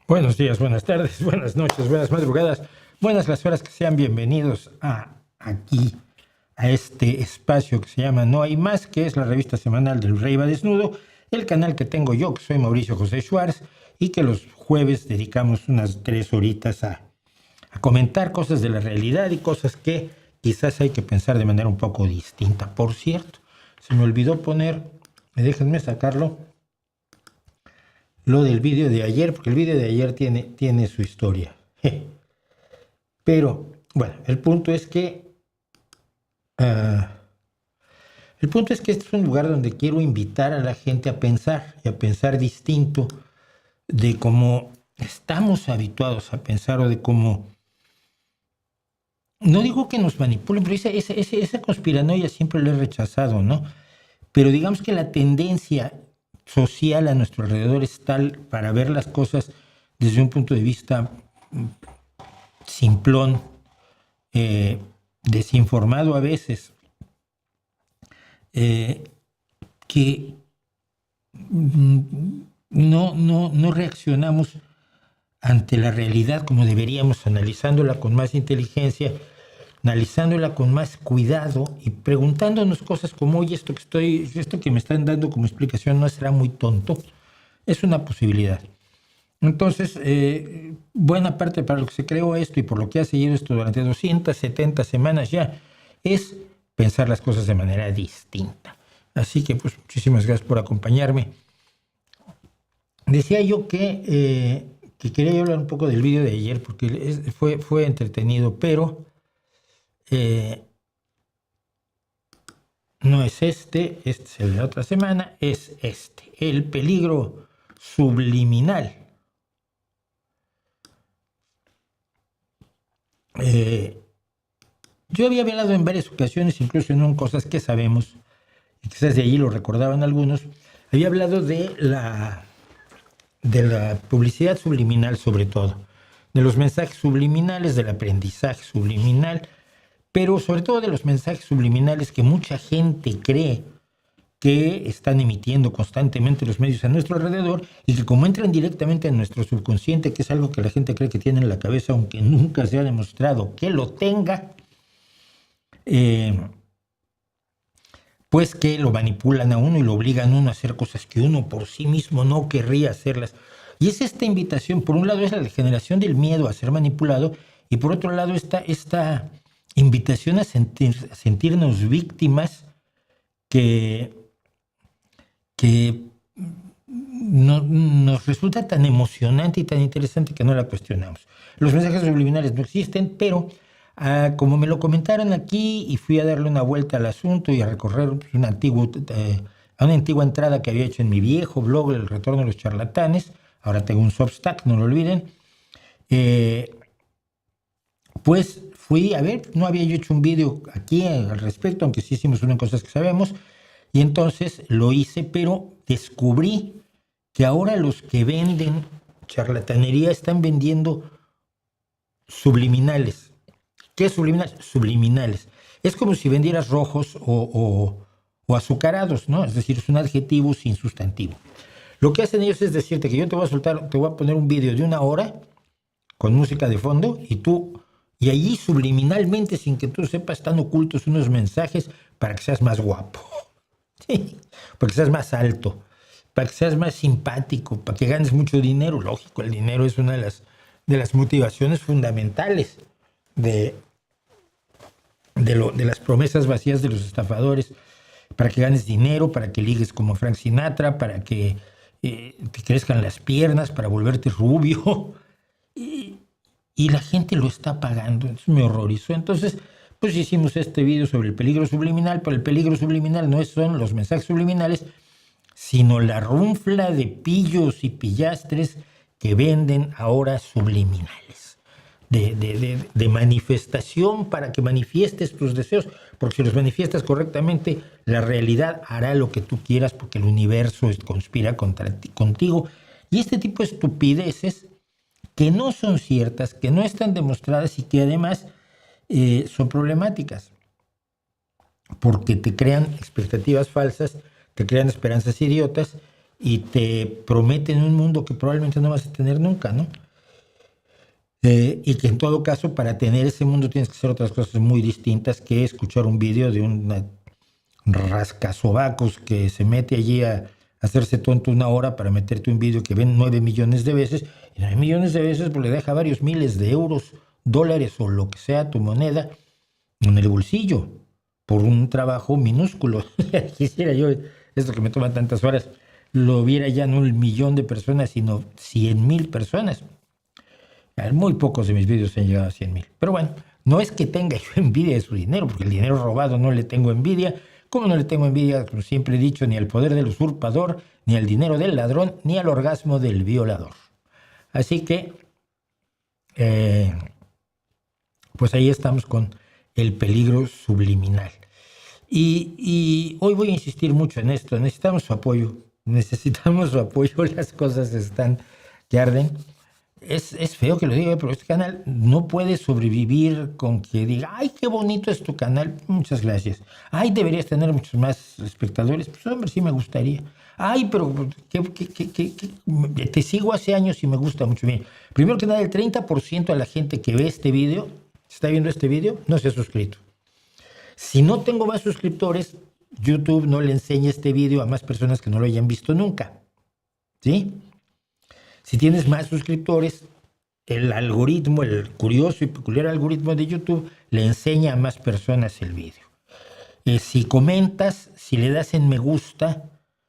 Buenos días, buenas tardes, buenas noches, buenas madrugadas, buenas las horas que sean bienvenidos aquí, a este espacio que se llama No Hay Más, que es la revista semanal del Rey va Desnudo, el canal que tengo yo, que soy Mauricio José Schwartz, y que los jueves dedicamos unas 3 horitas a comentar cosas de la realidad y cosas que quizás hay que pensar de manera un poco distinta. Por cierto, se me olvidó poner, déjenme sacarlo, lo del vídeo de ayer, porque el vídeo de ayer tiene su historia. Pero, bueno, ah, el punto es que este es un lugar donde quiero invitar a la gente a pensar y a pensar distinto de cómo estamos habituados a pensar o de cómo, no digo que nos manipulen, pero esa conspiranoia siempre la he rechazado, ¿no? Pero digamos que la tendencia social a nuestro alrededor es tal para ver las cosas desde un punto de vista simplón, desinformado a veces, que no reaccionamos ante la realidad como deberíamos, analizándola con más inteligencia, analizándola con más cuidado y preguntándonos cosas como, oye, esto que me están dando como explicación no será muy tonto. Es una posibilidad. Entonces, buena parte para lo que se creó esto y por lo que ha seguido esto durante 270 semanas ya, es pensar las cosas de manera distinta. Así que, pues, muchísimas gracias por acompañarme. Decía yo que quería hablar un poco del vídeo de ayer porque fue entretenido, pero no es este es el de la otra semana, es este, el peligro subliminal. Yo había hablado en varias ocasiones, incluso en Cosas que Sabemos, y quizás de allí lo recordaban algunos, había hablado de la publicidad subliminal sobre todo, de los mensajes subliminales, del aprendizaje subliminal, pero sobre todo de los mensajes subliminales que mucha gente cree que están emitiendo constantemente los medios a nuestro alrededor y que como entran directamente en nuestro subconsciente, que es algo que la gente cree que tiene en la cabeza, aunque nunca se ha demostrado que lo tenga, pues que lo manipulan a uno y lo obligan a uno a hacer cosas que uno por sí mismo no querría hacerlas. Y es esta invitación, por un lado es la generación del miedo a ser manipulado y por otro lado esta invitación a sentirnos víctimas que nos resulta tan emocionante y tan interesante que no la cuestionamos. Los mensajes subliminales no existen, pero como me lo comentaron aquí y fui a darle una vuelta al asunto y a recorrer una antigua entrada que había hecho en mi viejo blog, El Retorno de los Charlatanes, ahora tengo un Substack, no lo olviden, pues fui a ver, no había yo hecho un vídeo aquí al respecto, aunque sí hicimos una Cosas que Sabemos, y entonces lo hice, pero descubrí que ahora los que venden charlatanería están vendiendo subliminales. ¿Qué es subliminal? Subliminales. Es como si vendieras rojos o azucarados, ¿no? Es decir, es un adjetivo sin sustantivo. Lo que hacen ellos es decirte que yo te voy a poner un vídeo de 1 hora con música de fondo y allí subliminalmente, sin que tú sepas, están ocultos unos mensajes para que seas más guapo. Sí, para que seas más alto, para que seas más simpático, para que ganes mucho dinero. Lógico, el dinero es una de las motivaciones fundamentales de las promesas vacías de los estafadores, para que ganes dinero, para que ligues como Frank Sinatra, para que te crezcan las piernas, para volverte rubio. Y la gente lo está pagando. Entonces me horrorizó. Entonces, pues hicimos este video sobre el peligro subliminal, pero el peligro subliminal no son los mensajes subliminales, sino la runfla de pillos y pillastres que venden ahora subliminales. De manifestación para que manifiestes tus deseos, porque si los manifiestas correctamente, la realidad hará lo que tú quieras porque el universo conspira contigo. Y este tipo de estupideces que no son ciertas, que no están demostradas y que además son problemáticas, porque te crean expectativas falsas, te crean esperanzas idiotas y te prometen un mundo que probablemente no vas a tener nunca, ¿no? Y que en todo caso, para tener ese mundo tienes que hacer otras cosas muy distintas que escuchar un vídeo de un rascasobacos que se mete allí a hacerse tonto una hora para meterte un vídeo que ven 9 millones de veces, y 9 millones de veces pues le deja varios miles de euros, dólares o lo que sea tu moneda en el bolsillo por un trabajo minúsculo. Quisiera yo, esto que me toma tantas horas, lo viera ya no 1 millón de personas, sino 100,000 personas. Muy pocos de mis vídeos han llegado a 100,000. Pero bueno, no es que tenga yo envidia de su dinero, porque el dinero robado no le tengo envidia. Como no le tengo envidia, como siempre he dicho, ni al poder del usurpador, ni al dinero del ladrón, ni al orgasmo del violador. Así que, pues ahí estamos con el peligro subliminal. Y hoy voy a insistir mucho en esto. Necesitamos su apoyo. Necesitamos su apoyo. Las cosas están que arden. Es feo que lo diga, pero este canal no puede sobrevivir con que diga, ay, qué bonito es tu canal, muchas gracias. Ay, deberías tener muchos más espectadores. Pues hombre, sí me gustaría. Ay, pero te sigo hace años y me gusta mucho. Bien, primero que nada, el 30% de la gente que ve este video, está viendo este video, no se ha suscrito. Si no tengo más suscriptores, YouTube no le enseña este video a más personas que no lo hayan visto nunca. ¿Sí? Si tienes más suscriptores, el algoritmo, el curioso y peculiar algoritmo de YouTube, le enseña a más personas el vídeo. Si comentas, si le das en me gusta,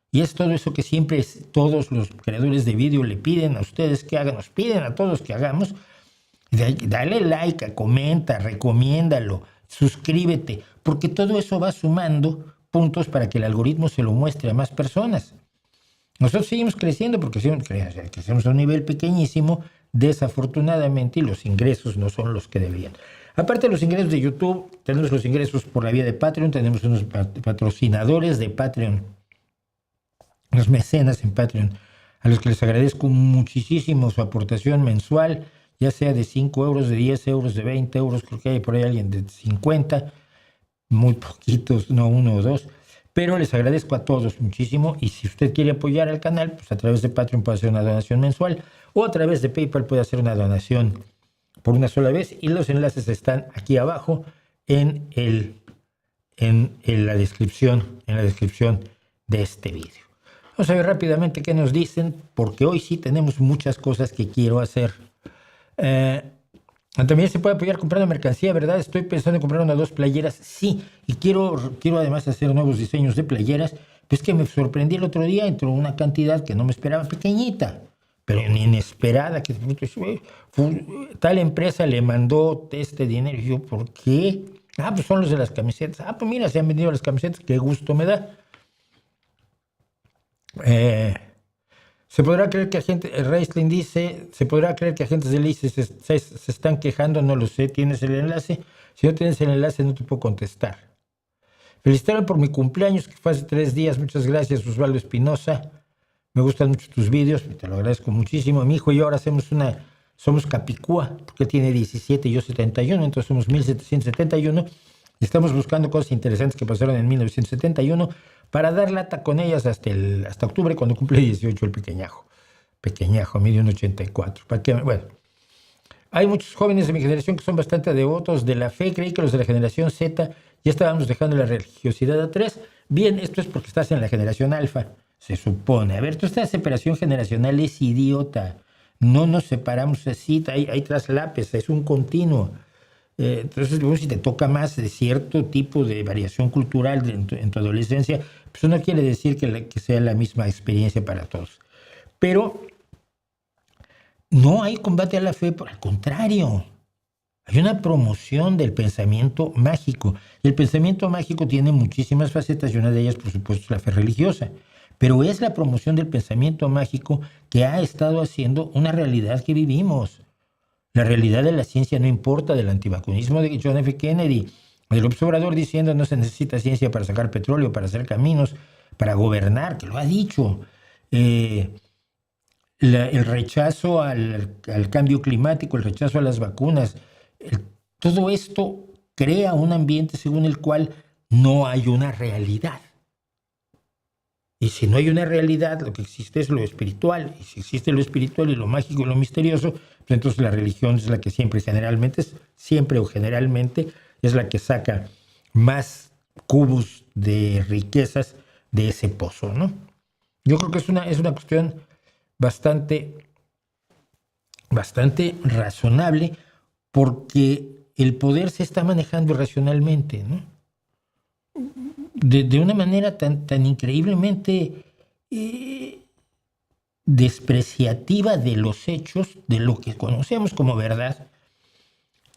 y es todo eso que siempre todos los creadores de vídeo le piden a ustedes que hagan, nos piden a todos que hagamos, dale like, comenta, recomiéndalo, suscríbete, porque todo eso va sumando puntos para que el algoritmo se lo muestre a más personas. Nosotros seguimos creciendo porque crecemos a un nivel pequeñísimo, desafortunadamente, y los ingresos no son los que deberían. Aparte de los ingresos de YouTube, tenemos los ingresos por la vía de Patreon, tenemos unos patrocinadores de Patreon, unos mecenas en Patreon, a los que les agradezco muchísimo su aportación mensual, ya sea de 5 euros, de 10 euros, de 20 euros, creo que hay por ahí alguien de 50, muy poquitos, no uno o dos. Pero les agradezco a todos muchísimo, y si usted quiere apoyar al canal, pues a través de Patreon puede hacer una donación mensual, o a través de PayPal puede hacer una donación por una sola vez, y los enlaces están aquí abajo en la descripción de este vídeo. Vamos a ver rápidamente qué nos dicen, porque hoy sí tenemos muchas cosas que quiero hacer. También se puede apoyar comprando mercancía, ¿verdad? Estoy pensando en comprar 1 o 2 playeras. Sí, y quiero además hacer nuevos diseños de playeras. Pues que me sorprendí el otro día, entró una cantidad que no me esperaba, pequeñita, pero inesperada, que tal empresa le mandó este dinero. Y yo, ¿por qué? Pues son los de las camisetas. Pues mira, se han vendido las camisetas, qué gusto me da. Se podrá creer que Reisling dice, se podrá creer que agentes del ICE se están quejando, no lo sé. ¿Tienes el enlace? Si no tienes el enlace, no te puedo contestar. Felicitarme por mi cumpleaños, que fue hace 3 días. Muchas gracias, Osvaldo Espinosa. Me gustan mucho tus vídeos, te lo agradezco muchísimo. Mi hijo y yo ahora somos Capicúa, porque tiene 17 y yo 71, entonces somos 1771. Y estamos buscando cosas interesantes que pasaron en 1971 para dar lata con ellas hasta octubre, cuando cumple 18 el pequeñajo. Pequeñajo, mide 1,84. Bueno, hay muchos jóvenes de mi generación que son bastante devotos de la fe. Creí que los de la generación Z ya estábamos dejando la religiosidad atrás. Bien, esto es porque estás en la generación alfa, se supone. A ver, tú estás en separación generacional, es idiota. No nos separamos así, hay traslapes, es un continuo. Entonces, luego, si te toca más de cierto tipo de variación cultural en tu adolescencia, pues eso no quiere decir que sea la misma experiencia para todos. Pero no hay combate a la fe, por el contrario. Hay una promoción del pensamiento mágico. Y el pensamiento mágico tiene muchísimas facetas, y una de ellas, por supuesto, es la fe religiosa. Pero es la promoción del pensamiento mágico que ha estado haciendo una realidad que vivimos. La realidad de la ciencia no importa, del antivacunismo de John F. Kennedy, del observador diciendo no se necesita ciencia para sacar petróleo, para hacer caminos, para gobernar, que lo ha dicho. El rechazo al cambio climático, el rechazo a las vacunas, todo esto crea un ambiente según el cual no hay una realidad. Y si no hay una realidad, lo que existe es lo espiritual. Y si existe lo espiritual y lo mágico y lo misterioso, pues entonces la religión es la que siempre o generalmente, es la que saca más cubos de riquezas de ese pozo, ¿no? Yo creo que es una cuestión bastante, bastante razonable, porque el poder se está manejando irracionalmente, ¿no? De una manera tan increíblemente despreciativa de los hechos, de lo que conocemos como verdad,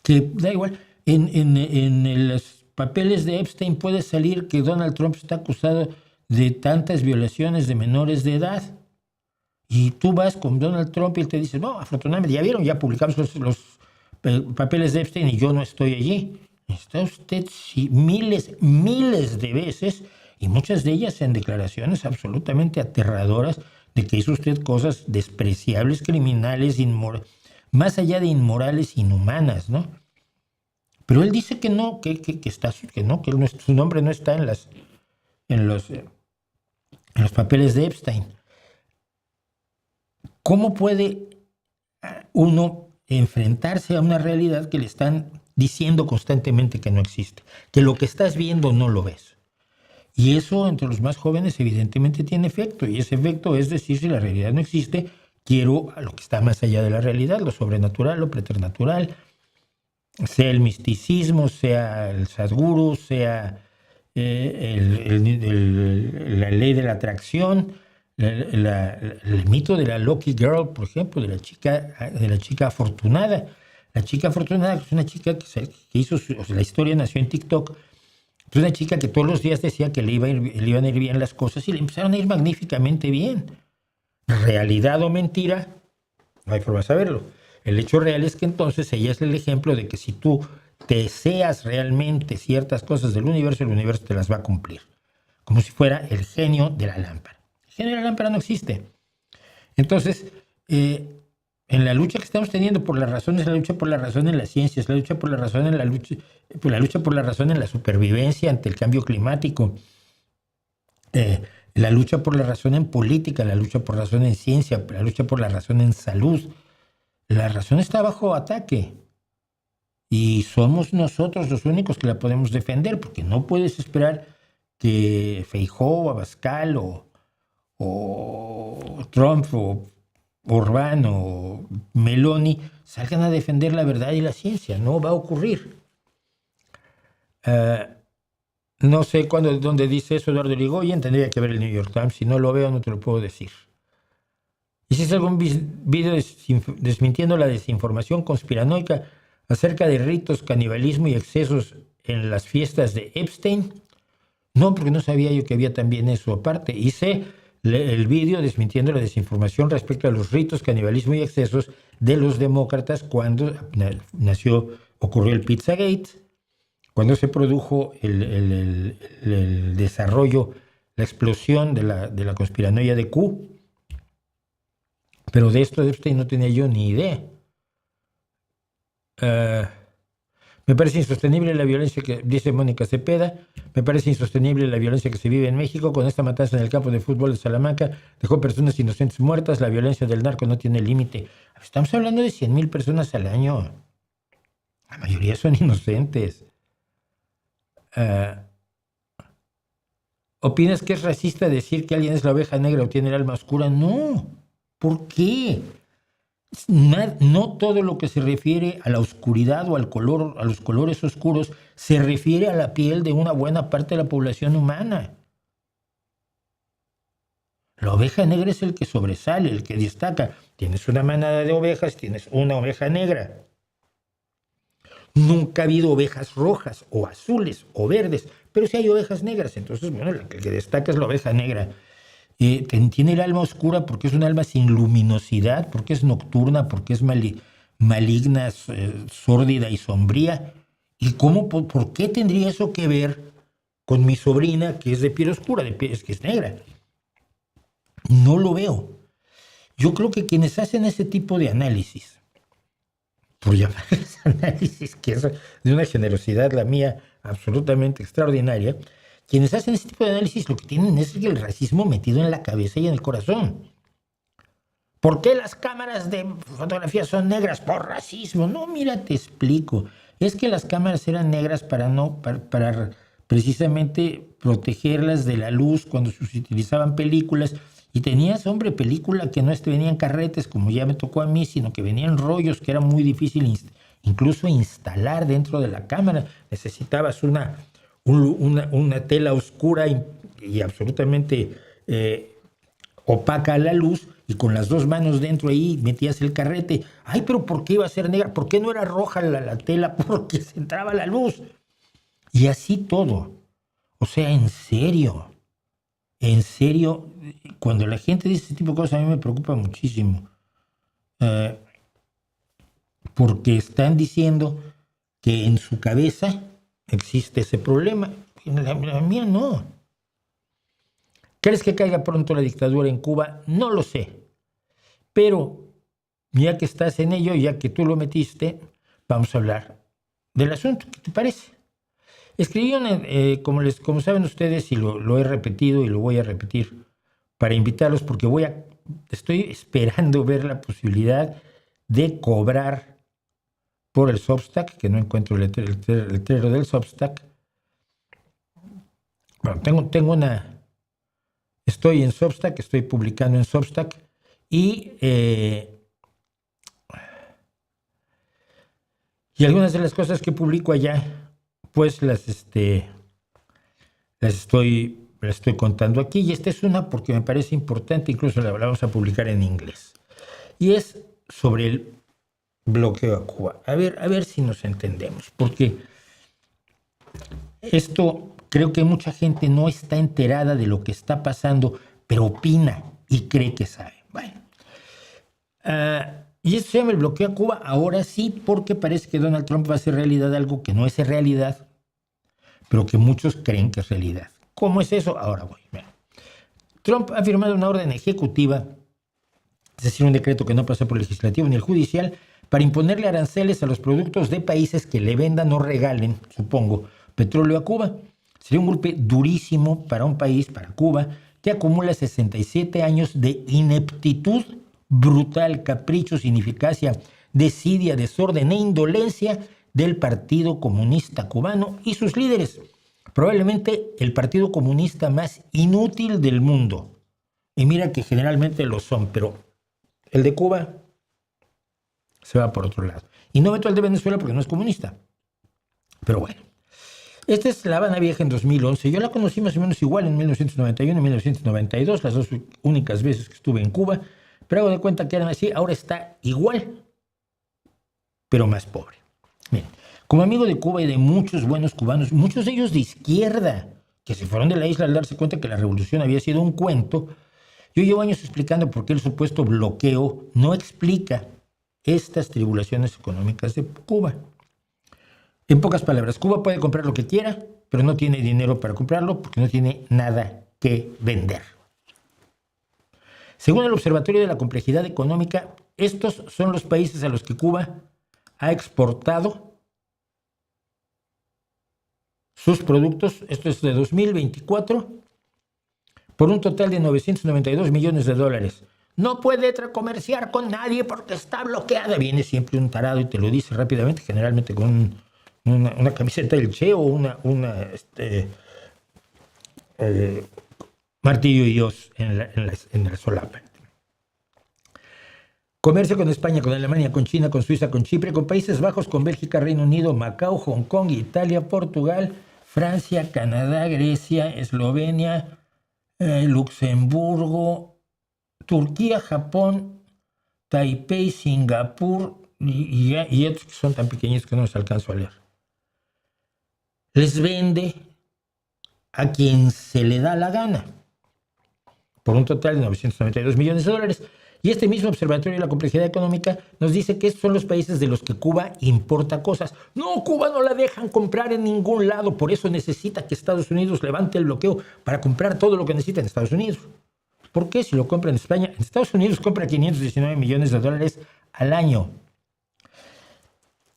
que da igual. En los papeles de Epstein puede salir que Donald Trump está acusado de tantas violaciones de menores de edad. Y tú vas con Donald Trump y él te dice, no, afortunadamente, ya vieron, ya publicamos los papeles de Epstein y yo no estoy allí. Está usted miles de veces, y muchas de ellas en declaraciones absolutamente aterradoras, de que hizo usted cosas despreciables, criminales, más allá de inmorales, inhumanas, ¿no? Pero él dice que no, que su nombre no está en los papeles de Epstein. ¿Cómo puede uno enfrentarse a una realidad que le están diciendo constantemente que no existe? Que lo que estás viendo no lo ves. Y eso entre los más jóvenes evidentemente tiene efecto. Y ese efecto es decir, si la realidad no existe, quiero a lo que está más allá de la realidad, lo sobrenatural, lo preternatural, sea el misticismo, sea el Sadhguru, sea la ley de la atracción, el mito de la Lucky Girl, por ejemplo, de la chica afortunada. La chica afortunada es una chica que hizo la historia, nació en TikTok. Es una chica que todos los días decía que le iban a ir bien las cosas y le empezaron a ir magníficamente bien. Realidad o mentira, no hay forma de saberlo. El hecho real es que entonces ella es el ejemplo de que si tú deseas realmente ciertas cosas del universo, el universo te las va a cumplir. Como si fuera el genio de la lámpara. El genio de la lámpara no existe. Entonces, en la lucha que estamos teniendo por las razones, la lucha por la razón en las ciencias, la lucha por la razón en la lucha por la razón en la supervivencia ante el cambio climático, la lucha por la razón en política, la lucha por la razón en ciencia, la lucha por la razón en salud. La razón está bajo ataque y somos nosotros los únicos que la podemos defender, porque no puedes esperar que Feijóo, Abascal o Trump o Orbán o Meloni salgan a defender la verdad y la ciencia. No va a ocurrir. No sé dónde dice eso Eduardo Irigoyen, tendría que ver el New York Times. Si no lo veo, no te lo puedo decir. ¿Hiciste algún video desmintiendo la desinformación conspiranoica acerca de ritos, canibalismo y excesos en las fiestas de Epstein? No, porque no sabía yo que había también eso aparte. Hice el video desmintiendo la desinformación respecto a los ritos, canibalismo y excesos de los demócratas cuando ocurrió el Pizzagate, cuando se produjo el desarrollo, la explosión de la conspiranoia de Q. Pero de esto de Epstein no tenía yo ni idea. Me parece insostenible la violencia que, dice Mónica Cepeda, me parece insostenible la violencia que se vive en México. Con esta matanza en el campo de fútbol de Salamanca dejó personas inocentes muertas. La violencia del narco no tiene límite. Estamos hablando de 100,000 personas al año. La mayoría son inocentes. ¿Opinas que es racista decir que alguien es la oveja negra o tiene el alma oscura? No. ¿Por qué? No todo lo que se refiere a la oscuridad o al color, a los colores oscuros, se refiere a la piel de una buena parte de la población humana. La oveja negra es el que sobresale, el que destaca. Tienes una manada de ovejas, tienes una oveja negra. Nunca ha habido ovejas rojas o azules o verdes, pero sí hay ovejas negras. Entonces, bueno, la que destaca es la oveja negra. Tiene el alma oscura porque es un alma sin luminosidad, porque es nocturna, porque es maligna, sórdida y sombría. ¿Y por qué tendría eso que ver con mi sobrina, que es de piel oscura, que es negra? No lo veo. Yo creo que quienes hacen ese tipo de análisis, por llamarles análisis, que es de una generosidad la mía absolutamente extraordinaria, quienes hacen este tipo de análisis lo que tienen es el racismo metido en la cabeza y en el corazón. ¿Por qué las cámaras de fotografía son negras? Por racismo. No, mira, te explico. Es que las cámaras eran negras para precisamente protegerlas de la luz cuando se utilizaban películas. Y tenías, hombre, película que no venían carretes, como ya me tocó a mí, sino que venían rollos que era muy difícil incluso instalar dentro de la cámara. Necesitabas una tela oscura y absolutamente opaca a la luz, y con las dos manos dentro ahí metías el carrete. Ay, pero ¿por qué iba a ser negra? ¿Por qué no era roja la tela? Porque se entraba la luz. Y así todo. O sea, en serio, cuando la gente dice ese tipo de cosas a mí me preocupa muchísimo. Porque están diciendo que en su cabeza existe ese problema. En la mía no. ¿Crees que caiga pronto la dictadura en Cuba? No lo sé. Pero ya que estás en ello, ya que tú lo metiste, vamos a hablar del asunto. ¿Qué te parece? Escribí como saben ustedes, y lo he repetido y lo voy a repetir para invitarlos, porque estoy esperando ver la posibilidad de cobrar por el Substack, que no encuentro el letrero del Substack. Bueno, estoy en Substack, estoy publicando en Substack, y algunas de las cosas que publico allá, pues las estoy contando aquí. Y esta es una porque me parece importante, incluso la vamos a publicar en inglés. Y es sobre el bloqueo a Cuba. A ver si nos entendemos, porque esto creo que mucha gente no está enterada de lo que está pasando, pero opina y cree que sabe. Bueno, y esto se llama el bloqueo a Cuba, ahora sí, porque parece que Donald Trump va a hacer realidad algo que no es realidad, pero que muchos creen que es realidad. ¿Cómo es eso? Ahora voy. Bueno, Trump ha firmado una orden ejecutiva, es decir, un decreto que no pasó por el legislativo ni el judicial, para imponerle aranceles a los productos de países que le vendan o regalen, supongo, petróleo a Cuba. Sería un golpe durísimo para un país, para Cuba, que acumula 67 años de ineptitud brutal, caprichos, ineficacia, desidia, desorden e indolencia del Partido Comunista Cubano y sus líderes. Probablemente el Partido Comunista más inútil del mundo. Y mira que generalmente lo son, pero el de Cuba se va por otro lado. Y no meto al de Venezuela porque no es comunista. Pero bueno. Esta es La Habana Vieja en 2011. Yo la conocí más o menos igual en 1991 y 1992, las dos únicas veces que estuve en Cuba. Pero hago de cuenta que eran así. Ahora está igual, pero más pobre. Miren, como amigo de Cuba y de muchos buenos cubanos, muchos de ellos de izquierda, que se fueron de la isla al darse cuenta que la revolución había sido un cuento, yo llevo años explicando por qué el supuesto bloqueo no explica estas tribulaciones económicas de Cuba. En pocas palabras, Cuba puede comprar lo que quiera, pero no tiene dinero para comprarlo porque no tiene nada que vender. Según el Observatorio de la Complejidad Económica, estos son los países a los que Cuba ha exportado sus productos, esto es de 2024, por un total de $992 millones. No puede comerciar con nadie porque está bloqueada. Viene siempre un tarado y te lo dice rápidamente, generalmente con una camiseta del Che o martillo y Dios en la solapa. Comercio con España, con Alemania, con China, con Suiza, con Chipre, con Países Bajos, con Bélgica, Reino Unido, Macao, Hong Kong, Italia, Portugal, Francia, Canadá, Grecia, Eslovenia, Luxemburgo, Turquía, Japón, Taipei, Singapur y otros que son tan pequeños que no los alcanzo a leer. Les vende a quien se le da la gana por un total de $992 millones. Y este mismo Observatorio de la Complejidad Económica nos dice que estos son los países de los que Cuba importa cosas. No, Cuba no la dejan comprar en ningún lado, por eso necesita que Estados Unidos levante el bloqueo para comprar todo lo que necesita en Estados Unidos. ¿Por qué si lo compra en España? En Estados Unidos compra $519 millones al año.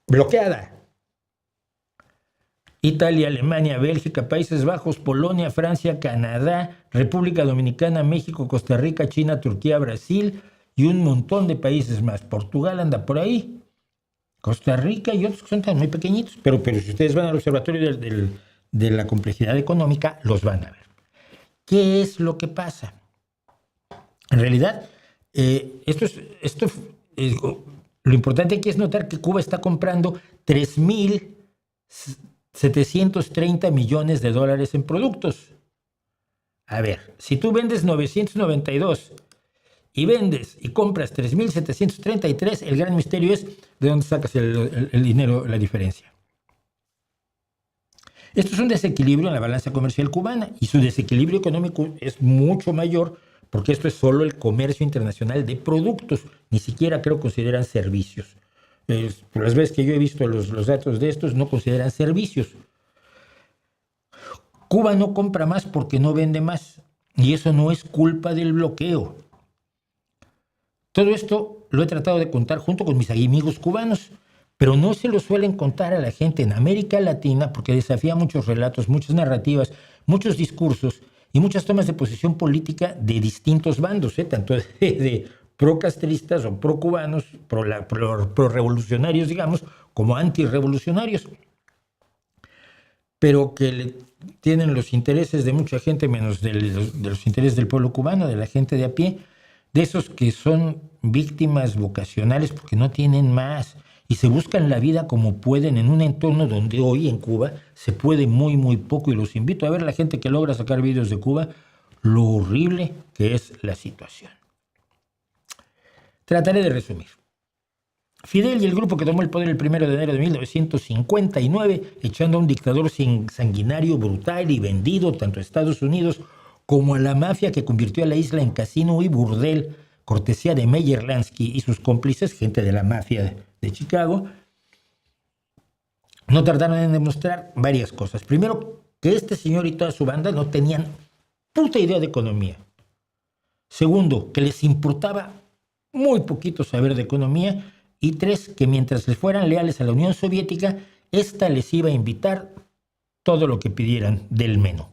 Bloqueada. Italia, Alemania, Bélgica, Países Bajos, Polonia, Francia, Canadá, República Dominicana, México, Costa Rica, China, Turquía, Brasil y un montón de países más. Portugal anda por ahí, Costa Rica y otros que son tan muy pequeñitos, pero si ustedes van al Observatorio de la Complejidad Económica, los van a ver. ¿Qué es lo que pasa? En realidad, lo importante aquí es notar que Cuba está comprando 3.730 millones de dólares en productos. A ver, si tú vendes 992 y vendes y compras 3.733, el gran misterio es de dónde sacas el dinero, la diferencia. Esto es un desequilibrio en la balanza comercial cubana y su desequilibrio económico es mucho mayor porque esto es solo el comercio internacional de productos, ni siquiera creo consideran servicios. Por las veces que yo he visto los datos de estos, no consideran servicios. Cuba no compra más porque no vende más y eso no es culpa del bloqueo. Todo esto lo he tratado de contar junto con mis amigos cubanos, pero no se lo suelen contar a la gente en América Latina porque desafía muchos relatos, muchas narrativas, muchos discursos y muchas tomas de posición política de distintos bandos, tanto de pro-castristas o pro-cubanos, pro-revolucionarios, digamos, como antirrevolucionarios, pero que tienen los intereses de mucha gente menos de los intereses del pueblo cubano, de la gente de a pie, de esos que son víctimas vocacionales porque no tienen más y se buscan la vida como pueden en un entorno donde hoy en Cuba se puede muy, muy poco. Y los invito a ver a la gente que logra sacar vídeos de Cuba, lo horrible que es la situación. Trataré de resumir. Fidel y el grupo que tomó el poder el 1 de enero de 1959, echando a un dictador sanguinario, brutal y vendido tanto a Estados Unidos como a la mafia que convirtió a la isla en casino y burdel, cortesía de Meyer Lansky y sus cómplices, gente de la mafia de Chicago, no tardaron en demostrar varias cosas. Primero, que este señor y toda su banda no tenían puta idea de economía. Segundo, que les importaba muy poquito saber de economía. Y tres, que mientras les fueran leales a la Unión Soviética, ésta les iba a invitar todo lo que pidieran del menú.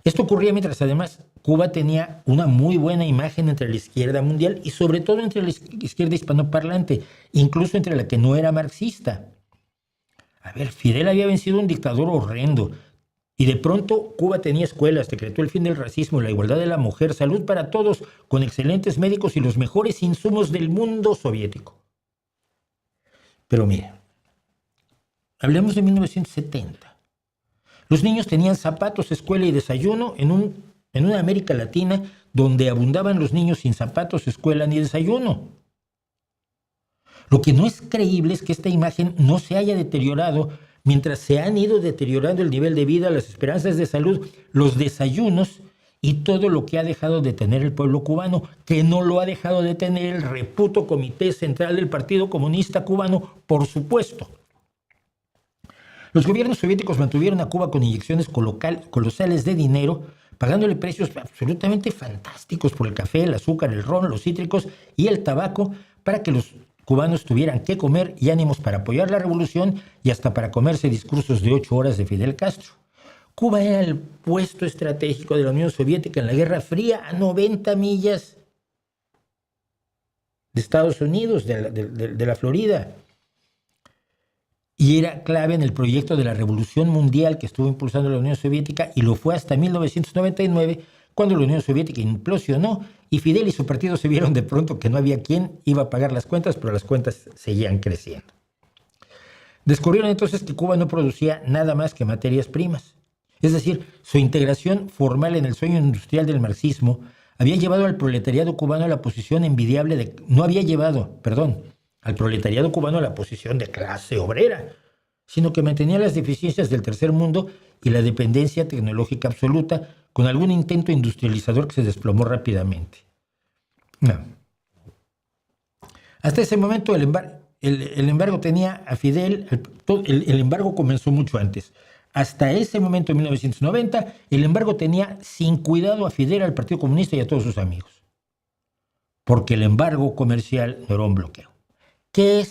Esto ocurría mientras además Cuba tenía una muy buena imagen entre la izquierda mundial y sobre todo entre la izquierda hispanoparlante, incluso entre la que no era marxista. A ver, Fidel había vencido a un dictador horrendo y de pronto Cuba tenía escuelas, decretó el fin del racismo, la igualdad de la mujer, salud para todos, con excelentes médicos y los mejores insumos del mundo soviético. Pero mire, hablemos de 1970. Los niños tenían zapatos, escuela y desayuno en una América Latina donde abundaban los niños sin zapatos, escuela ni desayuno. Lo que no es creíble es que esta imagen no se haya deteriorado mientras se han ido deteriorando el nivel de vida, las esperanzas de salud, los desayunos y todo lo que ha dejado de tener el pueblo cubano, que no lo ha dejado de tener el reputo Comité Central del Partido Comunista Cubano, por supuesto. Los gobiernos soviéticos mantuvieron a Cuba con inyecciones colosales de dinero, pagándole precios absolutamente fantásticos por el café, el azúcar, el ron, los cítricos y el tabaco para que los cubanos tuvieran que comer y ánimos para apoyar la revolución y hasta para comerse discursos de 8 horas de Fidel Castro. Cuba era el puesto estratégico de la Unión Soviética en la Guerra Fría a 90 millas de Estados Unidos, de la Florida. Y era clave en el proyecto de la Revolución Mundial que estuvo impulsando la Unión Soviética y lo fue hasta 1999, cuando la Unión Soviética implosionó y Fidel y su partido se vieron de pronto que no había quien iba a pagar las cuentas, pero las cuentas seguían creciendo. Descubrieron entonces que Cuba no producía nada más que materias primas. Es decir, su integración formal en el sueño industrial del marxismo había llevado al proletariado cubano a la posición envidiable de... No había llevado, al proletariado cubano a la posición de clase obrera, sino que mantenía las deficiencias del tercer mundo y la dependencia tecnológica absoluta, con algún intento industrializador que se desplomó rápidamente. No. Hasta ese momento el embargo tenía a Fidel, el embargo comenzó mucho antes. Hasta ese momento, en 1990, el embargo tenía sin cuidado a Fidel, al Partido Comunista y a todos sus amigos. Porque el embargo comercial no era un bloqueo. ¿Qué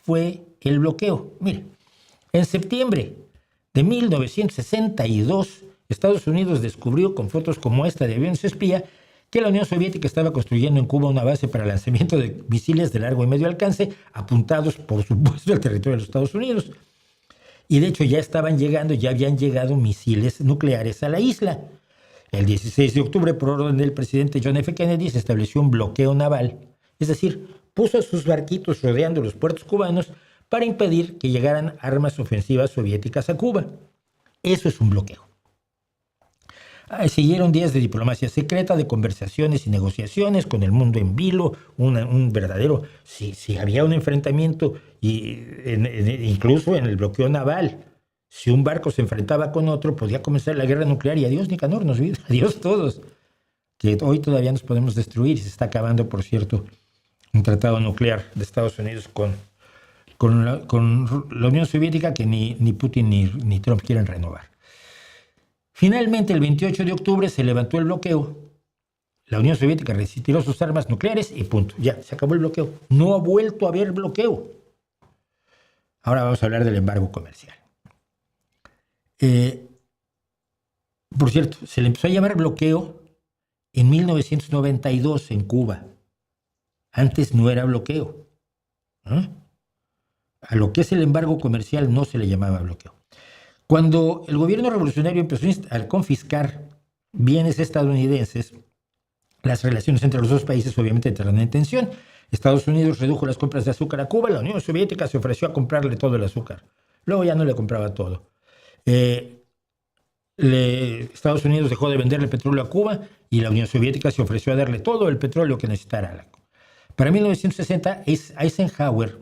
fue el bloqueo? Mire, En septiembre de 1962, Estados Unidos descubrió con fotos como esta de aviones espía que la Unión Soviética estaba construyendo en Cuba una base para el lanzamiento de misiles de largo y medio alcance, apuntados, por supuesto, al territorio de los Estados Unidos. Y de hecho ya habían llegado misiles nucleares a la isla. El 16 de octubre, por orden del presidente John F. Kennedy, se estableció un bloqueo naval, es decir, puso a sus barquitos rodeando los puertos cubanos para impedir que llegaran armas ofensivas soviéticas a Cuba. Eso es un bloqueo. Siguieron días de diplomacia secreta, de conversaciones y negociaciones con el mundo en vilo, un verdadero, si había un enfrentamiento, incluso en el bloqueo naval, si un barco se enfrentaba con otro, podía comenzar la guerra nuclear y adiós Nicanor, adiós todos, que hoy todavía nos podemos destruir y se está acabando, por cierto, un tratado nuclear de Estados Unidos con la Unión Soviética que ni Putin ni Trump quieren renovar. Finalmente, el 28 de octubre se levantó el bloqueo. La Unión Soviética retiró sus armas nucleares y punto. Ya, se acabó el bloqueo. No ha vuelto a haber bloqueo. Ahora vamos a hablar del embargo comercial. Por cierto, se le empezó a llamar bloqueo en 1992 en Cuba. Antes no era bloqueo. A lo que es el embargo comercial no se le llamaba bloqueo. Cuando el gobierno revolucionario empezó a confiscar bienes estadounidenses, las relaciones entre los dos países obviamente entraron en tensión. Estados Unidos redujo las compras de azúcar a Cuba, la Unión Soviética se ofreció a comprarle todo el azúcar. Luego ya no le compraba todo. Estados Unidos dejó de venderle petróleo a Cuba y la Unión Soviética se ofreció a darle todo el petróleo que necesitara. Para 1960, Eisenhower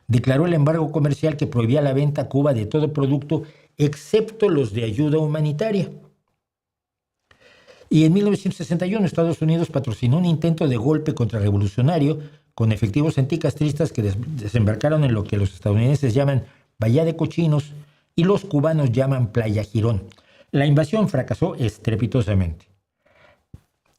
declaró el embargo comercial que prohibía la venta a Cuba de todo producto excepto los de ayuda humanitaria. Y en 1961 Estados Unidos patrocinó un intento de golpe contrarrevolucionario con efectivos anticastristas que desembarcaron en lo que los estadounidenses llaman Bahía de Cochinos y los cubanos llaman Playa Girón. La invasión fracasó estrepitosamente.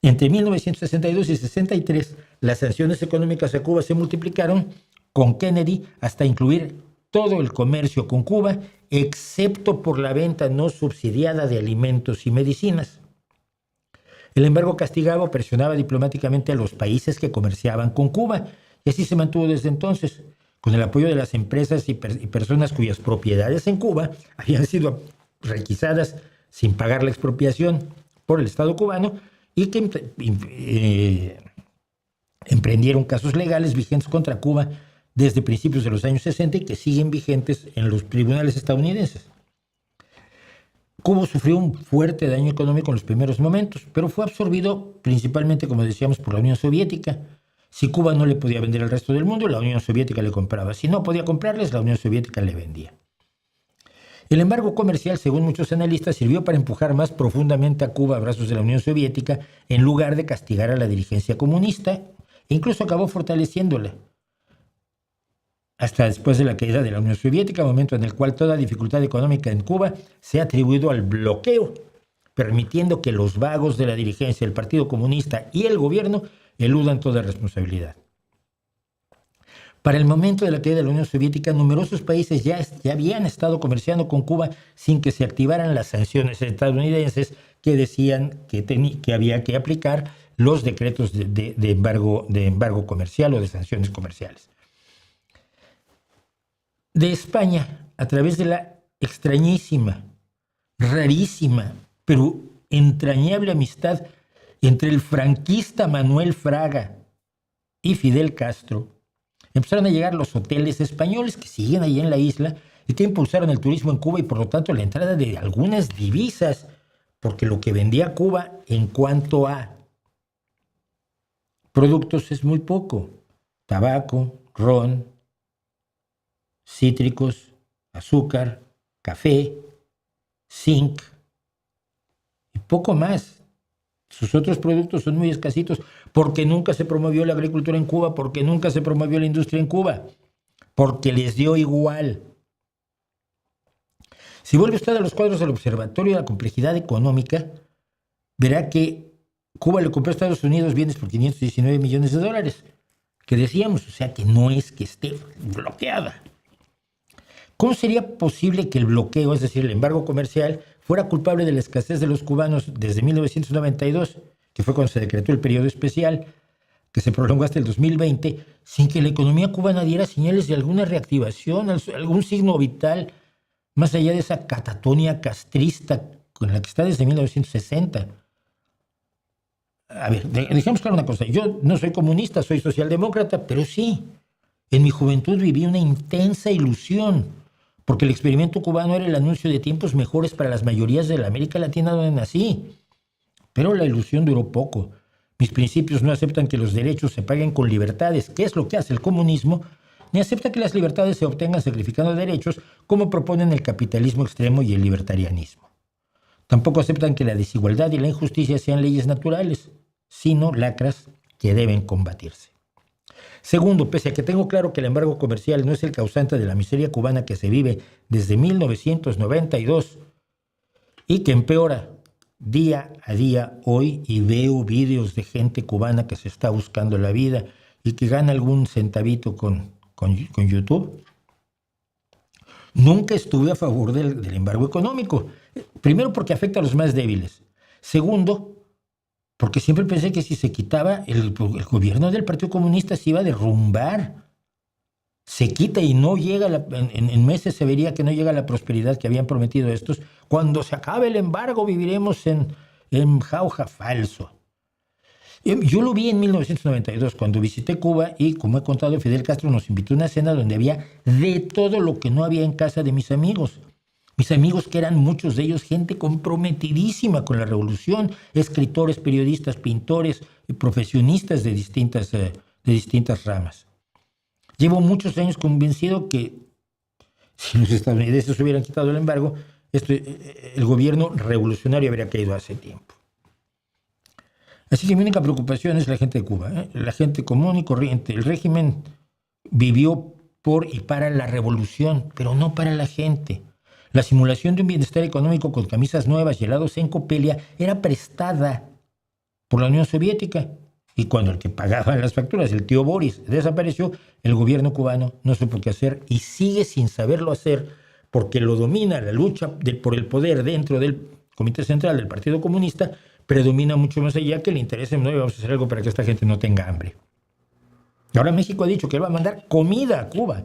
Entre 1962 y 63, las sanciones económicas a Cuba se multiplicaron, con Kennedy hasta incluir todo el comercio con Cuba, excepto por la venta no subsidiada de alimentos y medicinas. El embargo castigaba o presionaba diplomáticamente a los países que comerciaban con Cuba, y así se mantuvo desde entonces, con el apoyo de las empresas y personas cuyas propiedades en Cuba habían sido requisadas sin pagar la expropiación por el Estado cubano y que emprendieron casos legales vigentes contra Cuba desde principios de los años 60 y que siguen vigentes en los tribunales estadounidenses. Cuba sufrió un fuerte daño económico en los primeros momentos, pero fue absorbido principalmente, como decíamos, por la Unión Soviética. Si Cuba no le podía vender al resto del mundo, la Unión Soviética le compraba. Si no podía comprarles, la Unión Soviética le vendía. El embargo comercial, según muchos analistas, sirvió para empujar más profundamente a Cuba a brazos de la Unión Soviética en lugar de castigar a la dirigencia comunista, e incluso acabó fortaleciéndola. Hasta después de la caída de la Unión Soviética, momento en el cual toda dificultad económica en Cuba se ha atribuido al bloqueo, permitiendo que los vagos de la dirigencia, el Partido Comunista y el gobierno eludan toda responsabilidad. Para el momento de la caída de la Unión Soviética, numerosos países ya habían estado comerciando con Cuba sin que se activaran las sanciones estadounidenses que decían que había que aplicar los decretos de embargo comercial o de sanciones comerciales. De España, a través de la extrañísima, rarísima, pero entrañable amistad entre el franquista Manuel Fraga y Fidel Castro, empezaron a llegar los hoteles españoles que siguen ahí en la isla y que impulsaron el turismo en Cuba y por lo tanto la entrada de algunas divisas, porque lo que vendía Cuba en cuanto a productos es muy poco: tabaco, ron, cítricos, azúcar, café, zinc y poco más. Sus otros productos son muy escasitos porque nunca se promovió la agricultura en Cuba, porque nunca se promovió la industria en Cuba, porque les dio igual. Si vuelve usted a los cuadros del Observatorio de la Complejidad Económica, verá que Cuba le compró a Estados Unidos bienes por $519 millones, que decíamos, o sea que no es que esté bloqueada. ¿Cómo sería posible que el bloqueo, es decir, el embargo comercial, fuera culpable de la escasez de los cubanos desde 1992, que fue cuando se decretó el periodo especial, que se prolongó hasta el 2020, sin que la economía cubana diera señales de alguna reactivación, algún signo vital, más allá de esa catatonia castrista con la que está desde 1960? A ver, dejemos claro una cosa. Yo no soy comunista, soy socialdemócrata, pero sí, en mi juventud viví una intensa ilusión, porque el experimento cubano era el anuncio de tiempos mejores para las mayorías de la América Latina donde nací. Pero la ilusión duró poco. Mis principios no aceptan que los derechos se paguen con libertades, que es lo que hace el comunismo, ni acepta que las libertades se obtengan sacrificando derechos, como proponen el capitalismo extremo y el libertarianismo. Tampoco aceptan que la desigualdad y la injusticia sean leyes naturales, sino lacras que deben combatirse. Segundo, pese a que tengo claro que el embargo comercial no es el causante de la miseria cubana que se vive desde 1992 y que empeora día a día hoy, y veo vídeos de gente cubana que se está buscando la vida y que gana algún centavito con YouTube, nunca estuve a favor del embargo económico. Primero, porque afecta a los más débiles. Segundo, porque siempre pensé que si se quitaba, el gobierno del Partido Comunista se iba a derrumbar. Se quita y no llega, en meses se vería que no llega la prosperidad que habían prometido estos. Cuando se acabe el embargo viviremos en jauja falso. Yo lo vi en 1992 cuando visité Cuba y, como he contado, Fidel Castro nos invitó a una cena donde había de todo lo que no había en casa de mis amigos. Mis amigos, que eran muchos de ellos gente comprometidísima con la revolución, escritores, periodistas, pintores, profesionistas de distintas ramas. Llevo muchos años convencido que si los estadounidenses hubieran quitado el embargo, el gobierno revolucionario habría caído hace tiempo. Así que mi única preocupación es la gente de Cuba, la gente común y corriente. El régimen vivió por y para la revolución, pero no para la gente. La simulación de un bienestar económico con camisas nuevas y helados en Copelia era prestada por la Unión Soviética. Y cuando el que pagaba las facturas, el tío Boris, desapareció, el gobierno cubano no supo qué hacer y sigue sin saberlo hacer, porque lo domina la lucha por el poder dentro del Comité Central del Partido Comunista, predomina mucho más allá que le interese, no, vamos a hacer algo para que esta gente no tenga hambre. Ahora México ha dicho que él va a mandar comida a Cuba.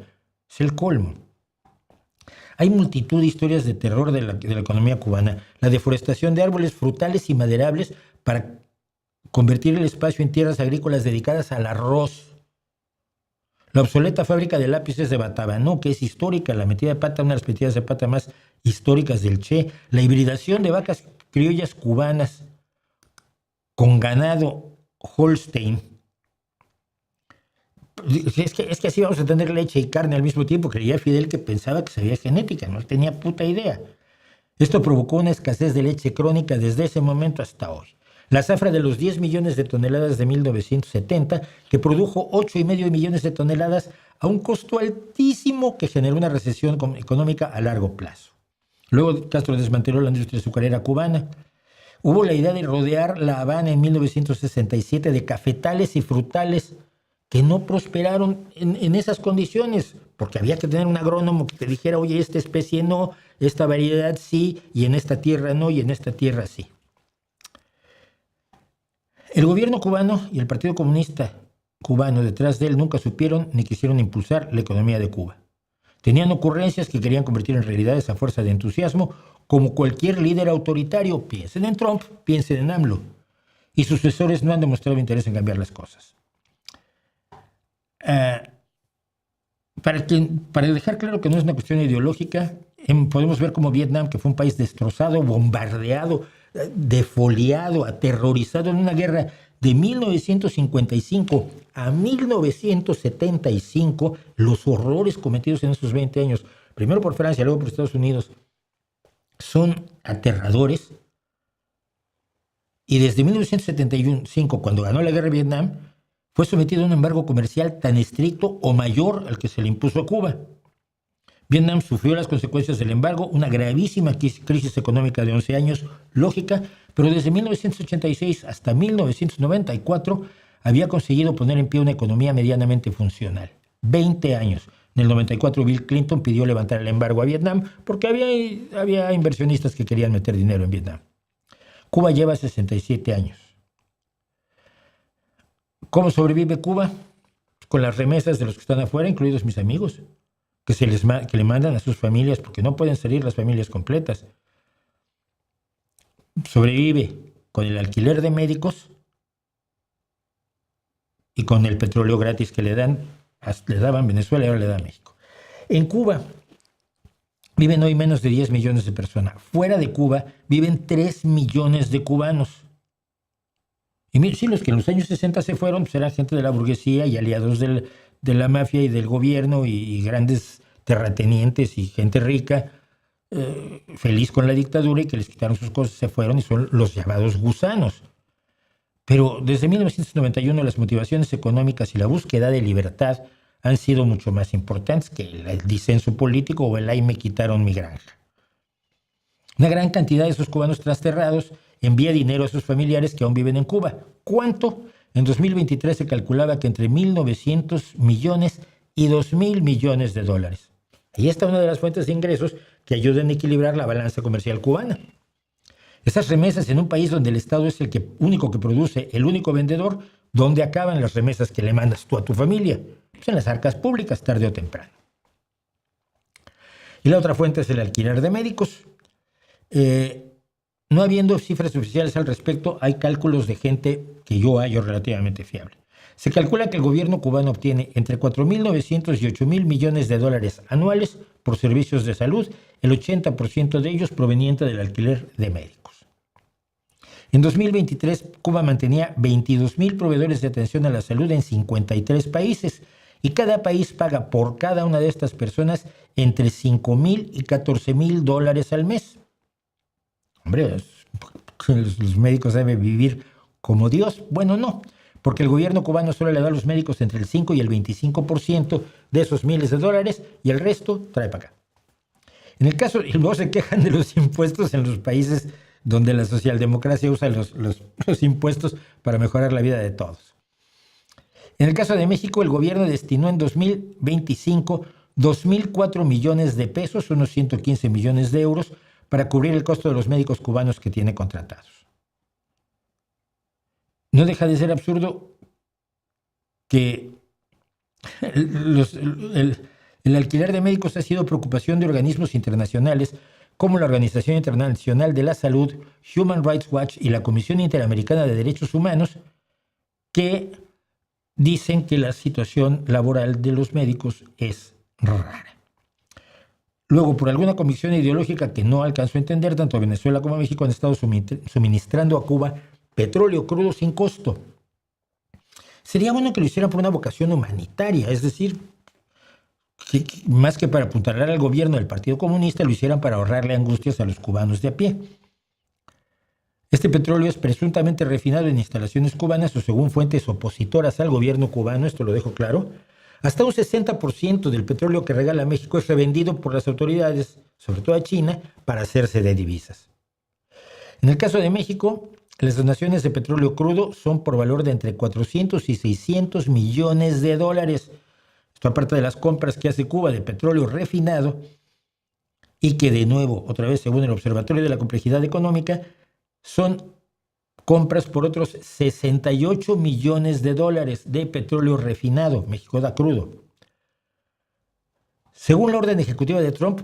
Es el colmo. Hay multitud de historias de terror de la economía cubana. La deforestación de árboles frutales y maderables para convertir el espacio en tierras agrícolas dedicadas al arroz. La obsoleta fábrica de lápices de Batabanó, que es histórica, la metida de pata, una de las metidas de pata más históricas del Che. La hibridación de vacas criollas cubanas con ganado Holstein. Es que así vamos a tener leche y carne al mismo tiempo. Creía Fidel que pensaba que sabía genética, no tenía puta idea. Esto provocó una escasez de leche crónica desde ese momento hasta hoy. La zafra de los 10 millones de toneladas de 1970, que produjo 8,5 millones de toneladas a un costo altísimo que generó una recesión económica a largo plazo. Luego Castro desmanteló la industria azucarera cubana. Hubo la idea de rodear La Habana en 1967 de cafetales y frutales que no prosperaron en esas condiciones, porque había que tener un agrónomo que te dijera, oye, esta especie no, esta variedad sí, y en esta tierra no, y en esta tierra sí. El gobierno cubano y el Partido Comunista cubano detrás de él nunca supieron ni quisieron impulsar la economía de Cuba. Tenían ocurrencias que querían convertir en realidades a fuerza de entusiasmo, como cualquier líder autoritario. Piensen en Trump, piensen en AMLO. Y sus sucesores no han demostrado interés en cambiar las cosas. Para dejar claro que no es una cuestión ideológica, podemos ver cómo Vietnam, que fue un país destrozado, bombardeado, defoliado, aterrorizado en una guerra de 1955 a 1975, los horrores cometidos en esos 20 años, primero por Francia, luego por Estados Unidos, son aterradores. Y desde 1975, cuando ganó la guerra de Vietnam, fue sometido a un embargo comercial tan estricto o mayor al que se le impuso a Cuba. Vietnam sufrió las consecuencias del embargo, una gravísima crisis económica de 11 años, lógica, pero desde 1986 hasta 1994 había conseguido poner en pie una economía medianamente funcional. 20 años. En el 94 Bill Clinton pidió levantar el embargo a Vietnam porque había inversionistas que querían meter dinero en Vietnam. Cuba lleva 67 años. ¿Cómo sobrevive Cuba? Con las remesas de los que están afuera, incluidos mis amigos, que le mandan a sus familias porque no pueden salir las familias completas. Sobrevive con el alquiler de médicos y con el petróleo gratis que le daban Venezuela y ahora le da México. En Cuba viven hoy menos de 10 millones de personas. Fuera de Cuba viven 3 millones de cubanos. Y sí, los que en los años 60 se fueron, pues eran gente de la burguesía y aliados de la mafia y del gobierno y grandes terratenientes y gente rica, feliz con la dictadura y que les quitaron sus cosas, se fueron y son los llamados gusanos. Pero desde 1991 las motivaciones económicas y la búsqueda de libertad han sido mucho más importantes que el disenso político o el "ay, me quitaron mi granja". Una gran cantidad de esos cubanos trasterrados envía dinero a sus familiares que aún viven en Cuba. ¿Cuánto? En 2023 se calculaba que entre 1.900 millones y 2.000 millones de dólares. Ahí está una de las fuentes de ingresos que ayudan a equilibrar la balanza comercial cubana. Esas remesas en un país donde el Estado es el único que produce, el único vendedor, ¿dónde acaban las remesas que le mandas tú a tu familia? Pues en las arcas públicas, tarde o temprano. Y la otra fuente es el alquiler de médicos. No habiendo cifras oficiales al respecto, hay cálculos de gente que yo hallo relativamente fiable. Se calcula que el gobierno cubano obtiene entre 4.900 y 8.000 millones de dólares anuales por servicios de salud, el 80% de ellos proveniente del alquiler de médicos. En 2023, Cuba mantenía 22.000 proveedores de atención a la salud en 53 países y cada país paga por cada una de estas personas entre 5.000 y 14.000 dólares al mes. Hombre, los médicos deben vivir como Dios. Bueno, no, porque el gobierno cubano solo le da a los médicos entre el 5 y el 25% de esos miles de dólares y el resto trae para acá. En el caso, y luego se quejan de los impuestos en los países donde la socialdemocracia usa los impuestos para mejorar la vida de todos. En el caso de México, el gobierno destinó en 2025 2.004 millones de pesos, unos 115 millones de euros, para cubrir el costo de los médicos cubanos que tiene contratados. No deja de ser absurdo que el alquiler de médicos ha sido preocupación de organismos internacionales como la Organización Internacional de la Salud, Human Rights Watch y la Comisión Interamericana de Derechos Humanos, que dicen que la situación laboral de los médicos es rara. Luego, por alguna convicción ideológica que no alcanzó a entender, tanto Venezuela como México han estado suministrando a Cuba petróleo crudo sin costo. Sería bueno que lo hicieran por una vocación humanitaria, es decir, que más que para apuntalar al gobierno del Partido Comunista, lo hicieran para ahorrarle angustias a los cubanos de a pie. Este petróleo es presuntamente refinado en instalaciones cubanas o según fuentes opositoras al gobierno cubano, esto lo dejo claro. Hasta un 60% del petróleo que regala México es revendido por las autoridades, sobre todo a China, para hacerse de divisas. En el caso de México, las donaciones de petróleo crudo son por valor de entre 400 y 600 millones de dólares. Esto aparte de las compras que hace Cuba de petróleo refinado y que de nuevo, otra vez según el Observatorio de la Complejidad Económica, son compras por otros 68 millones de dólares de petróleo refinado. México da crudo. Según la orden ejecutiva de Trump,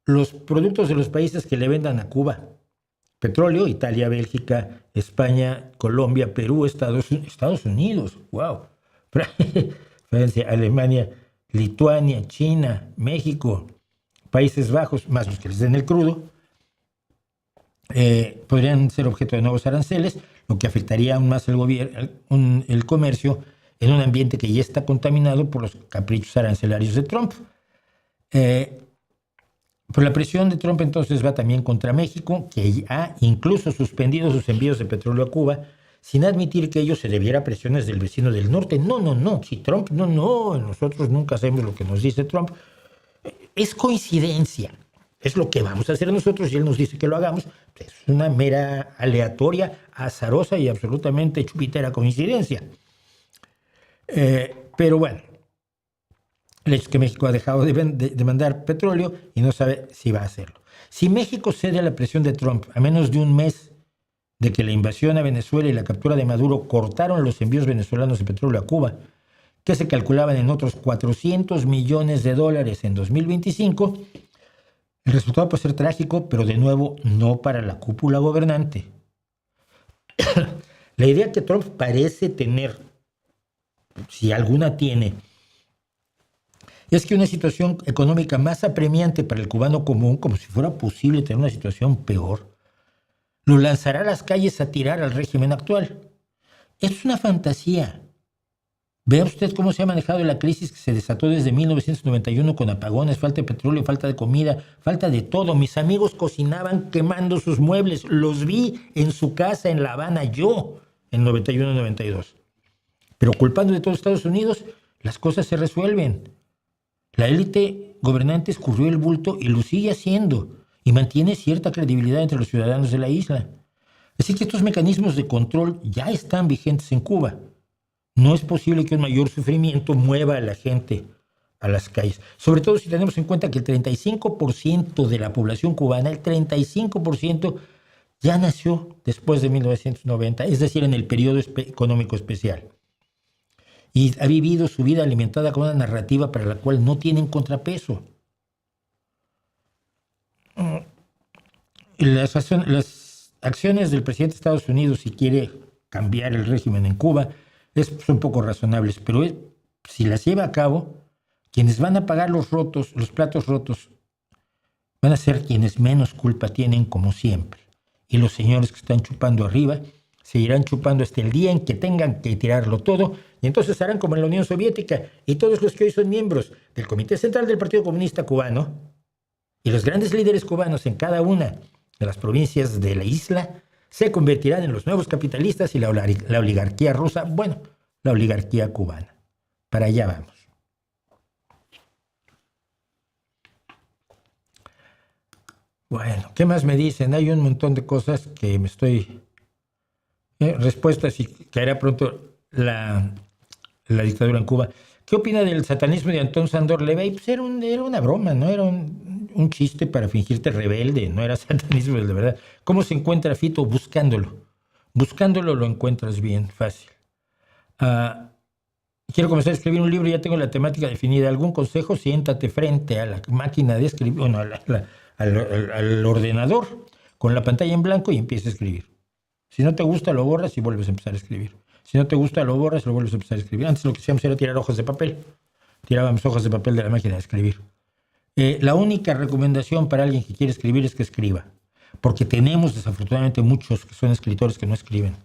los productos de los países que le vendan a Cuba petróleo, Italia, Bélgica, España, Colombia, Perú, Estados Unidos, wow, Francia, Alemania, Lituania, China, México, Países Bajos, más los que les den el crudo, podrían ser objeto de nuevos aranceles, lo que afectaría aún más el comercio en un ambiente que ya está contaminado por los caprichos arancelarios de Trump. Por la presión de Trump entonces va también contra México, que ha incluso suspendido sus envíos de petróleo a Cuba, sin admitir que ello se debiera a presiones del vecino del norte. No, si Trump, nosotros nunca hacemos lo que nos dice Trump. Es coincidencia. Es lo que vamos a hacer nosotros y él nos dice que lo hagamos. Es una mera aleatoria, azarosa y absolutamente chupitera coincidencia. Pero bueno, El hecho es que México ha dejado de mandar petróleo y no sabe si va a hacerlo. Si México cede a la presión de Trump a menos de un mes de que la invasión a Venezuela y la captura de Maduro cortaron los envíos venezolanos de petróleo a Cuba, que se calculaban en otros $400 millones en 2025, el resultado puede ser trágico, pero de nuevo no para la cúpula gobernante. La idea que Trump parece tener, si alguna tiene, es que una situación económica más apremiante para el cubano común, como si fuera posible tener una situación peor, lo lanzará a las calles a tirar al régimen actual. Es una fantasía. Vea usted cómo se ha manejado la crisis que se desató desde 1991 con apagones, falta de petróleo, falta de comida, falta de todo. Mis amigos cocinaban quemando sus muebles. Los vi en su casa en La Habana, yo, en 91-92. Pero culpando de todo Estados Unidos, las cosas se resuelven. La élite gobernante escurrió el bulto y lo sigue haciendo y mantiene cierta credibilidad entre los ciudadanos de la isla. Así que estos mecanismos de control ya están vigentes en Cuba. No es posible que un mayor sufrimiento mueva a la gente a las calles, sobre todo si tenemos en cuenta que el 35% de la población cubana, el 35% ya nació después de 1990, es decir, en el periodo económico especial. Y ha vivido su vida alimentada con una narrativa para la cual no tienen contrapeso. Las acciones del presidente de Estados Unidos, si quiere cambiar el régimen en Cuba, son poco razonables, pero si las lleva a cabo, quienes van a pagar los platos rotos, van a ser quienes menos culpa tienen, como siempre. Y los señores que están chupando arriba seguirán chupando hasta el día en que tengan que tirarlo todo, y entonces harán como en la Unión Soviética, y todos los que hoy son miembros del Comité Central del Partido Comunista Cubano, y los grandes líderes cubanos en cada una de las provincias de la isla, se convertirán en los nuevos capitalistas y la oligarquía rusa, bueno, la oligarquía cubana. Para allá vamos. Bueno, ¿qué más me dicen? Hay un montón de cosas que me estoy... respuestas y caerá pronto la dictadura en Cuba. ¿Qué opina del satanismo de Antón Sandor Levey? Pues era una broma, ¿no? Era un chiste para fingirte rebelde, no era satanismo de verdad. ¿Cómo se encuentra Fito? Buscándolo. Buscándolo lo encuentras bien, fácil. Quiero comenzar a escribir un libro, ya tengo la temática definida. ¿Algún consejo? Siéntate frente a la máquina de escribir, bueno, al ordenador, con la pantalla en blanco y empieza a escribir. Si no te gusta, lo borras y vuelves a empezar a escribir. Si no te gusta, lo borras y lo vuelves a empezar a escribir. Antes lo que hacíamos era tirar hojas de papel. Tirábamos hojas de papel de la máquina de escribir. La única recomendación para alguien que quiere escribir es que escriba. Porque tenemos desafortunadamente muchos que son escritores que no escriben.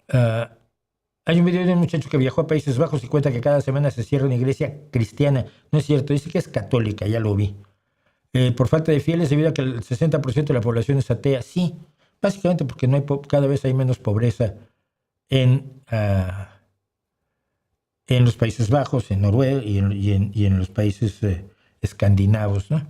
Hay un video de un muchacho que viajó a Países Bajos y cuenta que cada semana se cierra una iglesia cristiana. No es cierto, dice que es católica, ya lo vi. Por falta de fieles, debido a que el 60% de la población es atea. Sí, básicamente porque cada vez hay menos pobreza en los Países Bajos, en Noruega y en los países escandinavos, ¿no?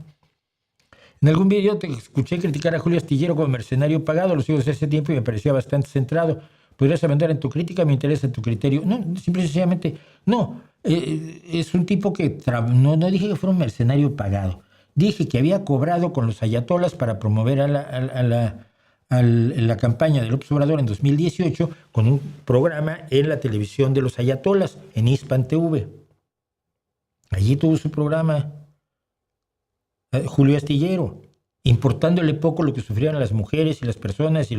En algún video te escuché criticar a Julio Astillero como mercenario pagado. Lo sigo desde ese tiempo y me parecía bastante centrado. ¿Podrías abandonar en tu crítica? Me interesa tu criterio. No, simple y sencillamente, no. Es un tipo que no dije que fuera un mercenario pagado. Dije que había cobrado con los ayatolas para promover la campaña de López Obrador en 2018 con un programa en la televisión de los ayatolas, en Hispan TV. Allí tuvo su programa Julio Astillero, importándole poco lo que sufrían las mujeres y las personas y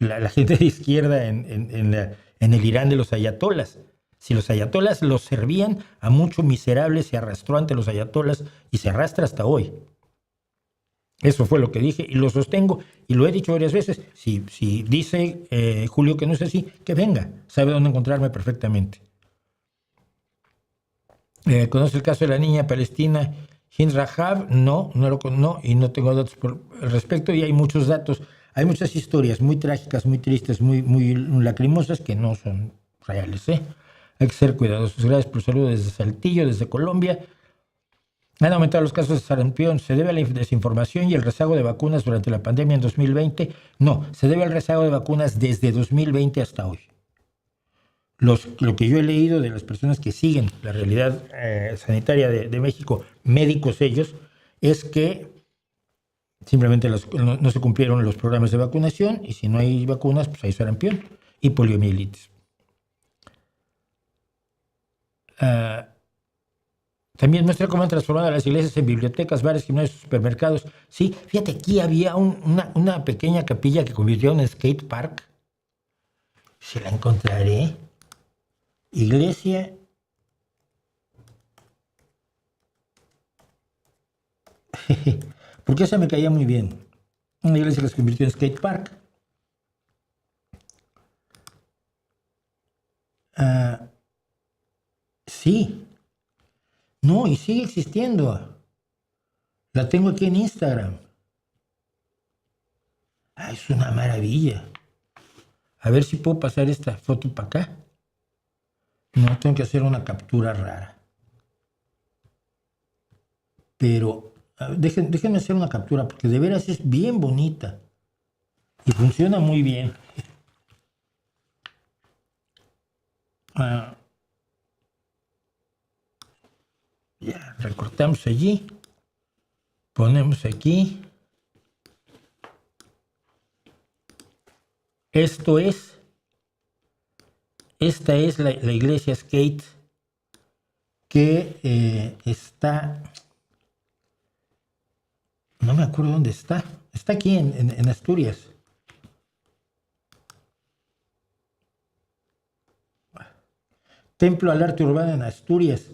la gente de izquierda en el Irán de los ayatolas. Si los ayatolas los servían, a mucho miserable se arrastró ante los ayatolas y se arrastra hasta hoy. Eso fue lo que dije y lo sostengo y lo he dicho varias veces. Si dice Julio que no es así, que venga, sabe dónde encontrarme perfectamente. ¿Conoce el caso de la niña palestina Hind Rahab? No, y no tengo datos al respecto, y hay muchos datos. Hay muchas historias muy trágicas, muy tristes, muy lacrimosas que no son reales, ¿eh? Hay que ser cuidadosos. Gracias por el saludo desde Saltillo, desde Colombia. Han aumentado los casos de sarampión. ¿Se debe a la desinformación y el rezago de vacunas durante la pandemia en 2020? No, se debe al rezago de vacunas desde 2020 hasta hoy. lo que yo he leído de las personas que siguen la realidad sanitaria de México, médicos ellos, es que simplemente no se cumplieron los programas de vacunación y si no hay vacunas, pues hay sarampión y poliomielitis. También muestra cómo han transformado las iglesias en bibliotecas, bares, gimnasios, supermercados. Sí, fíjate, aquí había una pequeña capilla que convirtieron en skate park. Se la encontraré. Iglesia. Porque esa me caía muy bien. Una iglesia que se convirtió en skate park. Sí. No, y sigue existiendo. La tengo aquí en Instagram. Es una maravilla. A ver si puedo pasar esta foto para acá. No, tengo que hacer una captura rara. Pero déjenme hacer una captura porque de veras es bien bonita. Y funciona muy bien. Ya, recortamos allí. Ponemos aquí. Esta es la iglesia skate que está, no me acuerdo dónde está aquí en Asturias. Templo al arte urbano en Asturias.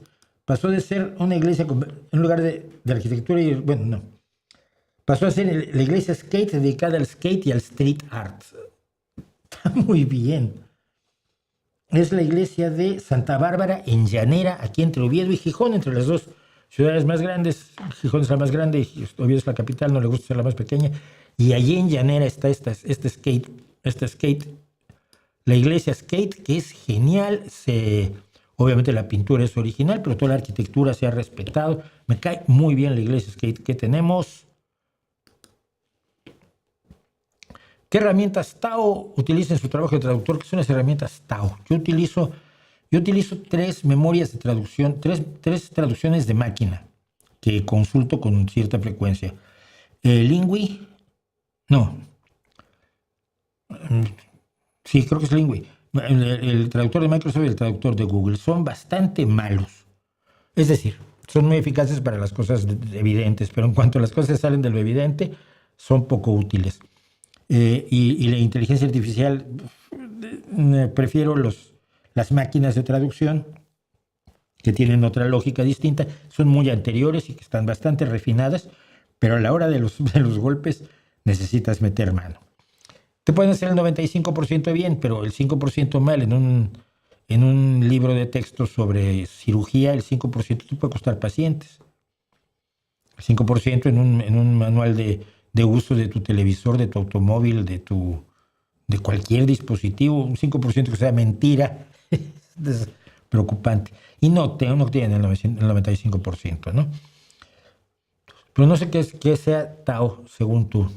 Pasó de ser una iglesia, en lugar de arquitectura, pasó a ser la iglesia skate dedicada al skate y al street art. Está muy bien. Es la iglesia de Santa Bárbara en Llanera, aquí entre Oviedo y Gijón, entre las dos ciudades más grandes. Gijón es la más grande y Oviedo es la capital, no le gusta ser la más pequeña. Y allí en Llanera está este skate, la iglesia skate, que es genial. Obviamente la pintura es original, pero toda la arquitectura se ha respetado. Me cae muy bien la iglesia skate que tenemos. ¿Qué herramientas Tao utiliza en su trabajo de traductor? ¿Qué son las herramientas Tao? Yo utilizo 3 memorias de traducción, tres traducciones de máquina que consulto con cierta frecuencia. Lingui, no. Sí, creo que es Lingui. El traductor de Microsoft y el traductor de Google son bastante malos. Es decir, son muy eficaces para las cosas evidentes, pero en cuanto las cosas salen de lo evidente, son poco útiles. Y la inteligencia artificial, prefiero las máquinas de traducción que tienen otra lógica distinta, son muy anteriores y que están bastante refinadas, pero a la hora de los golpes necesitas meter mano. Te pueden hacer el 95% bien, pero el 5% mal. En un libro de texto sobre cirugía, el 5% te puede costar pacientes. El 5% en un manual de uso de tu televisor, de tu automóvil, de cualquier dispositivo, un 5% que sea mentira, es preocupante. Y no tiene el 95%, ¿no? Pero no sé qué sea Tao, según tú.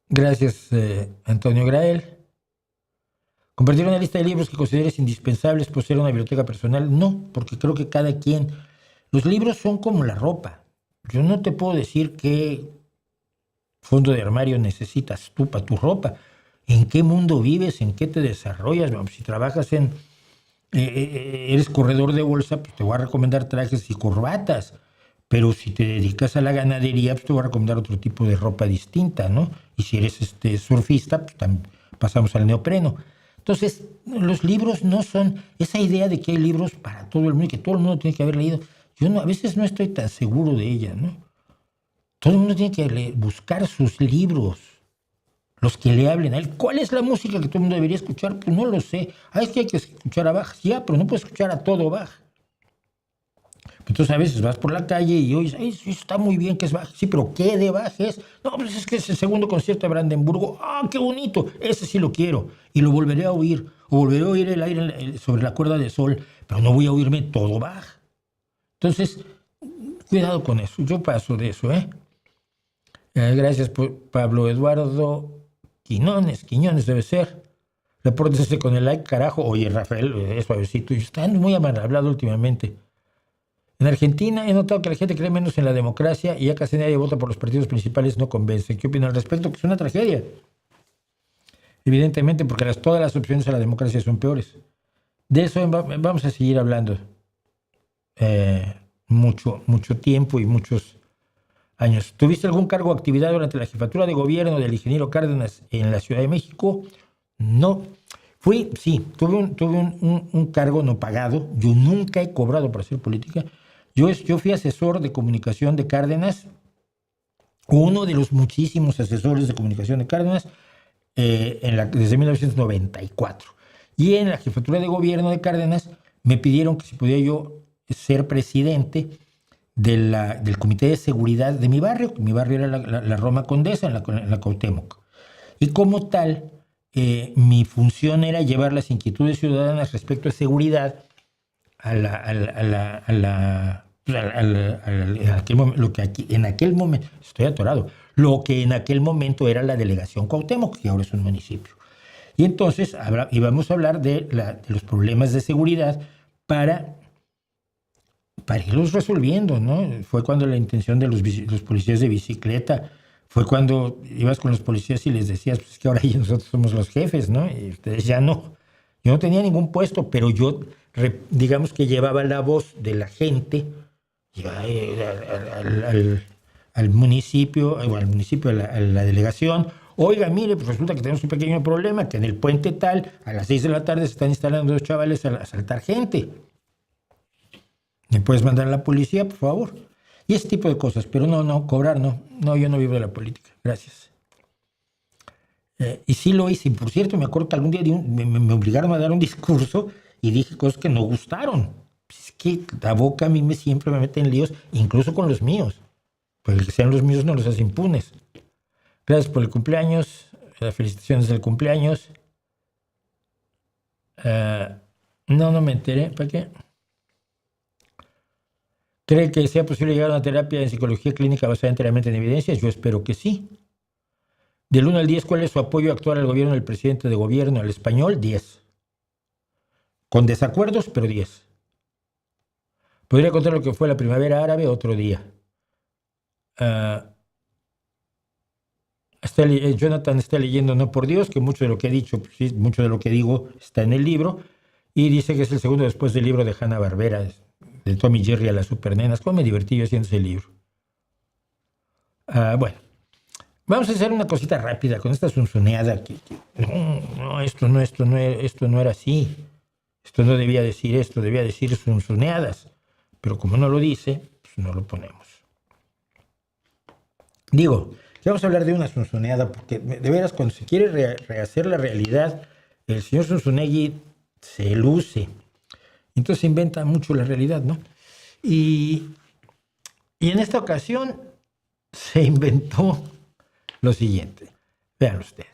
Gracias, Antonio Grael. ¿Compartir una lista de libros que consideres indispensables por ser una biblioteca personal? No, porque creo que cada quien... Los libros son como la ropa. Yo no te puedo decir qué fondo de armario necesitas tú para tu ropa. ¿En qué mundo vives? ¿En qué te desarrollas? Bueno, si trabajas eres corredor de bolsa, pues te voy a recomendar trajes y corbatas. Pero si te dedicas a la ganadería, pues te voy a recomendar otro tipo de ropa distinta, ¿no? Y si eres surfista, pues pasamos al neopreno. Entonces, los libros no son esa idea de que hay libros para todo el mundo y que todo el mundo tiene que haber leído. Yo a veces no estoy tan seguro de ella, ¿no? Todo el mundo tiene que buscar sus libros, los que le hablen a él. ¿Cuál es la música que todo el mundo debería escuchar? Pues no lo sé. Es que hay que escuchar a Bach, ya, pero no puedes escuchar a todo Bach. Entonces a veces vas por la calle y oyes, está muy bien que es Bach. Sí, pero ¿qué de Bach es? No, pues es que es el segundo concierto de Brandenburgo. ¡Qué bonito! Ese sí lo quiero. Y lo volveré a oír. O volveré a oír el aire sobre la cuerda de sol. Pero no voy a oírme todo Bach. Entonces, cuidado con eso. Yo paso de eso, ¿eh? Gracias, Pablo Eduardo. Quiñones debe ser. Repórtese con el like, carajo. Oye, Rafael, es suavecito. Está muy mal hablado últimamente. En Argentina he notado que la gente cree menos en la democracia y ya casi nadie vota por los partidos principales, no convence. ¿Qué opinan al respecto? Que es una tragedia. Evidentemente, porque todas las opciones a la democracia son peores. De eso vamos a seguir hablando mucho tiempo y muchos años. ¿Tuviste algún cargo o actividad durante la jefatura de gobierno del ingeniero Cárdenas en la Ciudad de México? No. Tuve un cargo no pagado. Yo nunca he cobrado por hacer política. Yo fui asesor de comunicación de Cárdenas, uno de los muchísimos asesores de comunicación de Cárdenas desde 1994. Y en la jefatura de gobierno de Cárdenas me pidieron que si podía yo ser presidente del comité de seguridad de mi barrio. Mi barrio era la Roma Condesa, en la Cuauhtémoc. Y como tal, mi función era llevar las inquietudes ciudadanas respecto a seguridad en aquel momento, estoy atorado, lo que en aquel momento era la delegación Cuauhtémoc, que ahora es un municipio. Y entonces íbamos a hablar de los problemas de seguridad para irlos resolviendo, ¿no? Fue cuando la intención de los policías de bicicleta, fue cuando ibas con los policías y les decías, pues es que ahora nosotros somos los jefes, ¿no? Y ustedes ya no. Yo no tenía ningún puesto, pero yo, digamos que llevaba la voz de la gente al municipio, a la delegación. Oiga, mire, pues resulta que tenemos un pequeño problema, que en el puente tal, a las 6 de la tarde se están instalando dos chavales a asaltar gente. ¿Me puedes mandar a la policía, por favor? Y ese tipo de cosas, pero no, cobrar no. No, yo no vivo de la política, gracias. Y sí lo hice. Por cierto, me acuerdo que algún día me obligaron a dar un discurso y dije cosas que no gustaron. Es que la boca a mí siempre me mete en líos, incluso con los míos. Porque que sean los míos no los hace impunes. Gracias por el cumpleaños. Felicitaciones del cumpleaños. No me enteré. ¿Para qué? ¿Cree que sea posible llegar a una terapia en psicología clínica basada enteramente en evidencias? Yo espero que sí. Del 1 al 10, ¿cuál es su apoyo actual al gobierno del presidente de gobierno? Al español, 10. Con desacuerdos, pero 10. Podría contar lo que fue la primavera árabe otro día. Jonathan está leyendo No por Dios, que mucho de lo que he dicho, sí, mucho de lo que digo está en el libro, y dice que es el segundo después del libro de Hanna-Barbera, de Tom y Jerry a las supernenas. ¿Cómo me divertí yo haciendo ese libro? Bueno, vamos a hacer una cosita rápida con esta zunzuneada. Esto no era así. Esto no debía decir esto, debía decir zunzuneadas. Pero como no lo dice, pues no lo ponemos. Digo, que vamos a hablar de una zunzuneada, porque de veras, cuando se quiere rehacer la realidad, el señor Zunzunegui se luce. Entonces se inventa mucho la realidad, ¿no? Y en esta ocasión se inventó lo siguiente. Vean ustedes.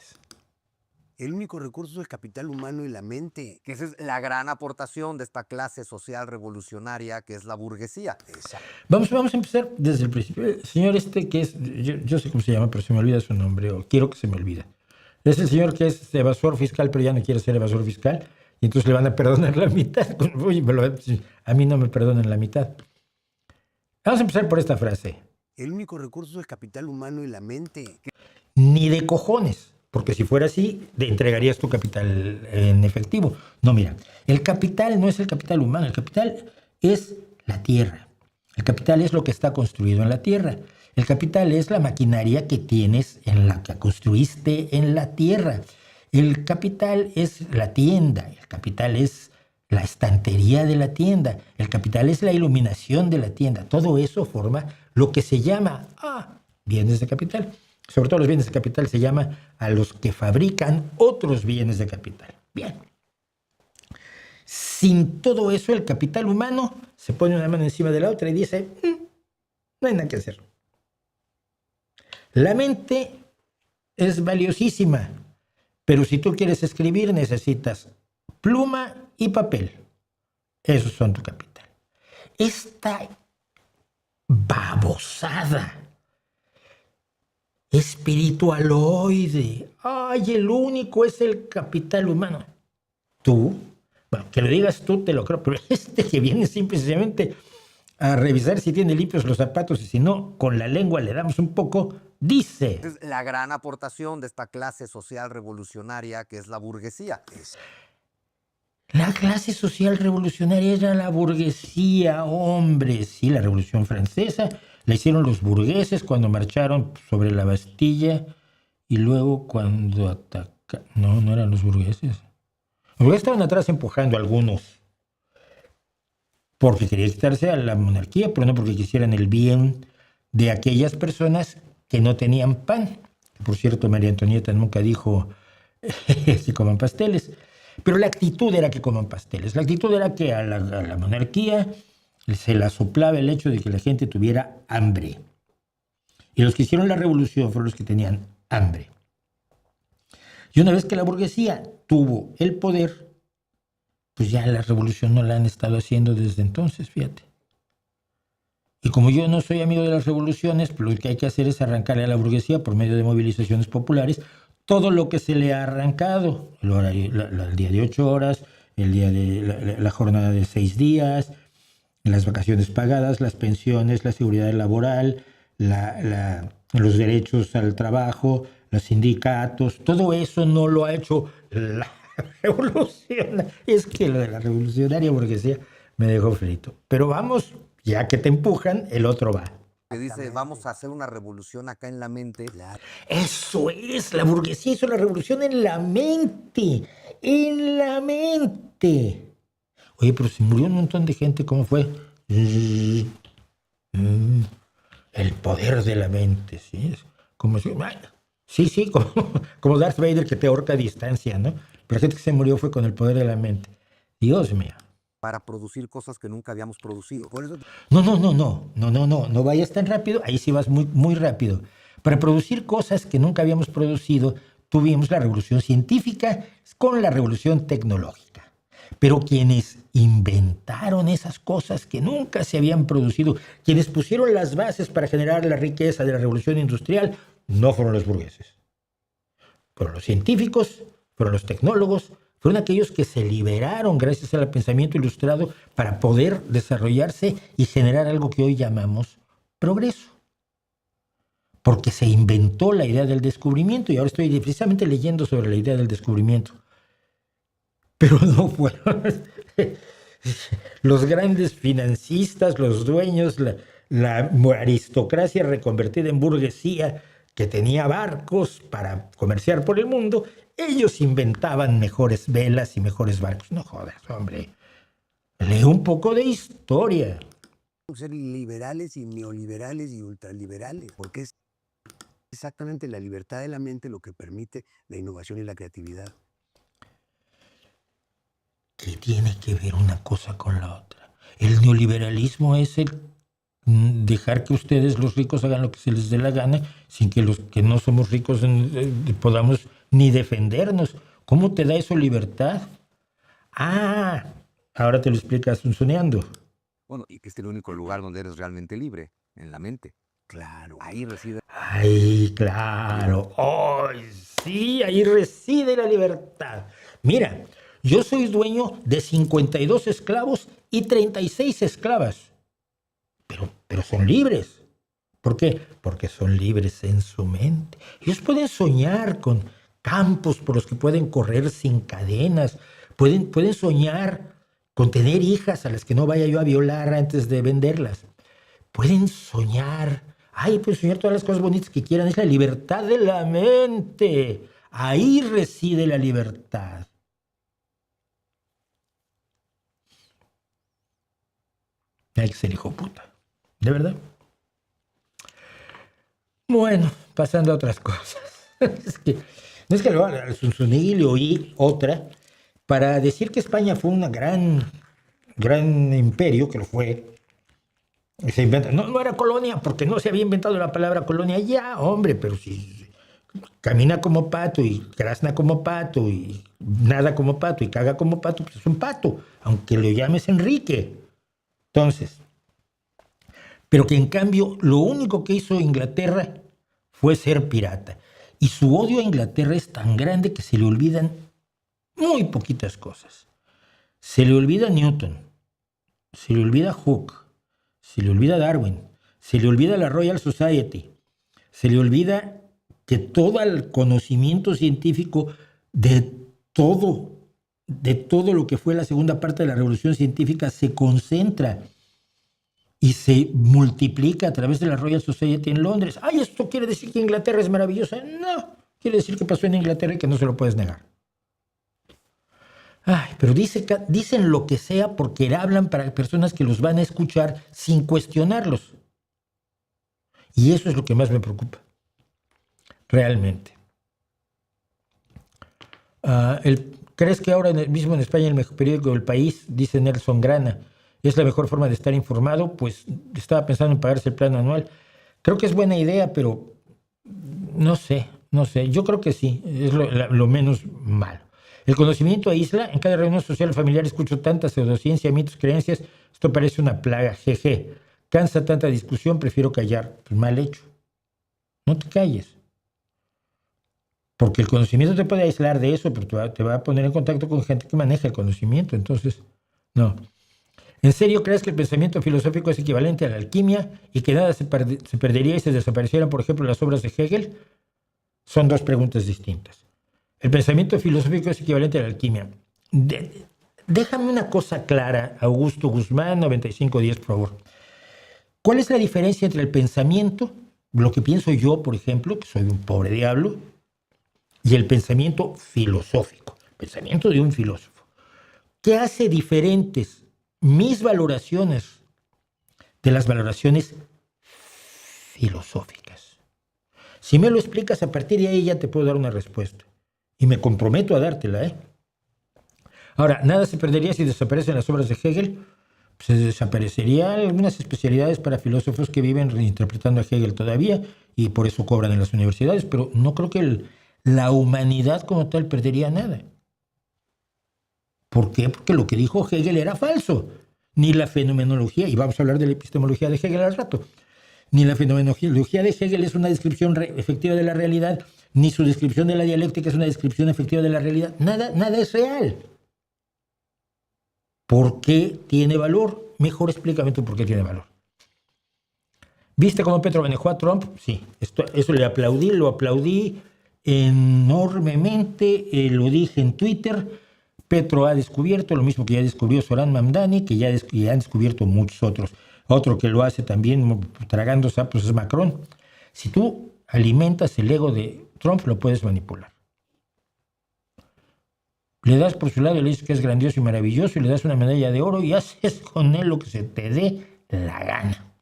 El único recurso es el capital humano y la mente. Que esa es la gran aportación de esta clase social revolucionaria que es la burguesía. Exacto. Vamos a empezar desde el principio. El señor que es, yo sé cómo se llama, pero se me olvida su nombre, o quiero que se me olvide. Es el señor que es evasor fiscal, pero ya no quiere ser evasor fiscal, y entonces le van a perdonar la mitad. Oye, a mí no me perdonan la mitad. Vamos a empezar por esta frase. El único recurso es el capital humano y la mente. Ni de cojones. Porque si fuera así, te entregarías tu capital en efectivo. No, mira, el capital no es el capital humano, el capital es la tierra. El capital es lo que está construido en la tierra. El capital es la maquinaria que tienes en la que construiste en la tierra. El capital es la tienda, el capital es la estantería de la tienda, el capital es la iluminación de la tienda. Todo eso forma lo que se llama bienes de capital. Sobre todo los bienes de capital se llama a los que fabrican otros bienes de capital. Bien. Sin todo eso, el capital humano se pone una mano encima de la otra y dice, no hay nada que hacer. La mente es valiosísima, pero si tú quieres escribir necesitas pluma y papel. Esos son tu capital. Esta babosada espiritualoide. Ay, el único es el capital humano. Tú, bueno, que lo digas tú te lo creo, pero este que viene simplemente a revisar si tiene limpios los zapatos y si no, con la lengua le damos un poco, dice. Es la gran aportación de esta clase social revolucionaria que es la burguesía. La clase social revolucionaria era la burguesía, hombre. Sí, la Revolución Francesa la hicieron los burgueses cuando marcharon sobre la Bastilla y luego cuando atacaron. No, no eran los burgueses. Los burgueses estaban atrás empujando a algunos porque querían quitarse a la monarquía, pero no porque quisieran el bien de aquellas personas que no tenían pan. Por cierto, María Antonieta nunca dijo que coman pasteles. Pero la actitud era que coman pasteles. La actitud era que a la monarquía se la soplaba el hecho de que la gente tuviera hambre. Y los que hicieron la revolución fueron los que tenían hambre. Y una vez que la burguesía tuvo el poder, pues ya la revolución no la han estado haciendo desde entonces, fíjate. Y como yo no soy amigo de las revoluciones, pues lo que hay que hacer es arrancarle a la burguesía por medio de movilizaciones populares todo lo que se le ha arrancado, el horario, el día de 8 horas, el día de la jornada de 6 días, las vacaciones pagadas, las pensiones, la seguridad laboral, los derechos al trabajo, los sindicatos, todo eso no lo ha hecho la revolución. Es que lo de la revolucionaria burguesía me dejó frito. Pero vamos, ya que te empujan, el otro va. Que dice, vamos a hacer una revolución acá en la mente. Eso es, la burguesía hizo la revolución en la mente, en la mente. Oye, pero si murió un montón de gente, ¿cómo fue? El poder de la mente, ¿sí? Como si, sí, como Darth Vader que te ahorca a distancia, ¿no? Pero la gente que se murió fue con el poder de la mente. Dios mío. Para producir cosas que nunca habíamos producido. Por eso... No vayas tan rápido, ahí sí vas muy, muy rápido. Para producir cosas que nunca habíamos producido, tuvimos la revolución científica con la revolución tecnológica. Pero quienes inventaron esas cosas que nunca se habían producido, quienes pusieron las bases para generar la riqueza de la revolución industrial, no fueron los burgueses. Fueron los científicos, fueron los tecnólogos, fueron aquellos que se liberaron gracias al pensamiento ilustrado para poder desarrollarse y generar algo que hoy llamamos progreso. Porque se inventó la idea del descubrimiento y ahora estoy precisamente leyendo sobre la idea del descubrimiento. Pero no fueron los grandes financistas, los dueños, la aristocracia reconvertida en burguesía que tenía barcos para comerciar por el mundo. Ellos inventaban mejores velas y mejores barcos. No jodas, hombre. Lee un poco de historia. Ser liberales y neoliberales y ultraliberales, porque es exactamente la libertad de la mente lo que permite la innovación y la creatividad. ¿Qué tiene que ver una cosa con la otra? El neoliberalismo es el dejar que ustedes, los ricos, hagan lo que se les dé la gana sin que los que no somos ricos podamos ni defendernos. ¿Cómo te da eso libertad? Ah, ahora te lo explicas soñando. Bueno, y que es el único lugar donde eres realmente libre, en la mente. Claro. Ahí reside. Ay, claro. Ay, sí, ahí reside la libertad. Mira, yo soy dueño de 52 esclavos y 36 esclavas. Pero son libres. ¿Por qué? Porque son libres en su mente. Ellos pueden soñar con campos por los que pueden correr sin cadenas. Pueden soñar con tener hijas a las que no vaya yo a violar antes de venderlas. Pueden soñar. Ay, pueden soñar todas las cosas bonitas que quieran. Es la libertad de la mente. Ahí reside la libertad. Hay que ser hijo puta. ¿De verdad? Bueno, pasando a otras cosas. No es que lo haga, Zunzunegui le oí otra para decir que España fue un gran imperio, que lo fue. Se inventa, no era colonia, porque no se había inventado la palabra colonia ya, hombre, pero si camina como pato y grazna como pato y nada como pato y caga como pato, pues es un pato, aunque lo llames Enrique. Entonces, pero que en cambio lo único que hizo Inglaterra fue ser pirata. Y su odio a Inglaterra es tan grande que se le olvidan muy poquitas cosas. Se le olvida Newton, se le olvida Hooke, se le olvida Darwin, se le olvida la Royal Society, se le olvida que todo el conocimiento científico de todo lo que fue la segunda parte de la revolución científica se concentra y se multiplica a través de la Royal Society en Londres. ¡Ay, esto quiere decir que Inglaterra es maravillosa! No, quiere decir que pasó en Inglaterra y que no se lo puedes negar. Ay, pero dicen lo que sea porque hablan para personas que los van a escuchar sin cuestionarlos. Y eso es lo que más me preocupa, realmente. ¿Crees que ahora mismo en España el mejor periódico del país, dice Nelson Grana, es la mejor forma de estar informado? Pues estaba pensando en pagarse el plan anual. Creo que es buena idea, pero no sé. Yo creo que sí, es lo menos malo. El conocimiento aísla. En cada reunión social o familiar escucho tanta pseudociencia, mitos, creencias. Esto parece una plaga, jeje. Cansa tanta discusión, prefiero callar. Pues mal hecho. No te calles. Porque el conocimiento te puede aislar de eso, pero te va a poner en contacto con gente que maneja el conocimiento. Entonces, no. ¿En serio crees que el pensamiento filosófico es equivalente a la alquimia y que nada se perdería y se desaparecieran, por ejemplo, las obras de Hegel? Son dos preguntas distintas. El pensamiento filosófico es equivalente a la alquimia. Déjame una cosa clara, Augusto Guzmán, 9510, por favor. ¿Cuál es la diferencia entre el pensamiento, lo que pienso yo, por ejemplo, que soy un pobre diablo, y el pensamiento filosófico, pensamiento de un filósofo? ¿Qué hace diferentes mis valoraciones de las valoraciones filosóficas? Si me lo explicas, a partir de ahí ya te puedo dar una respuesta. Y me comprometo a dártela, Ahora, nada se perdería si desaparecen las obras de Hegel. Se desaparecerían algunas especialidades para filósofos que viven reinterpretando a Hegel todavía y por eso cobran en las universidades, pero no creo que la humanidad como tal perdería nada. ¿Por qué? Porque lo que dijo Hegel era falso. Ni la fenomenología, y vamos a hablar de la epistemología de Hegel al rato, ni la fenomenología de Hegel es una descripción efectiva de la realidad, ni su descripción de la dialéctica es una descripción efectiva de la realidad. Nada es real. ¿Por qué tiene valor? Mejor explícame tú por qué tiene valor. ¿Viste cómo Petro manejó a Trump? Sí, eso lo aplaudí enormemente, lo dije en Twitter. Petro ha descubierto lo mismo que ya descubrió Zoran Mamdani, que ya han descubierto muchos otros. Otro que lo hace también tragando sapos es Macron. Si tú alimentas el ego de Trump, lo puedes manipular. Le das por su lado y le dices que es grandioso y maravilloso y le das una medalla de oro y haces con él lo que se te dé la gana.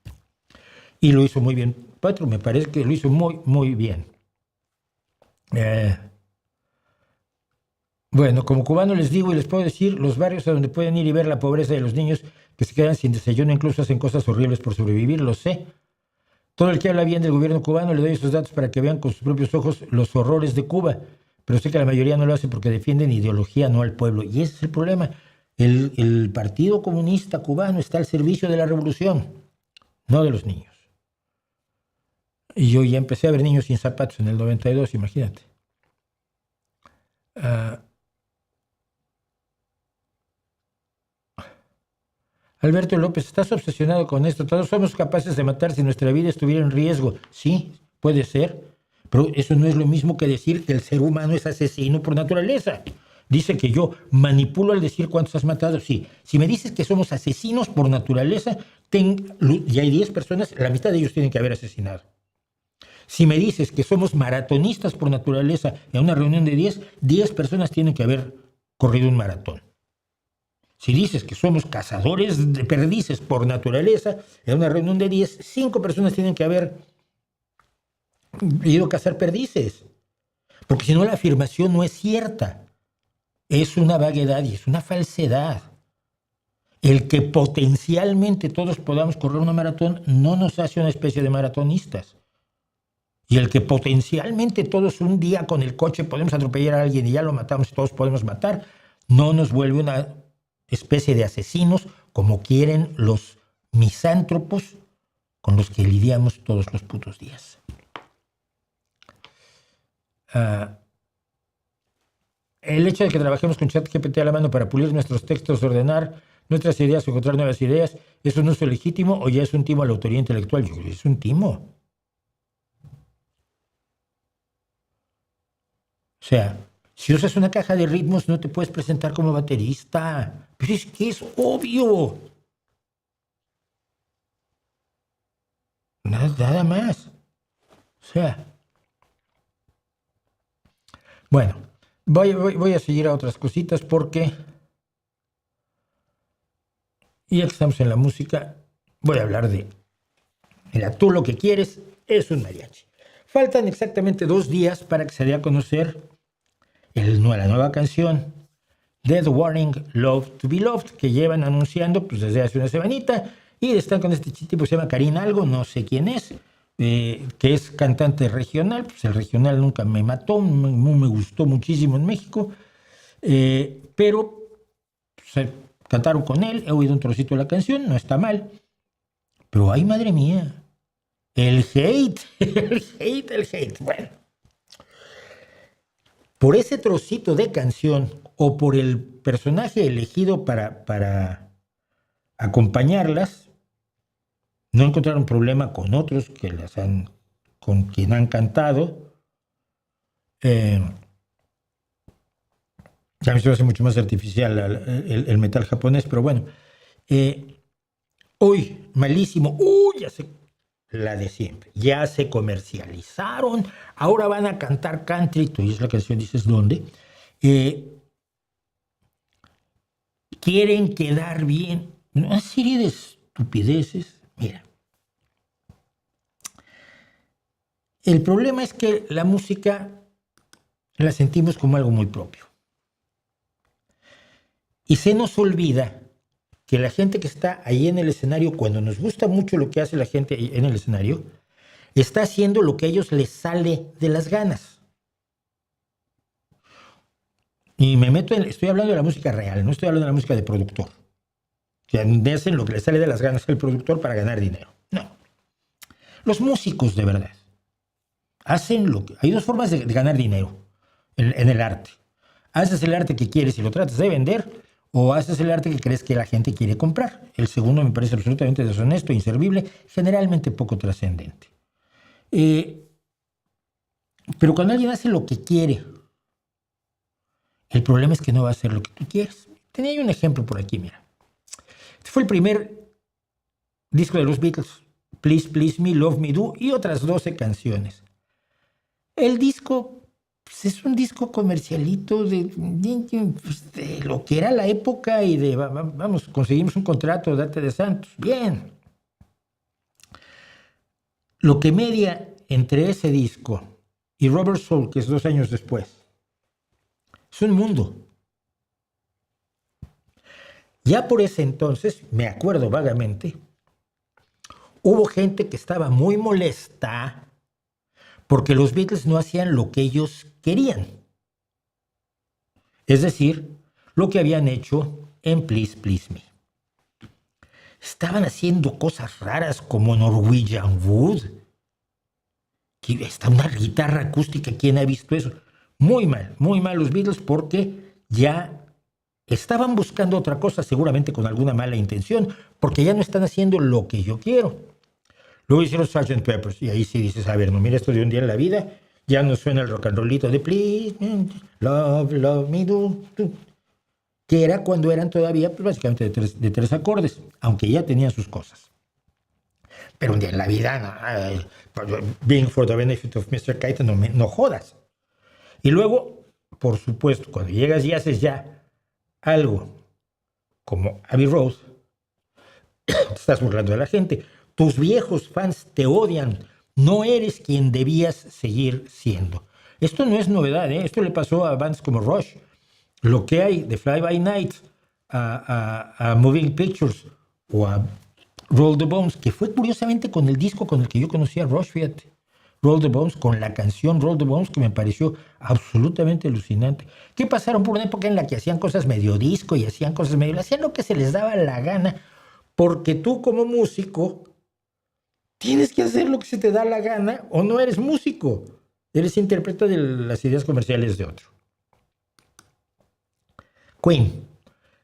Y lo hizo muy bien Petro, me parece que lo hizo muy, muy bien. Bueno, como cubano les digo y les puedo decir, los barrios a donde pueden ir y ver la pobreza de los niños que se quedan sin desayuno, incluso hacen cosas horribles por sobrevivir, lo sé. Todo el que habla bien del gobierno cubano le doy esos datos para que vean con sus propios ojos los horrores de Cuba, pero sé que la mayoría no lo hace porque defienden ideología, no al pueblo. Y ese es el problema. El Partido Comunista Cubano está al servicio de la revolución, no de los niños. Y yo ya empecé a ver niños sin zapatos en el 92, imagínate. Alberto López, estás obsesionado con esto. Todos somos capaces de matar si nuestra vida estuviera en riesgo. Sí, puede ser, pero eso no es lo mismo que decir que el ser humano es asesino por naturaleza. Dice que yo manipulo al decir cuántos has matado. Sí, si me dices que somos asesinos por naturaleza, y hay 10 personas, la mitad de ellos tienen que haber asesinado. Si me dices que somos maratonistas por naturaleza, en una reunión de 10 personas tienen que haber corrido un maratón. Si dices que somos cazadores de perdices por naturaleza, en una reunión de 10, 5 personas tienen que haber ido a cazar perdices. Porque si no, la afirmación no es cierta. Es una vaguedad y es una falsedad. El que potencialmente todos podamos correr una maratón no nos hace una especie de maratonistas. Y el que potencialmente todos un día con el coche podemos atropellar a alguien y ya lo matamos y todos podemos matar, no nos vuelve una especie de asesinos como quieren los misántropos con los que lidiamos todos los putos días. el hecho de que trabajemos con ChatGPT a la mano para pulir nuestros textos, ordenar nuestras ideas, encontrar nuevas ideas, ¿es un uso legítimo o ya es un timo a la autoría intelectual? Yo creo que es un timo. O sea, si usas una caja de ritmos no te puedes presentar como baterista. Pero es que es obvio. Nada más. O sea. Bueno, voy a seguir a otras cositas porque, ya que estamos en la música, voy a hablar de, mira, tú lo que quieres es un mariachi. Faltan exactamente 2 días para que se dé a conocer la nueva canción Dead Warning, Love to Be Loved, que llevan anunciando pues, desde hace una semanita, y están con este tipo que se llama Karina algo, no sé quién es, que es cantante regional. Pues el regional nunca me mató, no me gustó muchísimo en México, pero pues, cantaron con él, he oído un trocito de la canción, no está mal, pero ay madre mía, el hate, el hate. Bueno, por ese trocito de canción o por el personaje elegido para acompañarlas, no encontraron problema con otros que con quien han cantado. Ya me hace mucho más artificial el metal japonés, pero bueno. Uy, malísimo. Uy, ya sé. La de siempre. Ya se comercializaron. Ahora van a cantar country. Tú oyes la canción, dices, ¿dónde? Quieren quedar bien. Una serie de estupideces. Mira. El problema es que la música la sentimos como algo muy propio. Y se nos olvida que la gente que está ahí en el escenario, cuando nos gusta mucho lo que hace la gente ahí en el escenario, está haciendo lo que a ellos les sale de las ganas. Y estoy hablando de la música real, no estoy hablando de la música de productor. Que hacen lo que les sale de las ganas al productor para ganar dinero. No. Los músicos de verdad hacen lo que... Hay 2 formas de ganar dinero en el arte. Haces el arte que quieres y lo tratas de vender, o haces el arte que crees que la gente quiere comprar. El segundo me parece absolutamente deshonesto, inservible, generalmente poco trascendente. Pero cuando alguien hace lo que quiere, el problema es que no va a hacer lo que tú quieres. Tenía yo un ejemplo por aquí, mira. Este fue el primer disco de los Beatles, Please Please Me, Love Me Do, y otras 12 canciones. El disco... Pues es un disco comercialito de lo que era la época y de, vamos, conseguimos un contrato, date de santos. Bien. Lo que media entre ese disco y Rubber Soul, que es 2 años después, es un mundo. Ya por ese entonces, me acuerdo vagamente, hubo gente que estaba muy molesta porque los Beatles no hacían lo que ellos querían. Es decir, lo que habían hecho en Please Please Me. Estaban haciendo cosas raras como Norwegian Wood. Que está una guitarra acústica, ¿quién ha visto eso? Muy mal los Beatles, porque ya estaban buscando otra cosa, seguramente con alguna mala intención, porque ya no están haciendo lo que yo quiero. Luego hicieron Sgt. Peppers, y ahí sí dices, a ver, no, mira, esto de un día en la vida, ya no suena el rock and rollito de Please, love me do, que era cuando eran todavía, pues básicamente de tres acordes, aunque ya tenían sus cosas. Pero un día en la vida, Being for the Benefit of Mr. Kite, no jodas. Y luego, por supuesto, cuando llegas y haces ya algo como Abbey Road, te estás burlando de la gente. Tus viejos fans te odian. No eres quien debías seguir siendo. Esto no es novedad, ¿eh? Esto le pasó a bands como Rush. Lo que hay de Fly By Night a Moving Pictures o a Roll the Bones, que fue curiosamente con el disco con el que yo conocí a Rush, fíjate. Roll the Bones, con la canción Roll the Bones, que me pareció absolutamente alucinante. Que pasaron por una época en la que hacían cosas medio disco y hacían cosas medio... Hacían lo que se les daba la gana, porque tú como músico tienes que hacer lo que se te da la gana o no eres músico. Eres intérprete de las ideas comerciales de otro. Queen.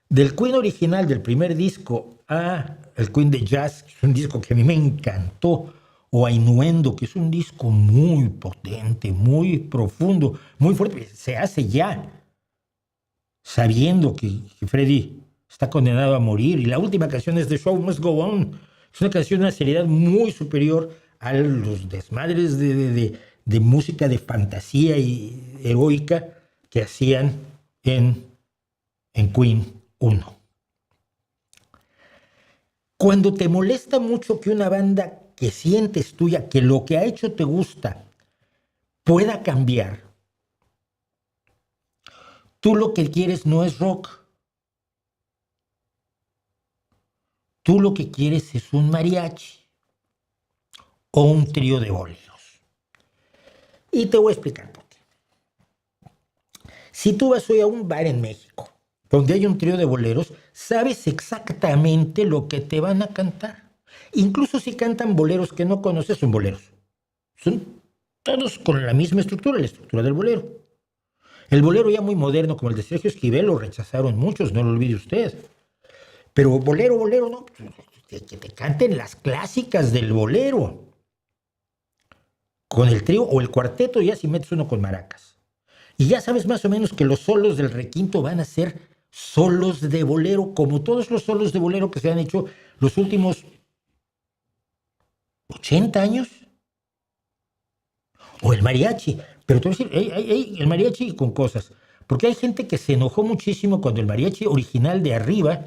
Del Queen original, del primer disco, a el Queen de Jazz, que es un disco que a mí me encantó, o a Innuendo, que es un disco muy potente, muy profundo, muy fuerte. Se hace ya, sabiendo que Freddie está condenado a morir. Y la última canción es The Show Must Go On. Es una canción de una seriedad muy superior a los desmadres de música de fantasía y heroica que hacían en Queen 1. Cuando te molesta mucho que una banda que sientes tuya, que lo que ha hecho te gusta, pueda cambiar, tú lo que quieres no es rock. Tú lo que quieres es un mariachi o un trío de boleros. Y te voy a explicar por qué. Si tú vas hoy a un bar en México donde hay un trío de boleros, sabes exactamente lo que te van a cantar. Incluso si cantan boleros que no conoces, son boleros. Son todos con la misma estructura, la estructura del bolero. El bolero ya muy moderno, como el de Sergio Esquivel, lo rechazaron muchos, no lo olvide usted. Pero bolero, no, que te canten las clásicas del bolero. Con el trío o el cuarteto, ya si metes uno con maracas. Y ya sabes más o menos que los solos del requinto van a ser solos de bolero, como todos los solos de bolero que se han hecho los últimos 80 años. O el mariachi. Pero te voy a decir, el mariachi con cosas. Porque hay gente que se enojó muchísimo cuando el mariachi original de arriba,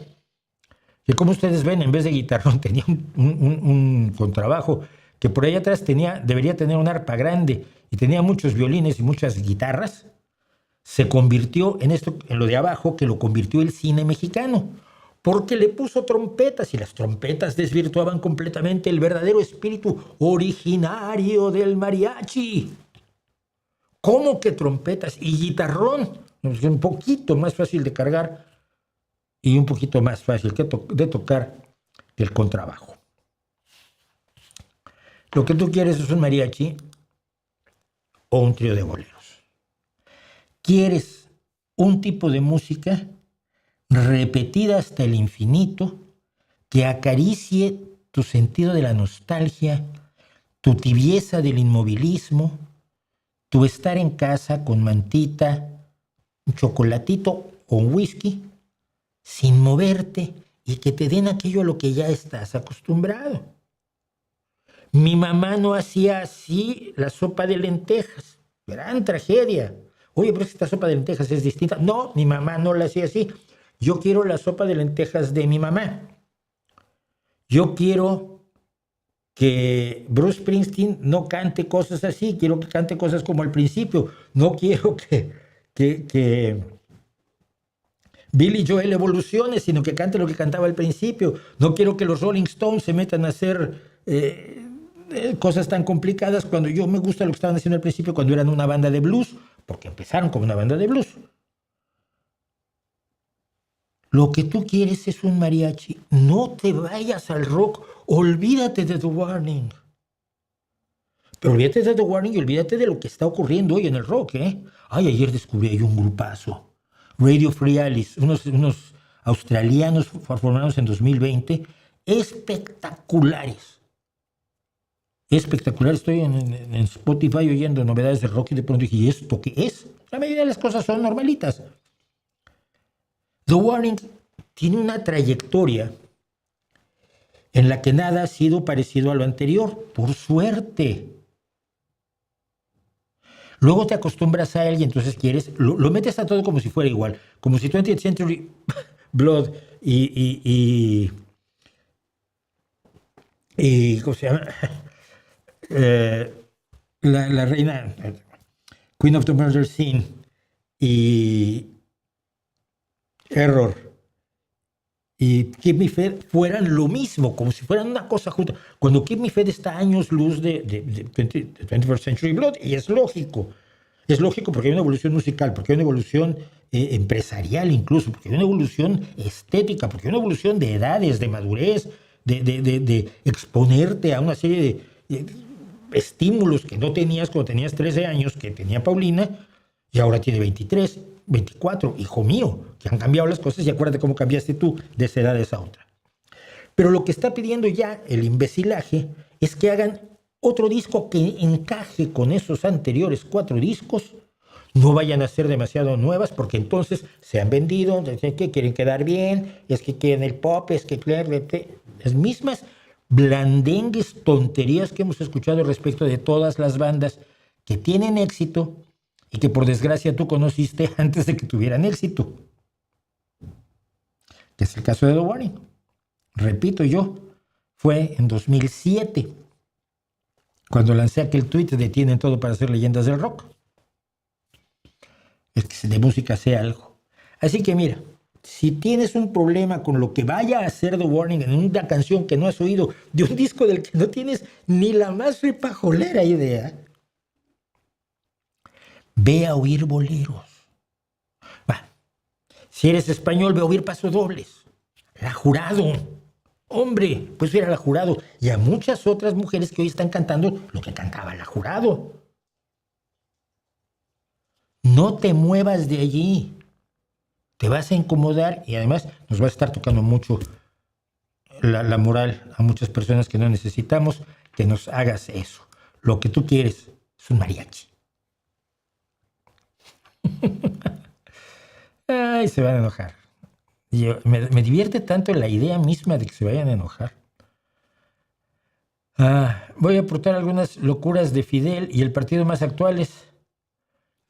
que como ustedes ven, en vez de guitarrón tenía un contrabajo, que por ahí atrás debería tener un arpa grande y tenía muchos violines y muchas guitarras, se convirtió en lo de abajo, que lo convirtió el cine mexicano, porque le puso trompetas y las trompetas desvirtuaban completamente el verdadero espíritu originario del mariachi. ¿Cómo que trompetas y guitarrón? Un poquito más fácil de cargar y un poquito más fácil de tocar que el contrabajo. Lo que tú quieres es un mariachi o un trío de boleros. Quieres un tipo de música repetida hasta el infinito, que acaricie tu sentido de la nostalgia, tu tibieza del inmovilismo, tu estar en casa con mantita, un chocolatito o un whisky, sin moverte y que te den aquello a lo que ya estás acostumbrado. Mi mamá no hacía así la sopa de lentejas. Gran tragedia. Oye, pero esta sopa de lentejas es distinta. No, mi mamá no la hacía así. Yo quiero la sopa de lentejas de mi mamá. Yo quiero que Bruce Springsteen no cante cosas así. Quiero que cante cosas como al principio. No quiero que Billy Joel evolucione, sino que cante lo que cantaba al principio. No quiero que los Rolling Stones se metan a hacer cosas tan complicadas cuando yo me gusta lo que estaban haciendo al principio cuando eran una banda de blues, porque empezaron como una banda de blues. Lo que tú quieres es un mariachi. No te vayas al rock. Olvídate de The Warning. Pero olvídate de The Warning y olvídate de lo que está ocurriendo hoy en el rock, ¿eh? Ay, ayer descubrí ahí un grupazo. Radio Free Alice, unos australianos formados en 2020, espectaculares. Espectacular. Estoy en Spotify oyendo novedades de rock y de pronto dije, ¿y esto qué es? La mayoría de las cosas son normalitas. The Warning tiene una trayectoria en la que nada ha sido parecido a lo anterior, por suerte. Luego te acostumbras a él y entonces lo metes a todo como si fuera igual, como si 20th Century Blood y ¿cómo se llama? La reina Queen of the Murder Scene y Error y Keep Me Fed fueran lo mismo, como si fueran una cosa junta. Cuando Keep Me Fed está a años luz de 21st Century Blood, y es lógico porque hay una evolución musical, porque hay una evolución empresarial incluso, porque hay una evolución estética, porque hay una evolución de edades, de madurez, de exponerte a una serie estímulos que no tenías cuando tenías 13 años, que tenía Paulina, y ahora tiene 23, 24, hijo mío, que han cambiado las cosas y acuérdate cómo cambiaste tú de esa edad a esa otra. Pero lo que está pidiendo ya el imbecilaje es que hagan otro disco que encaje con esos anteriores 4 discos, no vayan a ser demasiado nuevas porque entonces se han vendido, que quieren quedar bien, es que quieren el pop, es que las mismas blandengues, tonterías que hemos escuchado respecto de todas las bandas que tienen éxito y que por desgracia tú conociste antes de que tuvieran éxito. Que es el caso de The Warning. Repito yo, fue en 2007 cuando lancé aquel tuit de tienen todo para ser leyendas del rock. Es que de música sé algo. Así que mira, si tienes un problema con lo que vaya a hacer The Warning en una canción que no has oído, de un disco del que no tienes ni la más repajolera idea, ve a oír boleros. Si eres español, ve a oír pasodobles. La Jurado. Hombre, pues ir a La Jurado. Y a muchas otras mujeres que hoy están cantando lo que cantaba La Jurado. No te muevas de allí. Te vas a incomodar y además nos va a estar tocando mucho la moral a muchas personas que no necesitamos que nos hagas eso. Lo que tú quieres es un mariachi. Ay, se van a enojar. Me divierte tanto la idea misma de que se vayan a enojar. Voy a aportar algunas locuras de Fidel y el partido más actuales.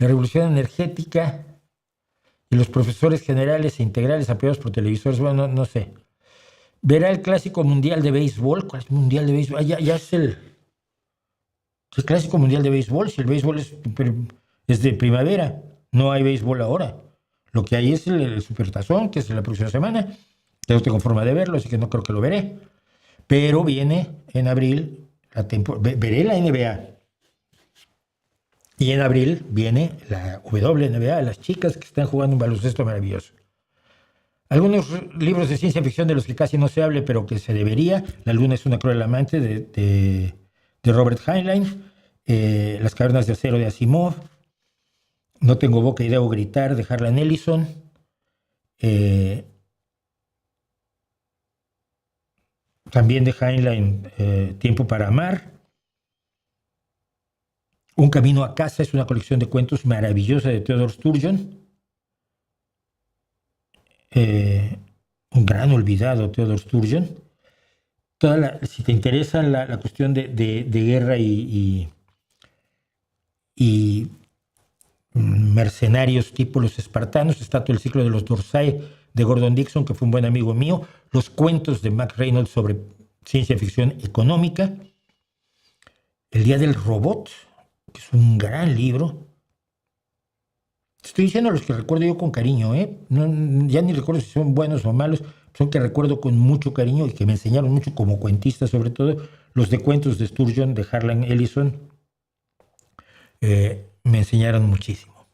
La revolución energética y los profesores generales e integrales apoyados por televisores. Bueno, no sé. Verá el Clásico Mundial de Béisbol. ¿Cuál es el Mundial de Béisbol? Ya es el Clásico Mundial de Béisbol. Si el béisbol es de primavera, no hay béisbol ahora. Lo que hay es el Supertazón, que es la próxima semana. Ya no tengo forma de verlo, así que no creo que lo veré. Pero viene en abril veré la NBA. Y en abril viene la WNBA, las chicas que están jugando un baloncesto maravilloso. Algunos libros de ciencia ficción de los que casi no se hable, pero que se debería. La luna es una cruel amante de Robert Heinlein. Las cavernas de acero de Asimov. No tengo boca y debo gritar de Harlan Ellison. También de Heinlein, Tiempo para amar. Un camino a casa es una colección de cuentos maravillosa de Theodore Sturgeon. Un gran olvidado Theodore Sturgeon. Si te interesa la cuestión de guerra y mercenarios tipo los espartanos, está todo el ciclo de los Dorsae de Gordon Dixon, que fue un buen amigo mío, los cuentos de Mac Reynolds sobre ciencia ficción económica, El día del robot, que es un gran libro. Estoy diciendo los que recuerdo yo con cariño, ya ni recuerdo si son buenos o malos, son que recuerdo con mucho cariño y que me enseñaron mucho como cuentista, sobre todo los de cuentos de Sturgeon, de Harlan Ellison, me enseñaron muchísimo.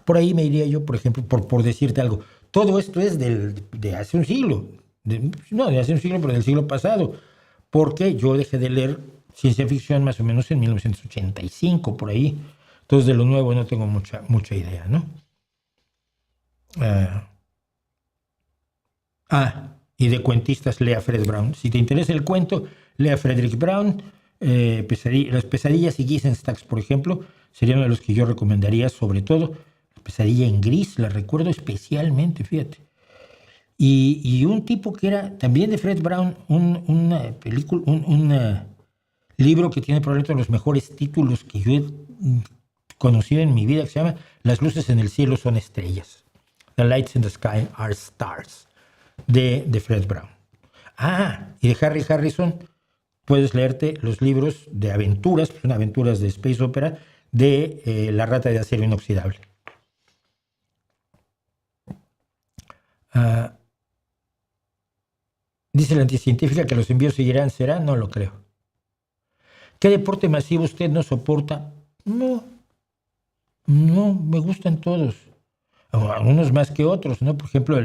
Por ahí me iría yo, por ejemplo, por decirte algo. Todo esto es de hace un siglo, no de hace un siglo, pero del siglo pasado, porque yo dejé de leer ciencia ficción más o menos en 1985, por ahí. Entonces de lo nuevo no tengo mucha idea, ¿no? Y de cuentistas lea Fred Brown. Si te interesa el cuento, lea Frederick Brown. Las pesadillas y Guisenstacks, por ejemplo, serían uno de los que yo recomendaría, sobre todo. La pesadilla en gris, la recuerdo especialmente, fíjate. Y un tipo que era también de Fred Brown, un libro que tiene probablemente uno de los mejores títulos que yo he conocido en mi vida, que se llama Las luces en el cielo son estrellas. The lights in the sky are stars, de Fred Brown. Y de Harry Harrison puedes leerte los libros de aventuras, son aventuras de space opera, de La rata de acero inoxidable. Dice la anticientífica que los envíos seguirán, ¿será? No lo creo. ¿Qué deporte masivo usted no soporta? No, me gustan todos. Algunos más que otros, ¿no? Por ejemplo,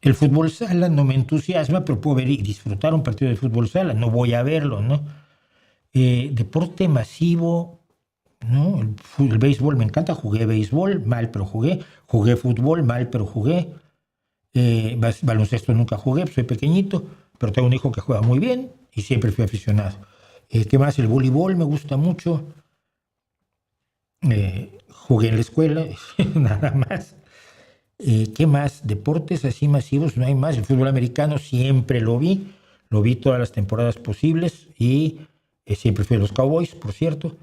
El fútbol sala no me entusiasma, pero puedo ver y disfrutar un partido de fútbol sala, no voy a verlo, ¿no? Deporte masivo, ¿no? El béisbol me encanta, jugué béisbol, mal, pero jugué. Jugué fútbol, mal, pero jugué. Baloncesto nunca jugué, soy pequeñito, pero tengo un hijo que juega muy bien y siempre fui aficionado. ¿Qué más? El voleibol me gusta mucho. Jugué en la escuela, nada más. ¿Qué más? Deportes así masivos, no hay más. El fútbol americano siempre lo vi todas las temporadas posibles y siempre fui a los Cowboys, por cierto.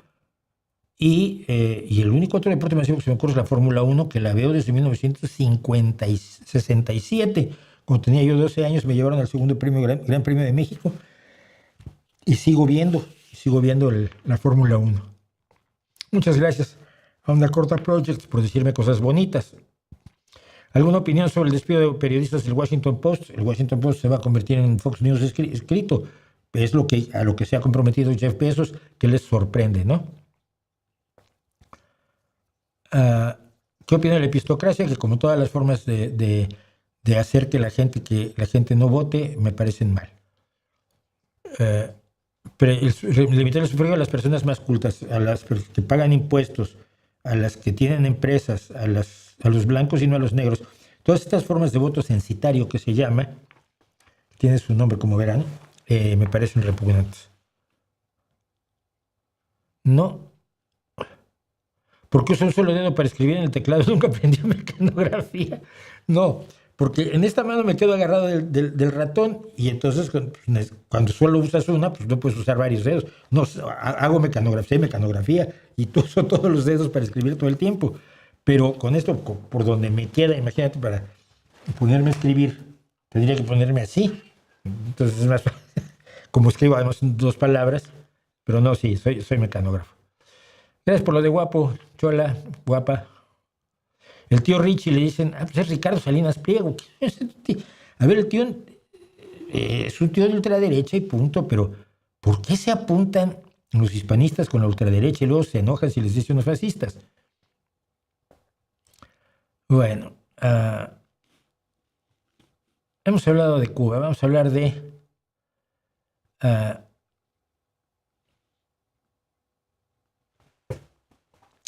Y el único otro deporte masivo que se me ocurre es la Fórmula 1, que la veo desde 1967. Cuando tenía yo 12 años me llevaron al segundo premio, Gran Premio de México y sigo viendo la Fórmula 1. Muchas gracias a Onda Corta Project por decirme cosas bonitas. ¿Alguna opinión sobre el despido de periodistas del Washington Post? El Washington Post se va a convertir en Fox News escrito. Es a lo que se ha comprometido Jeff Bezos, que les sorprende, ¿no? ¿Qué opina de la epistocracia? Que como todas las formas de hacer que la gente no vote, me parecen mal. Limitar el sufragio a las personas más cultas, a las que pagan impuestos, a las que tienen empresas, a los blancos y no a los negros. Todas estas formas de voto censitario que se llama, tiene su nombre como verán, me parecen repugnantes. No. ¿Por qué uso un solo dedo para escribir en el teclado? Nunca aprendí mecanografía. No, porque en esta mano me quedo agarrado del ratón y entonces cuando solo usas una, pues no puedes usar varios dedos. No, hago mecanografía y uso todos los dedos para escribir todo el tiempo. Pero con esto, por donde me queda, imagínate, para ponerme a escribir, tendría que ponerme así. Entonces es más fácil. Como escribo además 2 palabras, pero no, sí, soy mecanógrafo. Gracias por lo de guapo, chola, guapa. El tío Richie le dicen, pues es Ricardo Salinas Pliego. A ver, el tío es un tío de ultraderecha y punto, pero ¿por qué se apuntan los hispanistas con la ultraderecha y luego se enojan si les dicen unos fascistas? Bueno, hemos hablado de Cuba, vamos a hablar de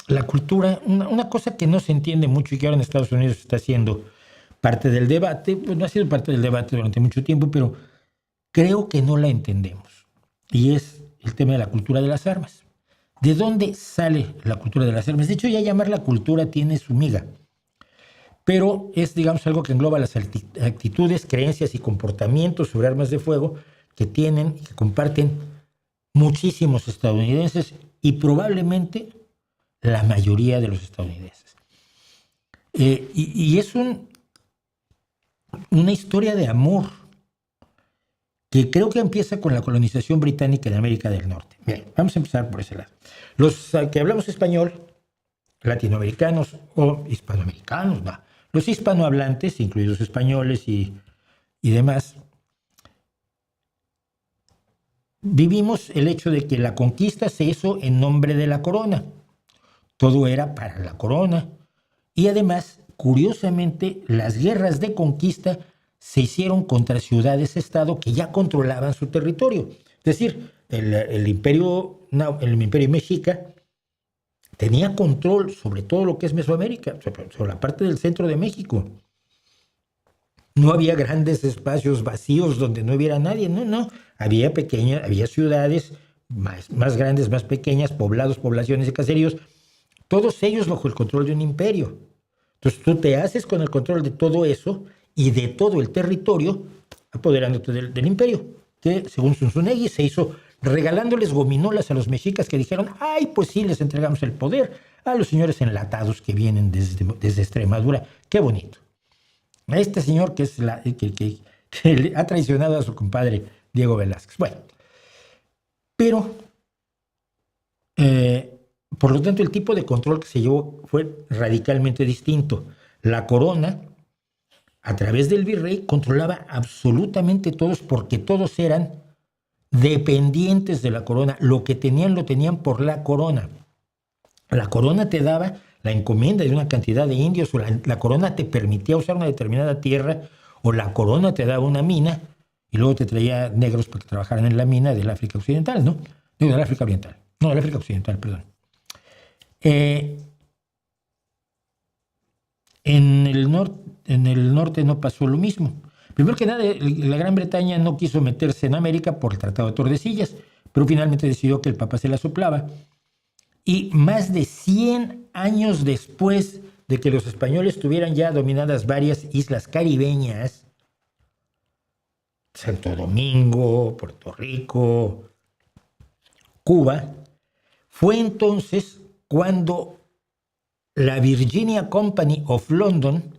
la cultura, una cosa que no se entiende mucho y que ahora en Estados Unidos está siendo parte del debate, pues no ha sido parte del debate durante mucho tiempo, pero creo que no la entendemos. Y es el tema de la cultura de las armas. ¿De dónde sale la cultura de las armas? De hecho, ya llamarla cultura tiene su miga. Pero es, digamos, algo que engloba las actitudes, creencias y comportamientos sobre armas de fuego que tienen y que comparten muchísimos estadounidenses y probablemente la mayoría de los estadounidenses. Y es una historia de amor que creo que empieza con la colonización británica en América del Norte. Bien, vamos a empezar por ese lado. Los que hablamos español, latinoamericanos o hispanoamericanos, no. Los hispanohablantes, incluidos españoles y demás, vivimos el hecho de que la conquista se hizo en nombre de la corona. Todo era para la corona. Y además, curiosamente, las guerras de conquista se hicieron contra ciudades-estado que ya controlaban su territorio. Es decir, el imperio mexica tenía control sobre todo lo que es Mesoamérica, sobre la parte del centro de México. No había grandes espacios vacíos donde no hubiera nadie, no. Había ciudades más grandes, más pequeñas, poblaciones y caseríos, todos ellos bajo el control de un imperio. Entonces tú te haces con el control de todo eso y de todo el territorio, apoderándote del imperio, que según Zunzunegui se hizo regalándoles gominolas a los mexicas que dijeron, ay, pues sí, les entregamos el poder a los señores enlatados que vienen desde Extremadura. Qué bonito. A este señor que le ha traicionado a su compadre Diego Velázquez. Bueno, pero por lo tanto el tipo de control que se llevó fue radicalmente distinto. La corona, a través del virrey, controlaba absolutamente todos porque todos eran dependientes de la corona. Lo que tenían lo tenían por la corona. La corona te daba la encomienda de una cantidad de indios, o la corona te permitía usar una determinada tierra o la corona te daba una mina y luego te traía negros para que trabajaran en la mina del África Occidental, ¿no? Digo, del África Oriental. No, del África Occidental, perdón. En el norte no pasó lo mismo. Primero que nada, la Gran Bretaña no quiso meterse en América por el Tratado de Tordesillas, pero finalmente decidió que el Papa se la soplaba. Y más de 100 años después de que los españoles tuvieran ya dominadas varias islas caribeñas, Santo Domingo, Puerto Rico, Cuba, fue entonces cuando la Virginia Company of London,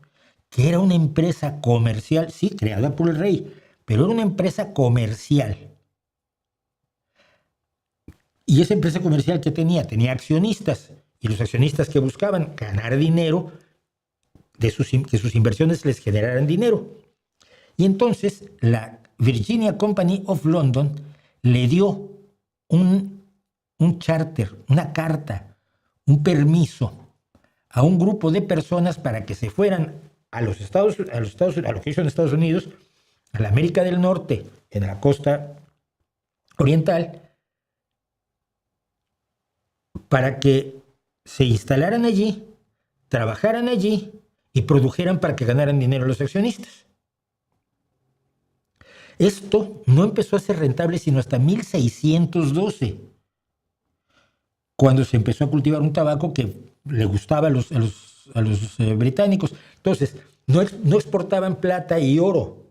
que era una empresa comercial, sí, creada por el rey, pero era una empresa comercial. Y esa empresa comercial que tenía accionistas, y los accionistas que buscaban ganar dinero, que sus inversiones les generaran dinero. Y entonces la Virginia Company of London le dio un charter, una carta, un permiso a un grupo de personas para que se fueran a lo que hizo en Estados Unidos, a la América del Norte, en la costa oriental, para que se instalaran allí, trabajaran allí y produjeran para que ganaran dinero los accionistas. Esto no empezó a ser rentable sino hasta 1612, cuando se empezó a cultivar un tabaco que le gustaba a los británicos. Entonces, no exportaban plata y oro.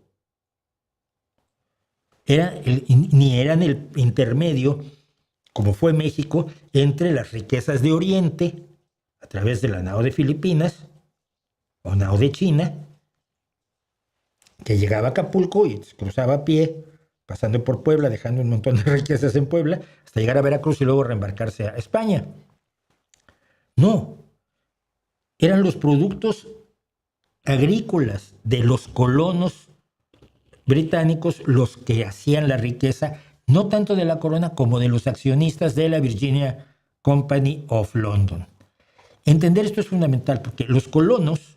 Ni eran el intermedio, como fue México, entre las riquezas de Oriente, a través de la nao de Filipinas o nao de China, que llegaba a Acapulco y cruzaba a pie, pasando por Puebla, dejando un montón de riquezas en Puebla, hasta llegar a Veracruz y luego reembarcarse a España. No, eran los productos agrícolas de los colonos británicos los que hacían la riqueza, no tanto de la corona como de los accionistas de la Virginia Company of London. Entender esto es fundamental porque los colonos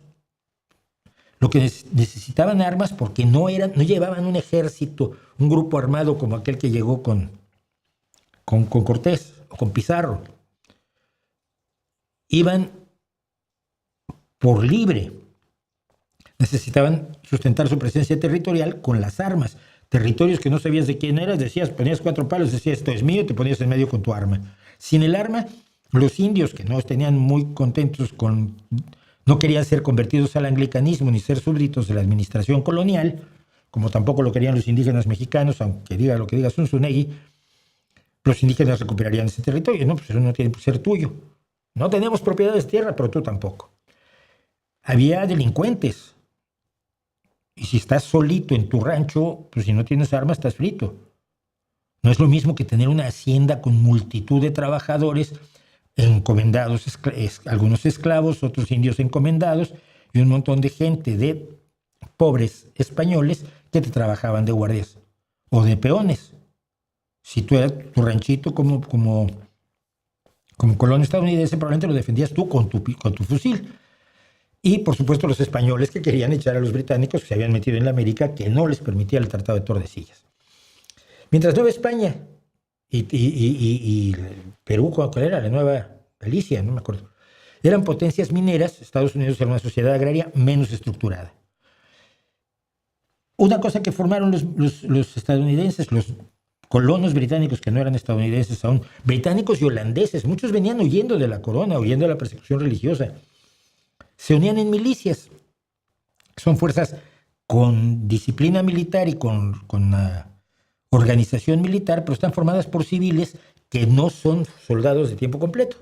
lo que necesitaban armas porque no llevaban un ejército, un grupo armado como aquel que llegó con Cortés o con Pizarro. Iban por libre. Necesitaban sustentar su presencia territorial con las armas. Territorios que no sabías de quién eras, ponías 4 palos, decías esto es mío, y te ponías en medio con tu arma. Sin el arma, los indios que no tenían muy contentos no querían ser convertidos al anglicanismo ni ser súbditos de la administración colonial, como tampoco lo querían los indígenas mexicanos, aunque diga lo que diga Zunzunegui, los indígenas recuperarían ese territorio. No, pues eso no tiene que ser tuyo. No tenemos propiedades de tierra, pero tú tampoco. Había delincuentes. Y si estás solito en tu rancho, pues si no tienes armas, estás frito. No es lo mismo que tener una hacienda con multitud de trabajadores encomendados, algunos esclavos, otros indios encomendados, y un montón de gente de pobres españoles que te trabajaban de guardias o de peones. Si tú eras tu ranchito como colón estadounidense, probablemente lo defendías tú con tu fusil. Y, por supuesto, los españoles que querían echar a los británicos que se habían metido en la América, que no les permitía el Tratado de Tordesillas. Mientras Nueva España y Perú, ¿cuál era? La Nueva Galicia, no me acuerdo. Eran potencias mineras, Estados Unidos era una sociedad agraria menos estructurada. Una cosa que formaron los estadounidenses, los colonos británicos que no eran estadounidenses aún, británicos y holandeses, muchos venían huyendo de la corona, huyendo de la persecución religiosa. Se unían en milicias. Son fuerzas con disciplina militar y con organización militar, pero están formadas por civiles que no son soldados de tiempo completo,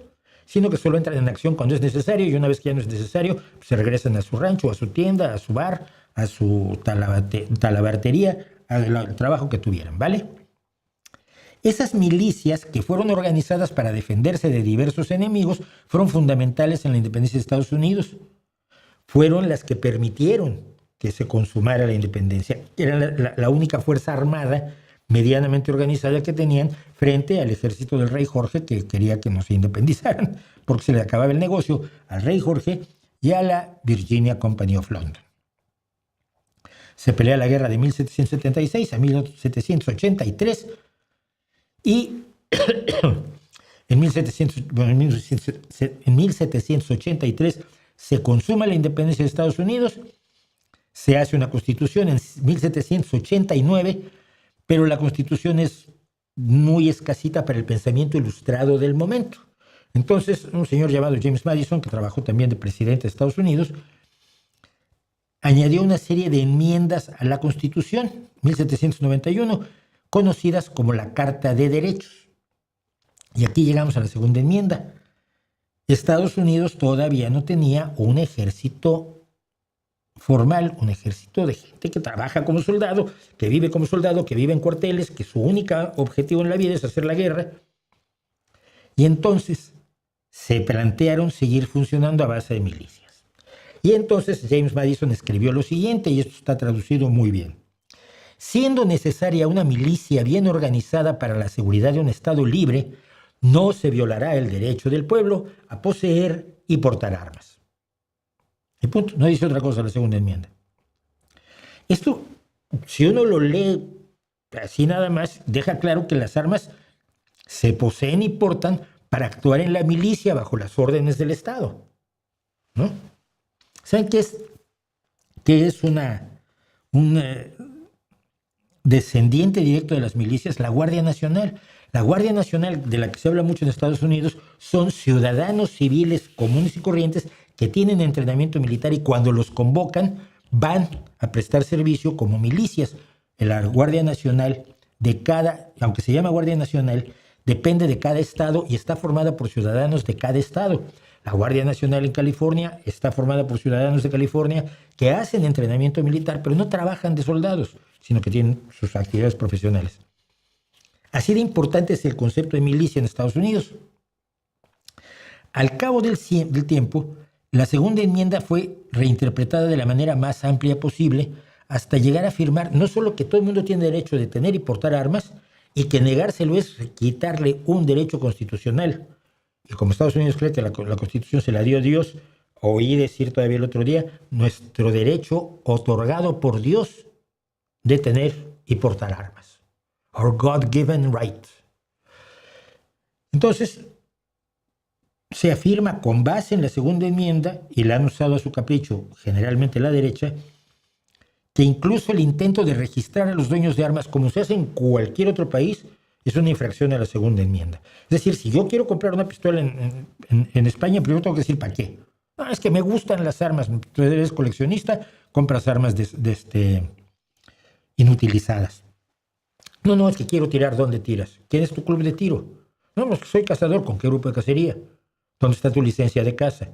sino que solo entran en acción cuando es necesario y una vez que ya no es necesario, pues se regresan a su rancho, a su tienda, a su bar, a su talabartería, al trabajo que tuvieran, ¿vale? Esas milicias que fueron organizadas para defenderse de diversos enemigos fueron fundamentales en la independencia de Estados Unidos. Fueron las que permitieron que se consumara la independencia. Eran la única fuerza armada medianamente organizada que tenían frente al ejército del rey Jorge, que quería que no se independizaran, porque se le acababa el negocio al rey Jorge y a la Virginia Company of London. Se pelea la guerra de 1776 a 1783 y en 1783 se consuma la independencia de Estados Unidos, se hace una constitución en 1789, pero la constitución es muy escasita para el pensamiento ilustrado del momento. Entonces, un señor llamado James Madison, que trabajó también de presidente de Estados Unidos, añadió una serie de enmiendas a la Constitución, 1791, conocidas como la Carta de Derechos. Y aquí llegamos a la segunda enmienda. Estados Unidos todavía no tenía un ejército formal, un ejército de gente que trabaja como soldado, que vive como soldado, que vive en cuarteles, que su único objetivo en la vida es hacer la guerra. Y entonces se plantearon seguir funcionando a base de milicias. Y entonces James Madison escribió lo siguiente, y esto está traducido muy bien. Siendo necesaria una milicia bien organizada para la seguridad de un Estado libre, no se violará el derecho del pueblo a poseer y portar armas. Y punto. No dice otra cosa la segunda enmienda. Esto, si uno lo lee así nada más, deja claro que las armas se poseen y portan para actuar en la milicia bajo las órdenes del Estado, ¿no? ¿Saben qué es un descendiente directo de las milicias? La Guardia Nacional. La Guardia Nacional, de la que se habla mucho en Estados Unidos, son ciudadanos civiles comunes y corrientes que tienen entrenamiento militar y cuando los convocan van a prestar servicio como milicias. La Guardia Nacional aunque se llama Guardia Nacional, depende de cada estado y está formada por ciudadanos de cada estado. La Guardia Nacional en California está formada por ciudadanos de California que hacen entrenamiento militar, pero no trabajan de soldados, sino que tienen sus actividades profesionales. Así de importante es el concepto de milicia en Estados Unidos. Al cabo del tiempo, la segunda enmienda fue reinterpretada de la manera más amplia posible hasta llegar a afirmar no solo que todo el mundo tiene derecho de tener y portar armas y que negárselo es quitarle un derecho constitucional. Y como Estados Unidos cree que la Constitución se la dio Dios, oí decir todavía el otro día, nuestro derecho otorgado por Dios de tener y portar armas. Our God-given right. Entonces, se afirma con base en la segunda enmienda, y la han usado a su capricho generalmente la derecha, que incluso el intento de registrar a los dueños de armas, como se hace en cualquier otro país, es una infracción a la segunda enmienda. Es decir, si yo quiero comprar una pistola en España, primero tengo que decir ¿para qué? No, es que me gustan las armas. Tú eres coleccionista, compras armas inutilizadas. No, es que quiero tirar. ¿Dónde tiras? ¿Quién es tu club de tiro? No, pues soy cazador. ¿Con qué grupo de cacería? ¿Dónde está tu licencia de caza?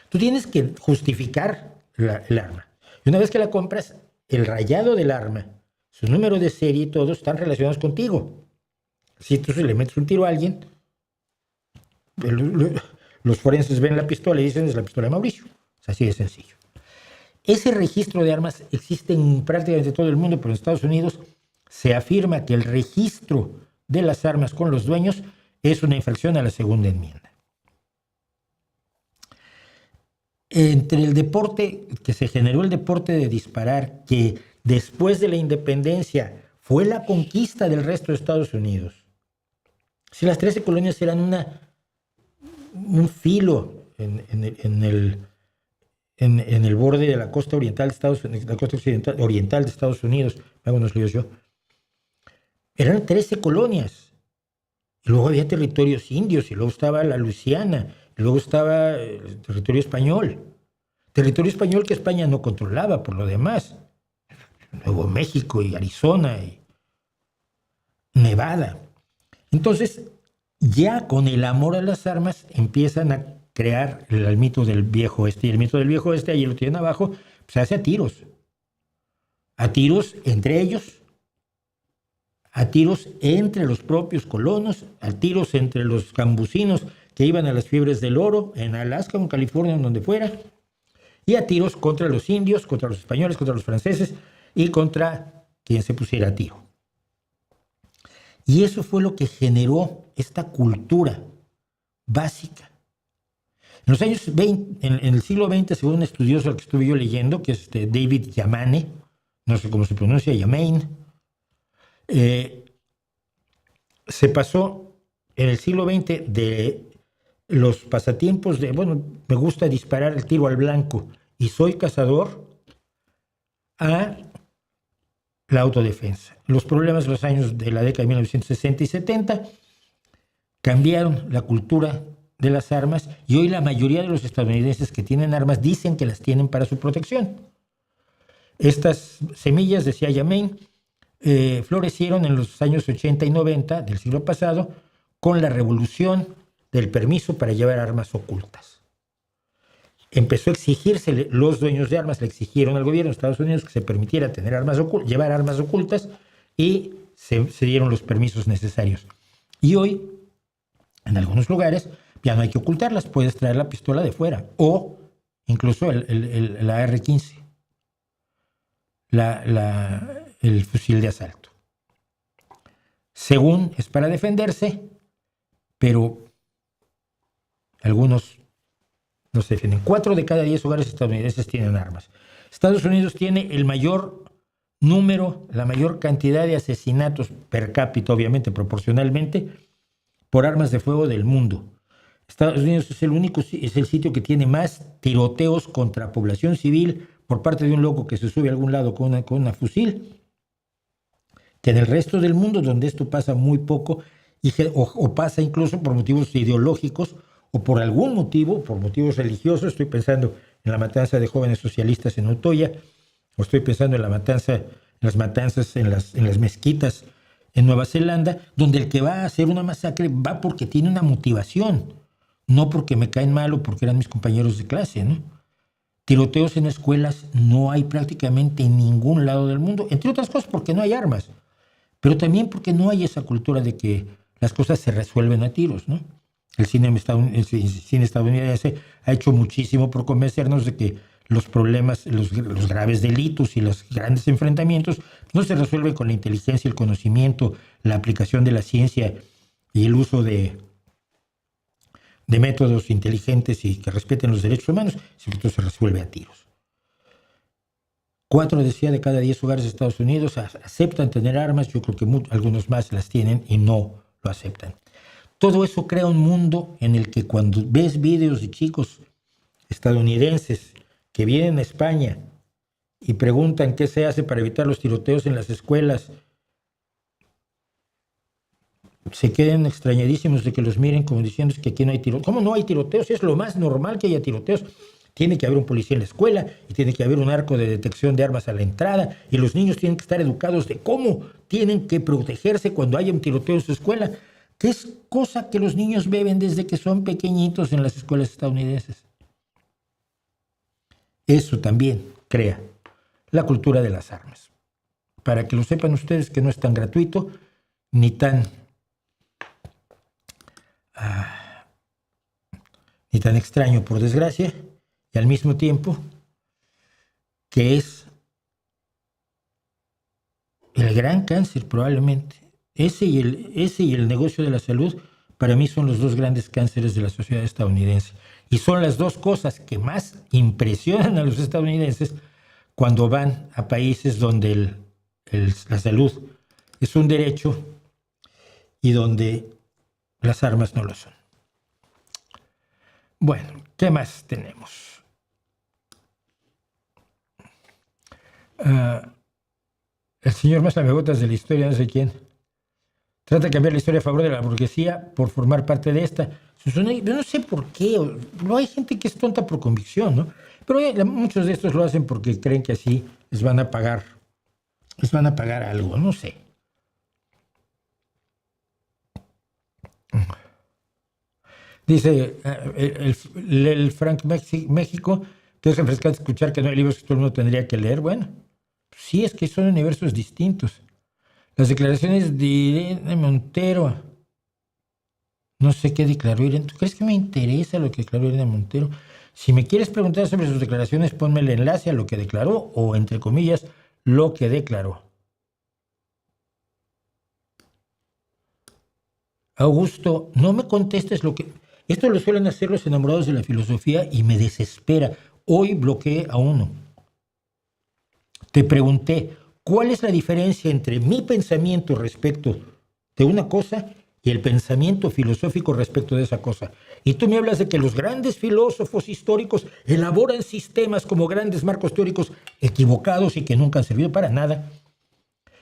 Tú tienes que justificar el arma. Y una vez que la compras, el rayado del arma, su número de serie y todo están relacionados contigo. Si tú le metes un tiro a alguien, los forenses ven la pistola y dicen es la pistola de Mauricio. Es así de sencillo. Ese registro de armas existe en prácticamente todo el mundo, pero en Estados Unidos se afirma que el registro de las armas con los dueños es una infracción a la segunda enmienda. Entre el deporte, que se generó el deporte de disparar, que después de la independencia fue la conquista del resto de Estados Unidos. Si las 13 colonias eran un filo en el borde de la costa oriental de Estados Unidos, la costa oriental de Estados Unidos, hago unos líos yo, eran 13 colonias. Y luego había territorios indios, y luego estaba la Luisiana, y luego estaba el territorio español. Territorio español que España no controlaba por lo demás. Nuevo México y Arizona y Nevada. Entonces, ya con el amor a las armas empiezan a crear el mito del viejo oeste. Y el mito del viejo oeste, ahí lo tienen abajo, se hace a tiros. A tiros entre ellos, a tiros entre los propios colonos, a tiros entre los cambusinos que iban a las fiebres del oro, en Alaska o en California, en donde fuera, y a tiros contra los indios, contra los españoles, contra los franceses y contra quien se pusiera a tiro. Y eso fue lo que generó esta cultura básica. En los años 20, en el siglo XX, según un estudioso al que estuve yo leyendo, que es David Yamane, no sé cómo se pronuncia, Yamane. Se pasó en el siglo XX de los pasatiempos de, bueno, me gusta disparar el tiro al blanco y soy cazador, a la autodefensa. Los problemas de los años de la década de 1960 y 70 cambiaron la cultura de las armas y hoy la mayoría de los estadounidenses que tienen armas dicen que las tienen para su protección. Estas semillas, decía Yamane, florecieron en los años 80 y 90 del siglo pasado con la revolución del permiso para llevar armas ocultas. Empezó a exigirse, los dueños de armas le exigieron al gobierno de Estados Unidos que se permitiera tener llevar armas ocultas y se dieron los permisos necesarios. Y hoy, en algunos lugares, ya no hay que ocultarlas, puedes traer la pistola de fuera o incluso la AR-15, el fusil de asalto. Según es para defenderse, pero algunos no se defienden. 4 de cada 10 hogares estadounidenses tienen armas. Estados Unidos tiene el mayor número, la mayor cantidad de asesinatos per cápita, obviamente proporcionalmente, por armas de fuego del mundo. Estados Unidos es el sitio que tiene más tiroteos contra población civil por parte de un loco que se sube a algún lado con una fusil, que en el resto del mundo, donde esto pasa muy poco, o pasa incluso por motivos ideológicos, o por algún motivo, por motivos religiosos. Estoy pensando en la matanza de jóvenes socialistas en Utoya, o estoy pensando en las matanzas en las mezquitas en Nueva Zelanda, donde el que va a hacer una masacre va porque tiene una motivación, no porque me caen mal o porque eran mis compañeros de clase, ¿no? Tiroteos en escuelas no hay prácticamente en ningún lado del mundo, entre otras cosas porque no hay armas, pero también porque no hay esa cultura de que las cosas se resuelven a tiros, ¿no? El cine estadounidense ha hecho muchísimo por convencernos de que los problemas, los graves delitos y los grandes enfrentamientos no se resuelven con la inteligencia, el conocimiento, la aplicación de la ciencia y el uso de métodos inteligentes y que respeten los derechos humanos, sino que todo se resuelve a tiros. 4, decía, de cada 10 hogares de Estados Unidos aceptan tener armas. Yo creo que algunos más las tienen y no lo aceptan. Todo eso crea un mundo en el que cuando ves videos de chicos estadounidenses que vienen a España y preguntan qué se hace para evitar los tiroteos en las escuelas, se quedan extrañadísimos de que los miren como diciendo que aquí no hay tiroteos. ¿Cómo no hay tiroteos? Es lo más normal que haya tiroteos. Tiene que haber un policía en la escuela y tiene que haber un arco de detección de armas a la entrada y los niños tienen que estar educados de cómo tienen que protegerse cuando haya un tiroteo en su escuela, que es cosa que los niños beben desde que son pequeñitos en las escuelas estadounidenses. Eso también crea la cultura de las armas. Para que lo sepan ustedes, que no es tan gratuito ni tan extraño, por desgracia, y al mismo tiempo que es el gran cáncer probablemente. Ese y el negocio de la salud, para mí, son los dos grandes cánceres de la sociedad estadounidense. Y son las dos cosas que más impresionan a los estadounidenses cuando van a países donde la salud es un derecho y donde las armas no lo son. Bueno, ¿qué más tenemos? El señor más lamebotas de la historia, no sé quién. Trata de cambiar la historia a favor de la burguesía por formar parte de esta. Yo no sé por qué. No hay gente que es tonta por convicción, ¿no? Pero muchos de estos lo hacen porque creen que así les van a pagar algo, no sé. Dice el Frank México, que es refrescante escuchar que no hay libros que todo el mundo tendría que leer. Bueno, sí, es que son universos distintos. Las declaraciones de Irene Montero. No sé qué declaró Irene. ¿Tú crees que me interesa lo que declaró Irene Montero? Si me quieres preguntar sobre sus declaraciones, ponme el enlace a lo que declaró o, entre comillas, lo que declaró. Augusto, no me contestes lo que... Esto lo suelen hacer los enamorados de la filosofía y me desespera. Hoy bloqueé a uno. Te pregunté, ¿cuál es la diferencia entre mi pensamiento respecto de una cosa y el pensamiento filosófico respecto de esa cosa? Y tú me hablas de que los grandes filósofos históricos elaboran sistemas como grandes marcos teóricos equivocados y que nunca han servido para nada,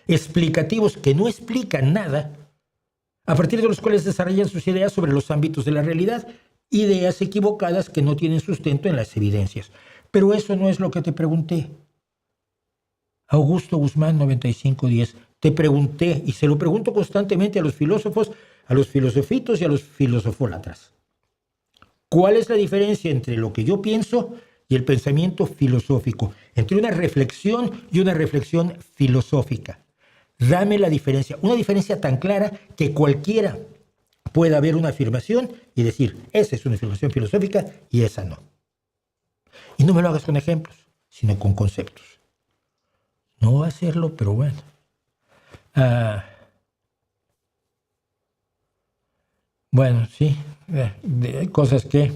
explicativos que no explican nada, a partir de los cuales desarrollan sus ideas sobre los ámbitos de la realidad, ideas equivocadas que no tienen sustento en las evidencias. Pero eso no es lo que te pregunté. Augusto Guzmán, 9510. Te pregunté, y se lo pregunto constantemente a los filósofos, a los filosofitos y a los filosofólatras. ¿Cuál es la diferencia entre lo que yo pienso y el pensamiento filosófico? Entre una reflexión y una reflexión filosófica. Dame la diferencia, una diferencia tan clara que cualquiera pueda ver una afirmación y decir, esa es una afirmación filosófica y esa no. Y no me lo hagas con ejemplos, sino con conceptos. No voy a hacerlo, pero bueno. Bueno, sí, hay cosas que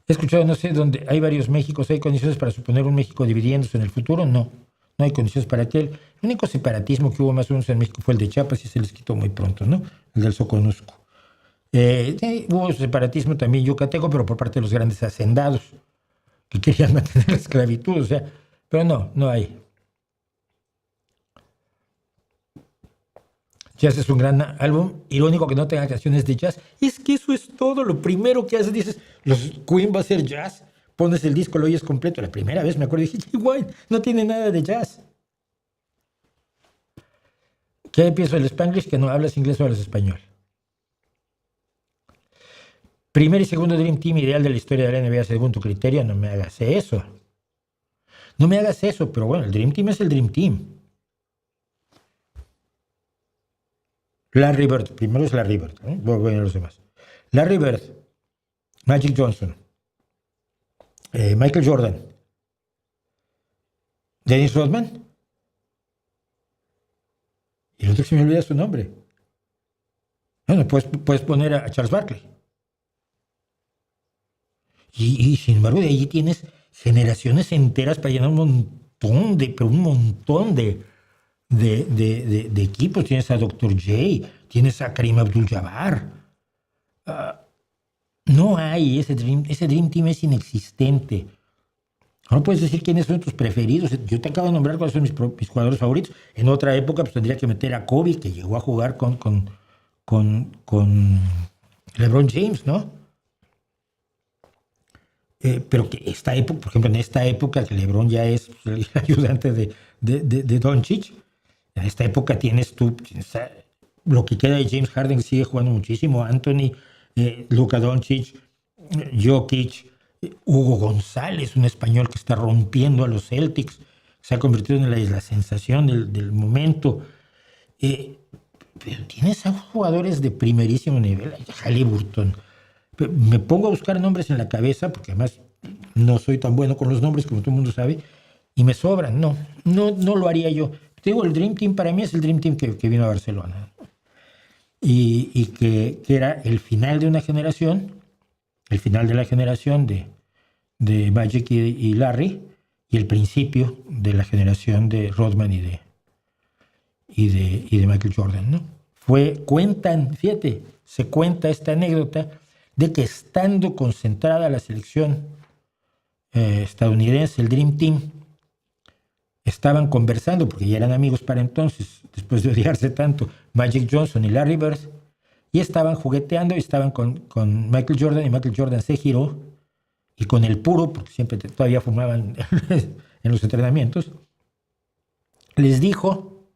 he escuchado, no sé, donde hay varios Méxicos, ¿hay condiciones para suponer un México dividiéndose en el futuro? No, no hay condiciones para aquel. El único separatismo que hubo más o menos en México fue el de Chiapas y se les quitó muy pronto, ¿no? El del Soconusco. Hubo separatismo también yucateco, pero por parte de los grandes hacendados que querían mantener la esclavitud, o sea, pero no hay. Jazz es un gran álbum, irónico que no tenga canciones de jazz. Es que eso es todo, lo primero que haces, dices, los Queen va a ser jazz, pones el disco, lo oyes completo. La primera vez me acuerdo y dije, igual, no tiene nada de jazz. ¿Qué pienso del Spanglish? Que no hablas inglés o hablas español. Primer y segundo Dream Team ideal de la historia de la NBA según tu criterio, no me hagas eso. No me hagas eso, pero bueno, el Dream Team es el Dream Team. Larry Bird, primero es Larry Bird, luego vienen los demás. Larry Bird, Magic Johnson, Michael Jordan, Dennis Rodman, y el otro se me olvida su nombre. Bueno, puedes poner a Charles Barkley. Y sin embargo de allí tienes generaciones enteras para llenar un montón de equipos. Tienes a Dr. J, tienes a Kareem Abdul-Jabbar. No hay, ese Dream Team es inexistente. No puedes decir quiénes son tus preferidos. Yo te acabo de nombrar cuáles son mis jugadores favoritos. En otra época pues, tendría que meter a Kobe, que llegó a jugar con LeBron James, ¿no? Pero que esta época, por ejemplo, en esta época que LeBron ya es el ayudante de Doncic, en esta época tienes lo que queda de James Harden, sigue jugando muchísimo, Anthony, Luka Doncic, Jokic, Hugo González, un español que está rompiendo a los Celtics, se ha convertido en la sensación del momento. Pero tienes a jugadores de primerísimo nivel, Haliburton. Me pongo a buscar nombres en la cabeza, porque además no soy tan bueno con los nombres como todo el mundo sabe, y me sobran. No lo haría yo. Te digo, el Dream Team para mí es el Dream Team que vino a Barcelona. Y que era el final de una generación, el final de la generación de Magic y Larry, y el principio de la generación de Rodman y de Michael Jordan, ¿no? Se cuenta esta anécdota de que estando concentrada la selección estadounidense, el Dream Team, estaban conversando, porque ya eran amigos para entonces, después de odiarse tanto, Magic Johnson y Larry Bird, y estaban jugueteando, y estaban con Michael Jordan, y Michael Jordan se giró, y con el puro, porque siempre todavía fumaban en los entrenamientos, les dijo,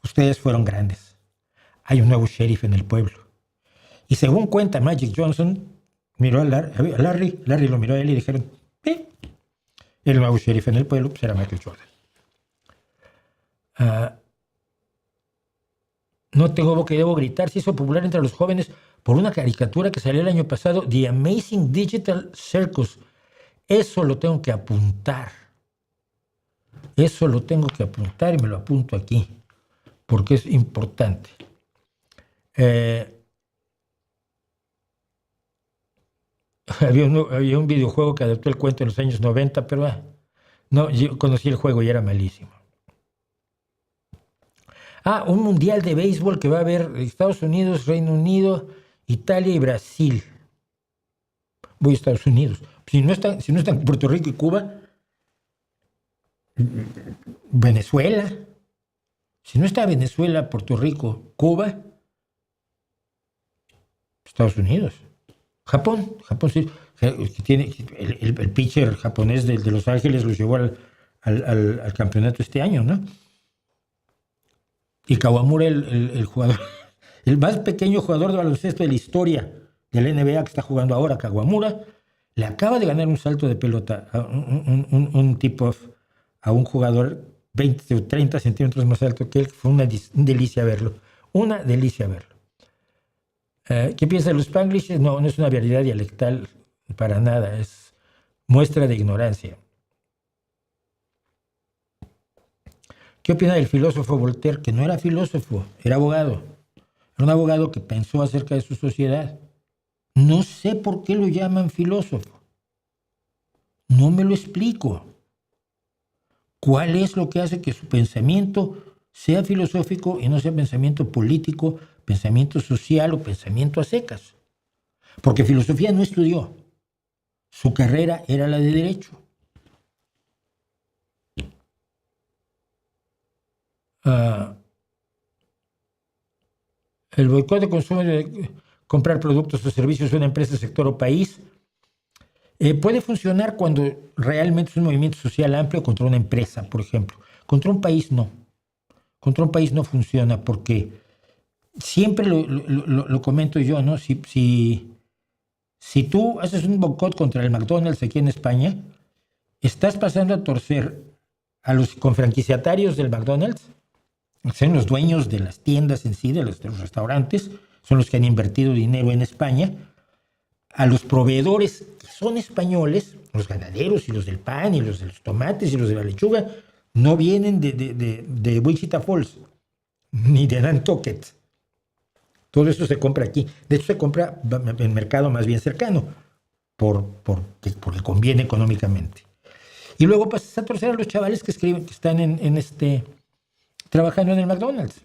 ustedes fueron grandes, hay un nuevo sheriff en el pueblo. Y según cuenta Magic Johnson, miró a Larry lo miró a él y dijeron, el nuevo sheriff en el pueblo pues era Michael Jordan. No tengo boca y debo gritar, se hizo popular entre los jóvenes por una caricatura que salió el año pasado, The Amazing Digital Circus. Eso lo tengo que apuntar. Eso lo tengo que apuntar y me lo apunto aquí, porque es importante. Había un videojuego que adaptó el cuento en los años 90, pero No, yo conocí el juego y era malísimo. Un mundial de béisbol que va a haber Estados Unidos, Reino Unido, Italia y Brasil. Voy a Estados Unidos. Si no están Puerto Rico y Cuba, Venezuela. Si no está Venezuela, Puerto Rico, Cuba, Estados Unidos. Japón sí. Tiene el pitcher japonés de Los Ángeles los llevó al campeonato este año, ¿no? Y Kawamura, el jugador, el más pequeño jugador de baloncesto de la historia de la NBA que está jugando ahora, Kawamura, le acaba de ganar un salto de pelota, un tip-off a un jugador 20 o 30 centímetros más alto que él. Fue una delicia verlo. Una delicia verlo. ¿Qué piensa de los Spanglish? No es una variedad dialectal para nada, es muestra de ignorancia. ¿Qué opina del filósofo Voltaire? Que no era filósofo, era abogado. Era un abogado que pensó acerca de su sociedad. No sé por qué lo llaman filósofo. No me lo explico. ¿Cuál es lo que hace que su pensamiento sea filosófico y no sea pensamiento político, pensamiento social o pensamiento a secas? Porque filosofía no estudió. Su carrera era la de derecho. El boicot de consumo de comprar productos o servicios de una empresa, sector o país puede funcionar cuando realmente es un movimiento social amplio contra una empresa, por ejemplo. Contra un país no. Contra un país no funciona porque siempre lo comento yo, ¿no? Si tú haces un boicot contra el McDonald's aquí en España, estás pasando a torcer a los confranquiciatarios del McDonald's, que son los dueños de las tiendas en sí, de los restaurantes, son los que han invertido dinero en España, a los proveedores que son españoles, los ganaderos y los del pan y los de los tomates y los de la lechuga, no vienen de Wichita Falls, ni de Nantucket. Todo eso se compra aquí. De hecho, se compra en el mercado más bien cercano, porque conviene económicamente. Y luego pasas a torcer a los chavales que escriben, que están trabajando en el McDonald's.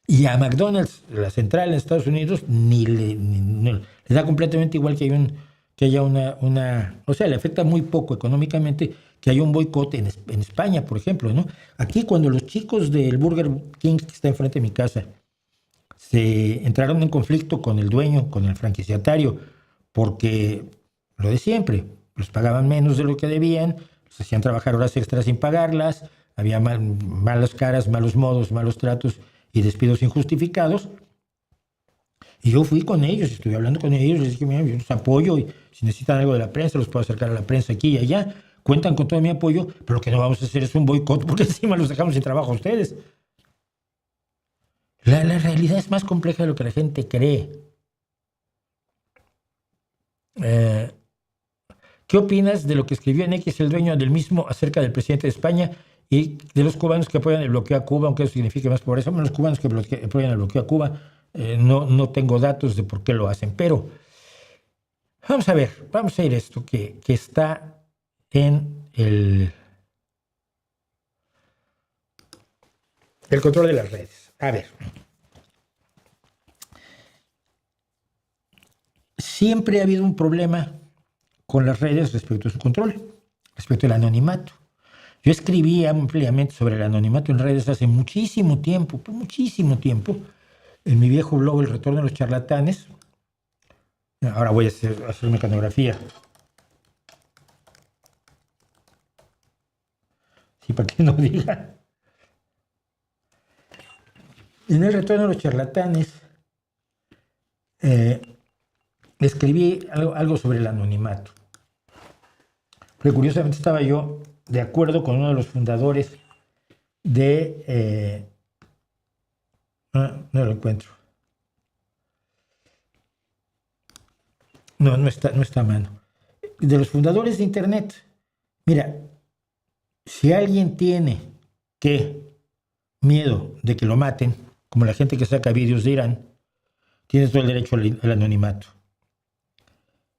Y a McDonald's, la central en Estados Unidos, le da completamente igual que haya una... O sea, le afecta muy poco económicamente que haya un boicot en España, por ejemplo, ¿no? Aquí, cuando los chicos del Burger King, que está enfrente de mi casa, se entraron en conflicto con el dueño, con el franquiciatario, porque lo de siempre, los pagaban menos de lo que debían, los hacían trabajar horas extras sin pagarlas, había malas caras, malos modos, malos tratos y despidos injustificados. Y yo fui con ellos, estuve hablando con ellos, les dije, mira, yo los apoyo y si necesitan algo de la prensa, los puedo acercar a la prensa aquí y allá. Cuentan con todo mi apoyo, pero lo que no vamos a hacer es un boicot porque encima los dejamos sin trabajo a ustedes. La realidad es más compleja de lo que la gente cree. ¿Qué opinas de lo que escribió en X el dueño del mismo acerca del presidente de España y de los cubanos que apoyan el bloqueo a Cuba, aunque eso signifique más pobreza? Bueno, los cubanos que apoyan el bloqueo a Cuba, no tengo datos de por qué lo hacen, pero vamos a ir a esto que está en el control de las redes. A ver. Siempre ha habido un problema con las redes respecto a su control, respecto al anonimato. Yo escribí ampliamente sobre el anonimato en redes hace muchísimo tiempo, en mi viejo blog El Retorno de los Charlatanes. Ahora voy a hacer mecanografía. Sí, para que no diga. En El Retorno de los Charlatanes escribí algo sobre el anonimato. Pero curiosamente estaba yo de acuerdo con uno de los fundadores de... no lo encuentro. No está a mano. De los fundadores de Internet. Mira, si alguien tiene miedo de que lo maten, como la gente que saca vídeos de Irán, tiene todo el derecho al anonimato.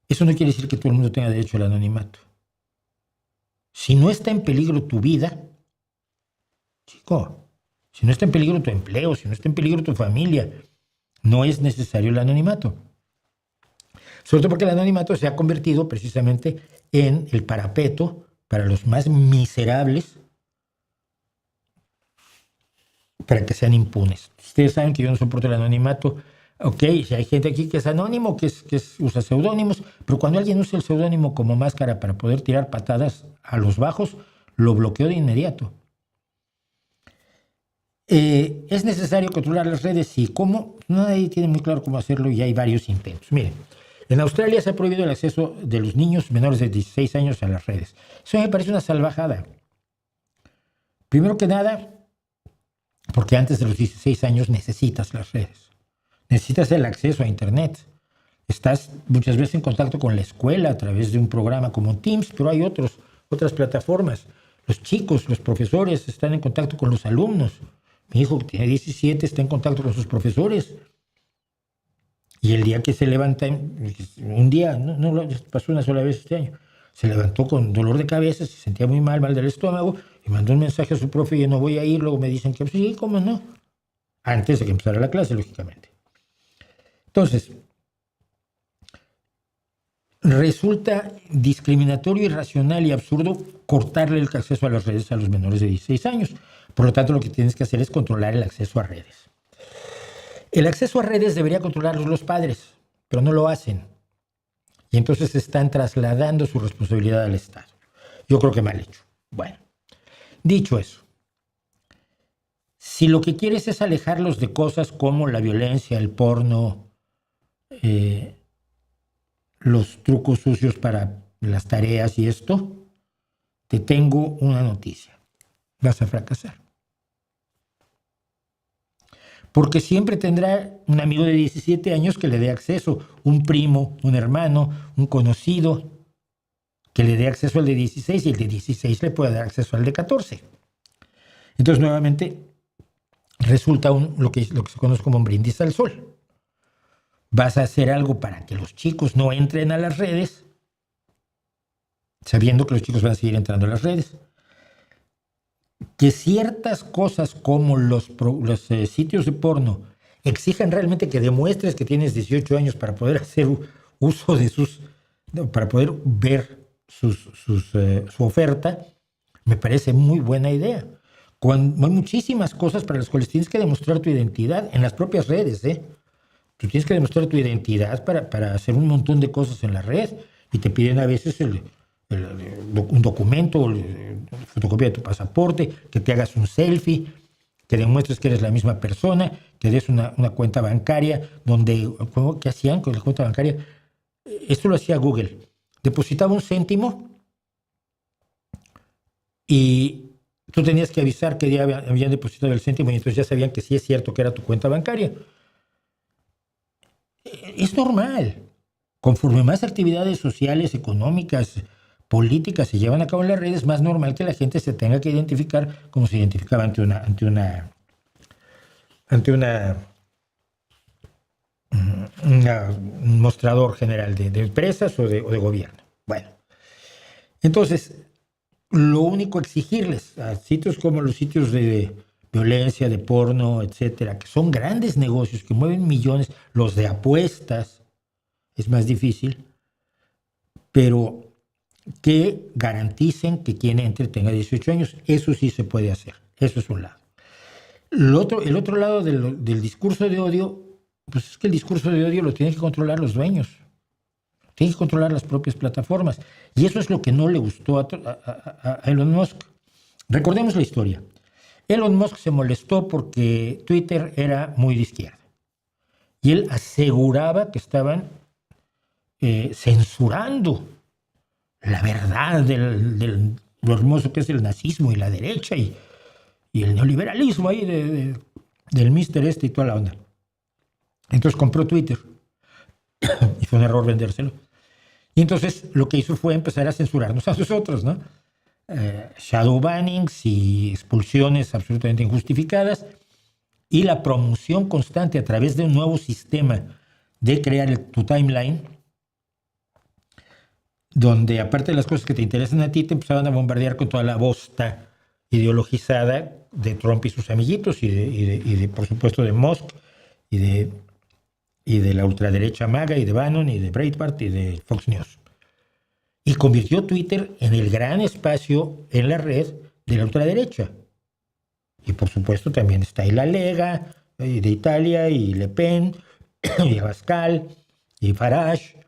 Eso no quiere decir que todo el mundo tenga derecho al anonimato. Si no está en peligro tu vida, chico, si no está en peligro tu empleo, si no está en peligro tu familia, no es necesario el anonimato. Sobre todo porque el anonimato se ha convertido precisamente en el parapeto para los más miserables, para que sean impunes. Ustedes saben que yo no soporto el anonimato. Ok, si hay gente aquí que es anónimo, que usa seudónimos, pero cuando alguien usa el seudónimo como máscara para poder tirar patadas a los bajos, lo bloqueo de inmediato. ¿Es necesario controlar las redes? Sí. ¿Cómo? Nadie tiene muy claro cómo hacerlo y hay varios intentos. Miren, en Australia se ha prohibido el acceso de los niños menores de 16 años a las redes. Eso me parece una salvajada. Primero que nada, porque antes de los 16 años necesitas las redes. Necesitas el acceso a Internet. Estás muchas veces en contacto con la escuela a través de un programa como Teams, pero hay otras plataformas. Los chicos, los profesores están en contacto con los alumnos. Mi hijo, que tiene 17, está en contacto con sus profesores. Y el día que se levanta, un día, no pasó una sola vez este año, se levantó con dolor de cabeza, se sentía muy mal del estómago, y mandó un mensaje a su profe, yo no voy a ir, luego me dicen que sí, ¿cómo no? Antes de que empezara la clase, lógicamente. Entonces, resulta discriminatorio, irracional y absurdo cortarle el acceso a las redes a los menores de 16 años. Por lo tanto, lo que tienes que hacer es controlar el acceso a redes. El acceso a redes debería controlarlos los padres, pero no lo hacen. Y entonces están trasladando su responsabilidad al Estado. Yo creo que mal hecho. Bueno, dicho eso, si lo que quieres es alejarlos de cosas como la violencia, el porno, los trucos sucios para las tareas y esto, te tengo una noticia. Vas a fracasar. Porque siempre tendrá un amigo de 17 años que le dé acceso, un primo, un hermano, un conocido, que le dé acceso al de 16 y el de 16 le puede dar acceso al de 14. Entonces, nuevamente, resulta lo que se conoce como un brindis al sol. Vas a hacer algo para que los chicos no entren a las redes, sabiendo que los chicos van a seguir entrando a las redes. Que ciertas cosas como los sitios de porno exigen realmente que demuestres que tienes 18 años para poder hacer uso de para poder ver su oferta, me parece muy buena idea. Hay muchísimas cosas para las cuales tienes que demostrar tu identidad en las propias redes, Tú tienes que demostrar tu identidad para hacer un montón de cosas en la red y te piden a veces un documento, fotocopia de tu pasaporte, que te hagas un selfie, que demuestres que eres la misma persona, que des una cuenta bancaria ¿qué hacían con la cuenta bancaria? Esto lo hacía Google. Depositaba 1 céntimo y tú tenías que avisar que ya habían depositado el céntimo y entonces ya sabían que sí es cierto que era tu cuenta bancaria. Es normal. Conforme más actividades sociales, económicas, políticas se llevan a cabo en las redes, más normal que la gente se tenga que identificar como se identificaba ante un mostrador general de empresas o de gobierno. Bueno, entonces, lo único exigirles a sitios como los sitios de violencia, de porno, etcétera, que son grandes negocios que mueven millones, los de apuestas, es más difícil, pero que garanticen que quien entre tenga 18 años. Eso sí se puede hacer. Eso es un lado. El otro lado del discurso de odio, pues es que el discurso de odio lo tienen que controlar los dueños. Tienen que controlar las propias plataformas. Y eso es lo que no le gustó a Elon Musk. Recordemos la historia. Elon Musk se molestó porque Twitter era muy de izquierda. Y él aseguraba que estaban censurando la verdad de lo hermoso que es el nazismo y la derecha y el neoliberalismo ahí del mister y toda la onda. Entonces compró Twitter y fue un error vendérselo. Y entonces lo que hizo fue empezar a censurarnos a nosotros, ¿no? Shadow bannings y expulsiones absolutamente injustificadas y la promoción constante a través de un nuevo sistema de crear tu timeline, donde aparte de las cosas que te interesan a ti, te empezaban a bombardear con toda la bosta ideologizada de Trump y sus amiguitos y por supuesto, de Musk y de la ultraderecha MAGA y de Bannon y de Breitbart y de Fox News. Y convirtió Twitter en el gran espacio en la red de la ultraderecha. Y por supuesto también está ahí la Lega de Italia y Le Pen y Abascal y Farage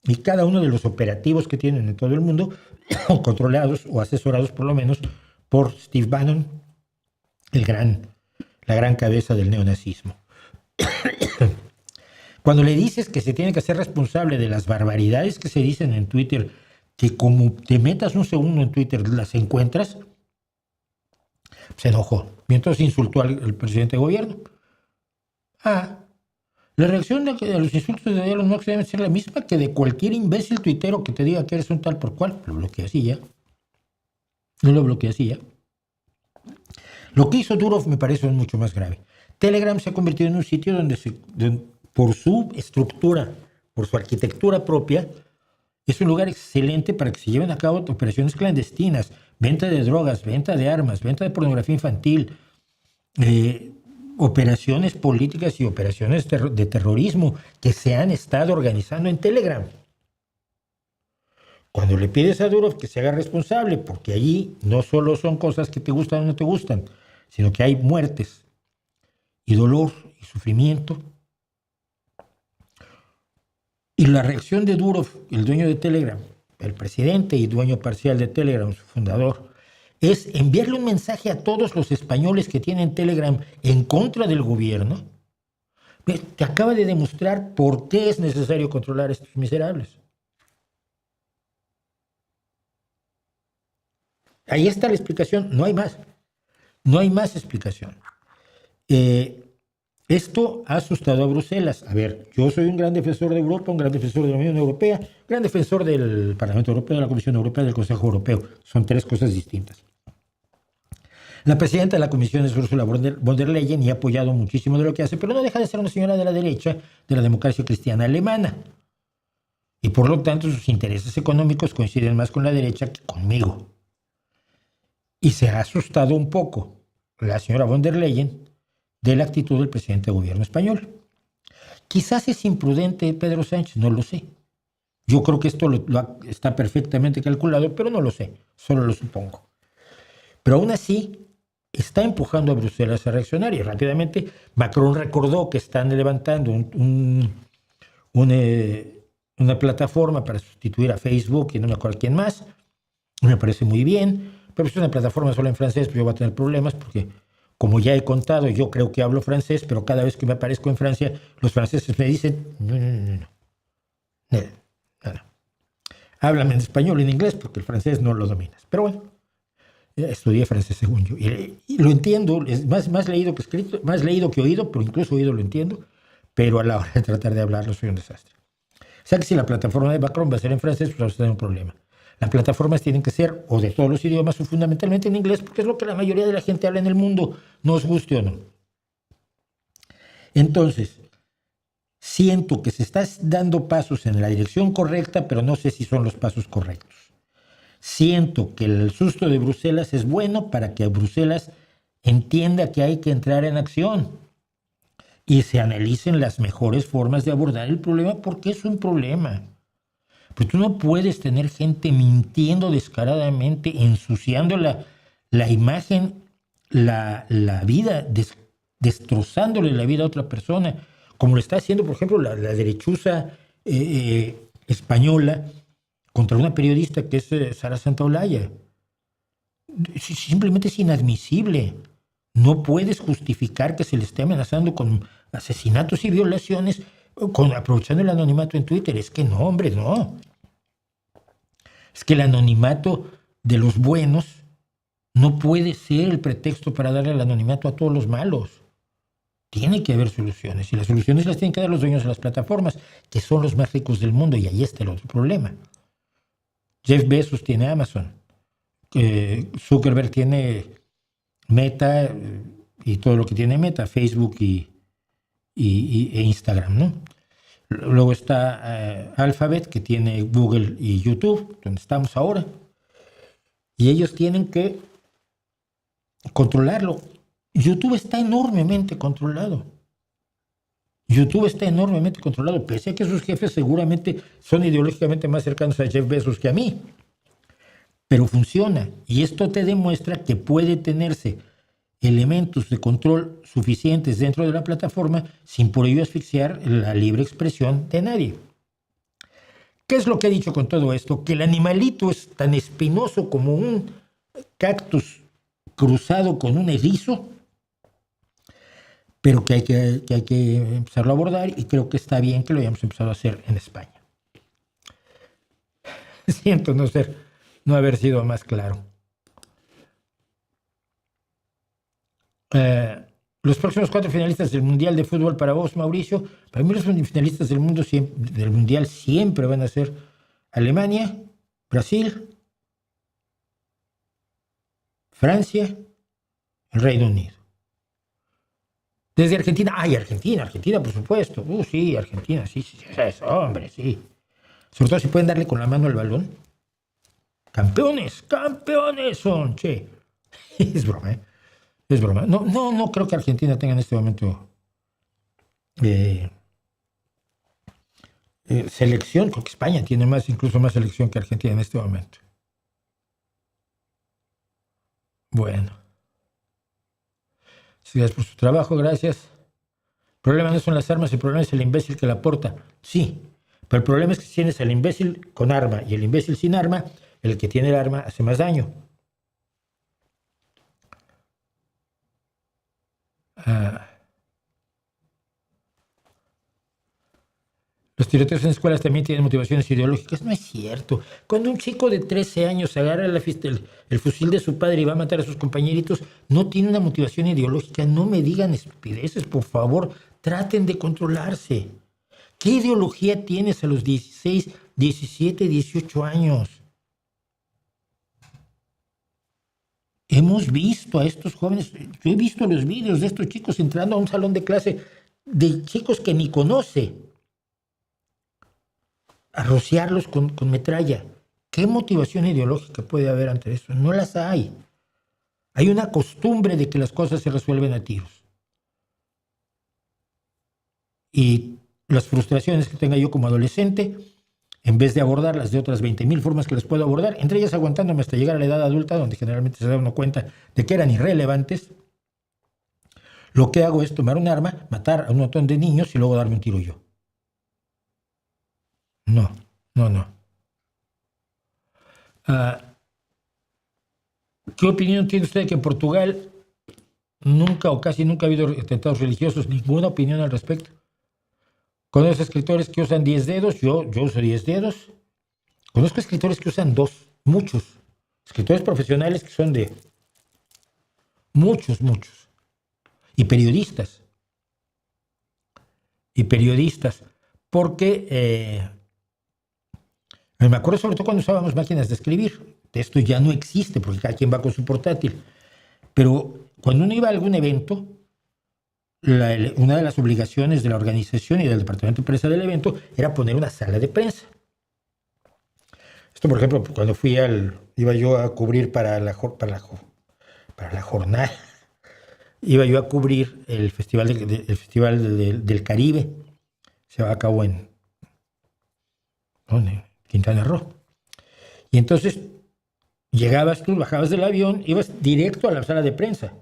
y cada uno de los operativos que tienen en todo el mundo controlados o asesorados por lo menos por Steve Bannon, la gran cabeza del neonazismo. Cuando le dices que se tiene que hacer responsable de las barbaridades que se dicen en Twitter, que como te metas un segundo en Twitter las encuentras, se enojó. Y entonces insultó al presidente de gobierno. La reacción de los insultos de Elon Musk debe ser la misma que de cualquier imbécil tuitero que te diga que eres un tal por cual. Lo bloqueas y ya. No lo bloqueas y ya. Lo que hizo Durov me parece mucho más grave. Telegram se ha convertido en un sitio donde por su estructura, por su arquitectura propia, es un lugar excelente para que se lleven a cabo operaciones clandestinas, venta de drogas, venta de armas, venta de pornografía infantil, operaciones políticas y operaciones de terrorismo que se han estado organizando en Telegram. Cuando le pides a Durov que se haga responsable, porque allí no solo son cosas que te gustan o no te gustan, sino que hay muertes y dolor y sufrimiento. Y la reacción de Durov, el dueño de Telegram, el presidente y dueño parcial de Telegram, su fundador, es enviarle un mensaje a todos los españoles que tienen Telegram en contra del gobierno, que acaba de demostrar por qué es necesario controlar a estos miserables. Ahí está la explicación, no hay más. No hay más explicación. Esto ha asustado a Bruselas. A ver, yo soy un gran defensor de Europa, un gran defensor de la Unión Europea, gran defensor del Parlamento Europeo, de la Comisión Europea, del Consejo Europeo. Son tres cosas distintas. La presidenta de la Comisión es Ursula von der Leyen y ha apoyado muchísimo de lo que hace, pero no deja de ser una señora de la derecha, de la democracia cristiana alemana. Y por lo tanto sus intereses económicos coinciden más con la derecha que conmigo. Y se ha asustado un poco la señora von der Leyen de la actitud del presidente de gobierno español. Quizás es imprudente Pedro Sánchez, no lo sé. Yo creo que esto está perfectamente calculado, pero no lo sé, solo lo supongo. Pero aún así está empujando a Bruselas a reaccionar y rápidamente Macron recordó que están levantando una plataforma para sustituir a Facebook y no me acuerdo quién más. Me parece muy bien, pero es una plataforma solo en francés, pues yo voy a tener problemas porque, como ya he contado, yo creo que hablo francés, pero cada vez que me aparezco en Francia, los franceses me dicen, no. Háblame en español, en inglés, porque el francés no lo dominas. Pero bueno, estudié francés según yo. Y lo entiendo, es más leído que escrito, más leído que oído, pero incluso oído lo entiendo, pero a la hora de tratar de hablarlo soy un desastre. O sea que si la plataforma de Macron va a ser en francés, pues vamos a tener un problema. Las plataformas tienen que ser o de todos los idiomas o fundamentalmente en inglés, porque es lo que la mayoría de la gente habla en el mundo, nos guste o no. Entonces, siento que se están dando pasos en la dirección correcta, pero no sé si son los pasos correctos. Siento que el susto de Bruselas es bueno para que Bruselas entienda que hay que entrar en acción y se analicen las mejores formas de abordar el problema, porque es un problema. Pero tú no puedes tener gente mintiendo descaradamente, ensuciando la imagen, la vida, destrozándole la vida a otra persona, como lo está haciendo, por ejemplo, la derechuza española contra una periodista que es Sara Santaolalla. Simplemente es inadmisible. No puedes justificar que se le esté amenazando con asesinatos y violaciones aprovechando el anonimato en Twitter. Es que no, hombre, no. Es que el anonimato de los buenos no puede ser el pretexto para darle el anonimato a todos los malos. Tiene que haber soluciones, y las soluciones las tienen que dar los dueños de las plataformas, que son los más ricos del mundo, y ahí está el otro problema. Jeff Bezos tiene Amazon, Zuckerberg tiene Meta y todo lo que tiene Meta, Facebook e Instagram, ¿no? Luego está Alphabet, que tiene Google y YouTube, donde estamos ahora. Y ellos tienen que controlarlo. YouTube está enormemente controlado. YouTube está enormemente controlado, pese a que sus jefes seguramente son ideológicamente más cercanos a Jeff Bezos que a mí. Pero funciona. Y esto te demuestra que puede tenerse elementos de control suficientes dentro de la plataforma sin por ello asfixiar la libre expresión de nadie. ¿Qué es lo que he dicho con todo esto? Que el animalito es tan espinoso como un cactus cruzado con un erizo, pero que hay que empezarlo a abordar, y creo que está bien que lo hayamos empezado a hacer en España. Siento no haber sido más claro. Los próximos 4 finalistas del Mundial de Fútbol para vos, Mauricio. Para mí los finalistas del Mundial siempre van a ser Alemania, Brasil, Francia, el Reino Unido. Desde Argentina, Argentina, por supuesto. Sí, Argentina, sí, hombre, sí. Sobre todo si pueden darle con la mano al balón. Campeones son, che. Es broma, ¿eh? Es broma. No creo que Argentina tenga en este momento selección. Creo que España tiene incluso más selección que Argentina en este momento. Bueno. Gracias por su trabajo, gracias. El problema no son las armas, el problema es el imbécil que la porta. Sí, pero el problema es que si tienes al imbécil con arma y el imbécil sin arma, el que tiene el arma hace más daño. Los tiroteos en escuelas también tienen motivaciones ideológicas. No es cierto. Cuando un chico de 13 años agarra el fusil de su padre y va a matar a sus compañeritos, no tiene una motivación ideológica. No me digan estupideces, por favor. Traten de controlarse. ¿Qué ideología tienes a los 16, 17, 18 años? Hemos visto a estos jóvenes, yo he visto los vídeos de estos chicos entrando a un salón de clase de chicos que ni conoce, a rociarlos con metralla. ¿Qué motivación ideológica puede haber ante eso? No las hay. Hay una costumbre de que las cosas se resuelven a tiros. Y las frustraciones que tenga yo como adolescente, en vez de abordarlas de otras 20,000 formas que las puedo abordar, entre ellas aguantándome hasta llegar a la edad adulta, donde generalmente se da uno cuenta de que eran irrelevantes, lo que hago es tomar un arma, matar a un montón de niños y luego darme un tiro yo. No. ¿Qué opinión tiene usted de que en Portugal nunca o casi nunca ha habido atentados religiosos? Ninguna opinión al respecto. Conozco escritores que usan 10 dedos, yo uso 10 dedos. Conozco escritores que usan 2, muchos. Escritores profesionales que son de muchos. Y periodistas. Porque me acuerdo sobre todo cuando usábamos máquinas de escribir. Esto ya no existe porque cada quien va con su portátil. Pero cuando uno iba a algún evento, una de las obligaciones de la organización y del departamento de prensa del evento era poner una sala de prensa. Esto, por ejemplo, cuando iba yo a cubrir para la jornada, iba yo a cubrir el Festival del Caribe. Se va a cabo en Quintana Roo. Y entonces llegabas tú, bajabas del avión, ibas directo a la sala de prensa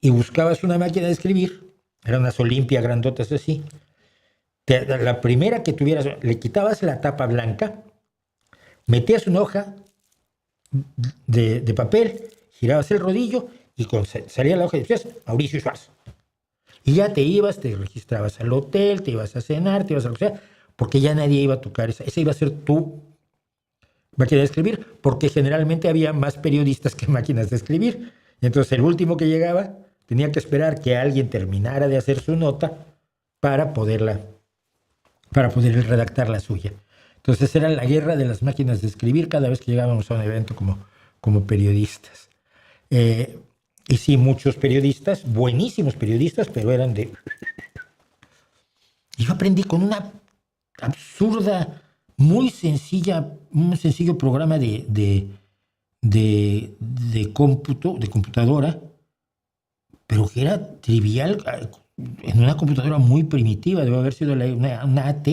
y buscabas una máquina de escribir, eran unas Olimpia grandotas así. La primera que tuvieras, le quitabas la tapa blanca, metías una hoja de papel, girabas el rodillo y salía la hoja y decías Mauricio Schwartz. Y ya te ibas, te registrabas al hotel, te ibas a cenar, te ibas a lo que sea, porque ya nadie iba a tocar esa iba a ser tu máquina de escribir, porque generalmente había más periodistas que máquinas de escribir. Y entonces el último que llegaba tenía que esperar que alguien terminara de hacer su nota para poder redactar la suya. Entonces era la guerra de las máquinas de escribir cada vez que llegábamos a un evento como periodistas. Y sí, muchos periodistas, buenísimos periodistas, pero eran de aprendí con una absurda, muy sencilla, un sencillo programa de cómputo, de computadora, pero que era trivial en una computadora muy primitiva. Debe haber sido una AT,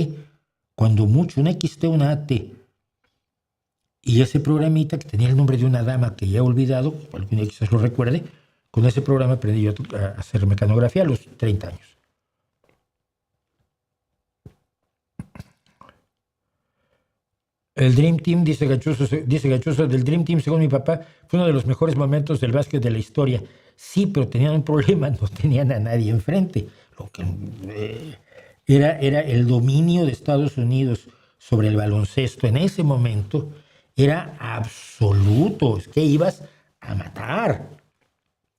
cuando mucho, una XT, una AT. Y ese programita, que tenía el nombre de una dama que ya he olvidado, algún día quizás lo recuerde, con ese programa aprendí yo a hacer mecanografía a los 30 años. El Dream Team, dice Gachoso, del Dream Team, según mi papá, fue uno de los mejores momentos del básquet de la historia. Sí, pero tenían un problema, no tenían a nadie enfrente. Lo que era el dominio de Estados Unidos sobre el baloncesto en ese momento era absoluto. Es que ibas a matar.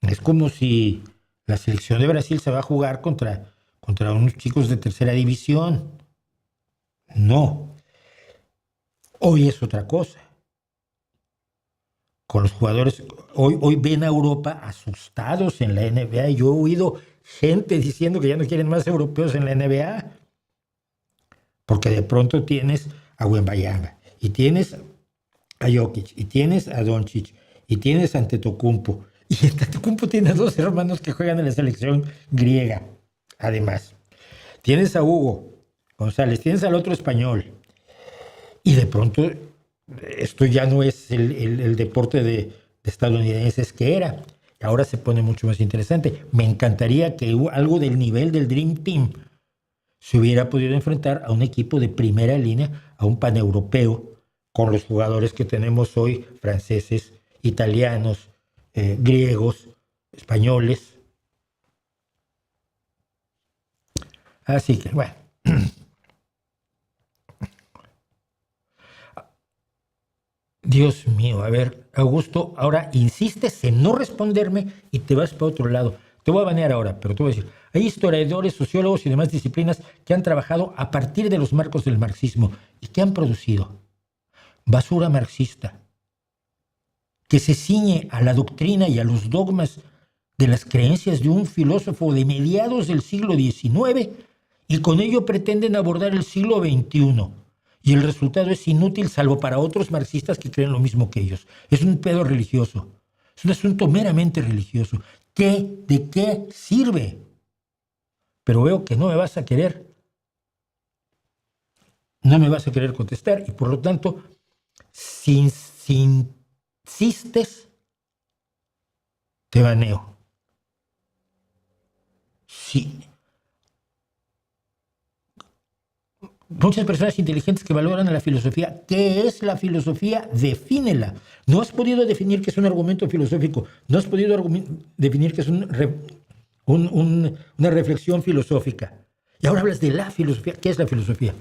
Es como si la selección de Brasil se va a jugar contra unos chicos de tercera división. No. Hoy es otra cosa. Con los jugadores, hoy ven a Europa asustados en la NBA. Yo he oído gente diciendo que ya no quieren más europeos en la NBA. Porque de pronto tienes a Wembanyama, y tienes a Jokic, y tienes a Doncic, y tienes a Antetokounmpo. Y Antetokounmpo tiene 2 hermanos que juegan en la selección griega, además. Tienes a Hugo González, tienes al otro español. Y de pronto, esto ya no es el deporte de estadounidenses que era. Ahora se pone mucho más interesante. Me encantaría que algo del nivel del Dream Team se hubiera podido enfrentar a un equipo de primera línea, a un paneuropeo, con los jugadores que tenemos hoy, franceses, italianos, griegos, españoles. Así que, bueno. Dios mío, a ver, Augusto, ahora insistes en no responderme y te vas para otro lado. Te voy a banear ahora, pero te voy a decir, hay historiadores, sociólogos y demás disciplinas que han trabajado a partir de los marcos del marxismo y que han producido basura marxista, que se ciñe a la doctrina y a los dogmas de las creencias de un filósofo de mediados del siglo XIX y con ello pretenden abordar el siglo XXI. Y el resultado es inútil salvo para otros marxistas que creen lo mismo que ellos. Es un pedo religioso. Es un asunto meramente religioso. ¿De qué sirve? Pero veo que no me vas a querer. No me vas a querer contestar y por lo tanto, si insistes, te baneo. Sí. Muchas personas inteligentes que valoran a la filosofía. ¿Qué es la filosofía? Defínela. No has podido definir qué es un argumento filosófico. No has podido definir qué es una reflexión filosófica. Y ahora hablas de la filosofía. ¿Qué es la filosofía?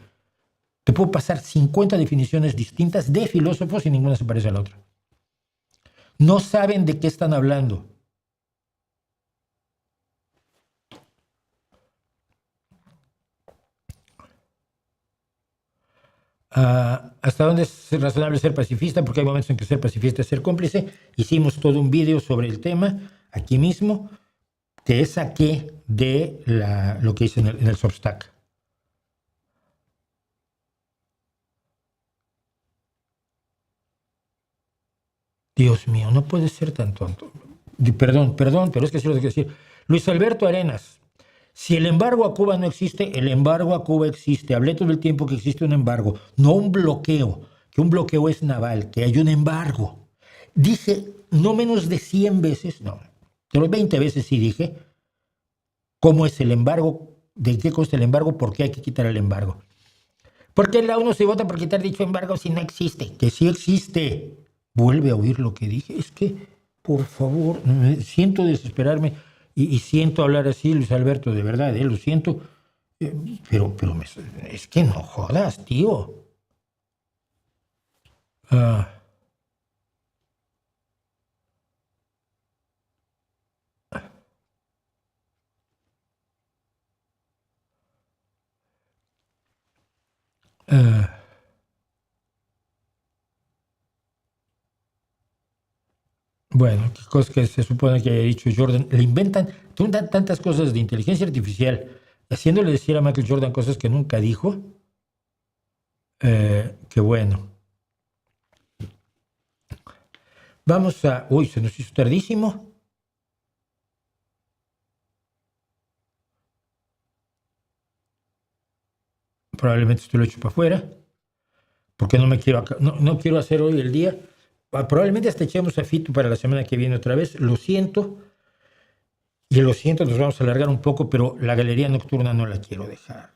Te puedo pasar 50 definiciones distintas de filósofos y ninguna se parece a la otra. No saben de qué están hablando. ¿Hasta dónde es razonable ser pacifista? Porque hay momentos en que ser pacifista es ser cómplice. Hicimos todo un video sobre el tema aquí mismo, que saqué de lo que hice en el Substack. Dios mío, no puede ser tan tonto. Perdón, pero es que sí lo tengo que decir. Luis Alberto Arenas. Si el embargo a Cuba no existe, el embargo a Cuba existe. Hablé todo el tiempo que existe un embargo, no un bloqueo, que un bloqueo es naval, que hay un embargo. Dije no menos de 100 veces, no, de los 20 veces sí dije, cómo es el embargo, de qué consta el embargo, por qué hay que quitar el embargo. ¿Por qué en la ONU se vota por quitar dicho embargo si no existe? Que sí existe. Vuelve a oír lo que dije. Es que, por favor, siento desesperarme. Y siento hablar así, Luis Alberto, de verdad, lo siento, pero es que no jodas, tío. Bueno, qué cosas que se supone que haya dicho Jordan. Le inventan tantas cosas de inteligencia artificial haciéndole decir a Michael Jordan cosas que nunca dijo. Que bueno. Vamos a... Uy, se nos hizo tardísimo. Probablemente esto lo he hecho para afuera. Porque no quiero hacer hoy el día. Probablemente hasta echemos a Fito para la semana que viene otra vez. Lo siento. Y lo siento, nos vamos a alargar un poco, pero la galería nocturna no la quiero dejar.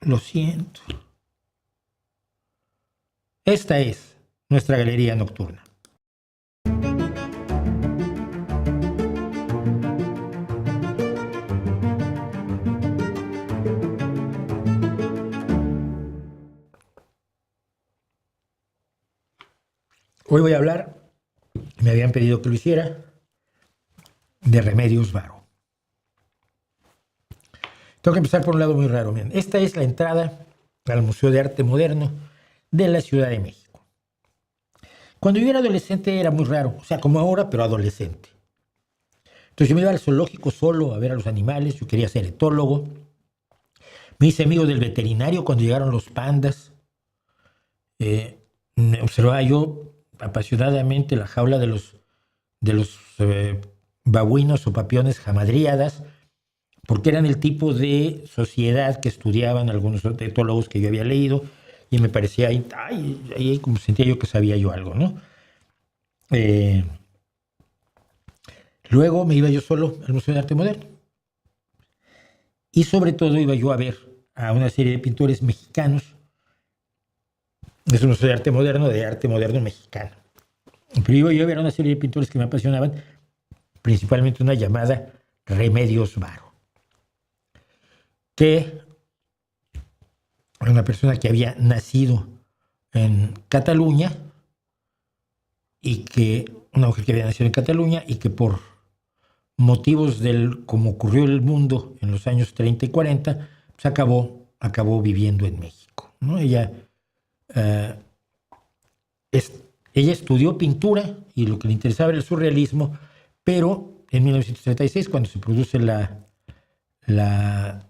Lo siento. Esta es nuestra galería nocturna. Hoy voy a hablar, me habían pedido que lo hiciera, de Remedios Varo. Tengo que empezar por un lado muy raro. Miren, esta es la entrada al Museo de Arte Moderno de la Ciudad de México. Cuando yo era adolescente era muy raro, o sea, como ahora, pero adolescente. Entonces yo me iba al zoológico solo a ver a los animales, yo quería ser etólogo. Me hice amigo del veterinario cuando llegaron los pandas. Observaba yo apasionadamente la jaula de los babuinos o papiones jamadríadas, porque eran el tipo de sociedad que estudiaban algunos etólogos que yo había leído, y me parecía, ahí como sentía yo que sabía yo algo, ¿no? Luego me iba yo solo al Museo de Arte Moderno. Y sobre todo iba yo a ver a una serie de pintores mexicanos. Es un museo de arte moderno mexicano. Pero iba yo a ver a una serie de pintores que me apasionaban, principalmente una llamada Remedios Varo, que era una persona que había nacido en Cataluña una mujer que había nacido en Cataluña y que por motivos como ocurrió el mundo en los años 30 y 40, pues acabó viviendo en México, ¿no? Ella estudió pintura y lo que le interesaba era el surrealismo, pero en 1936, cuando se produce la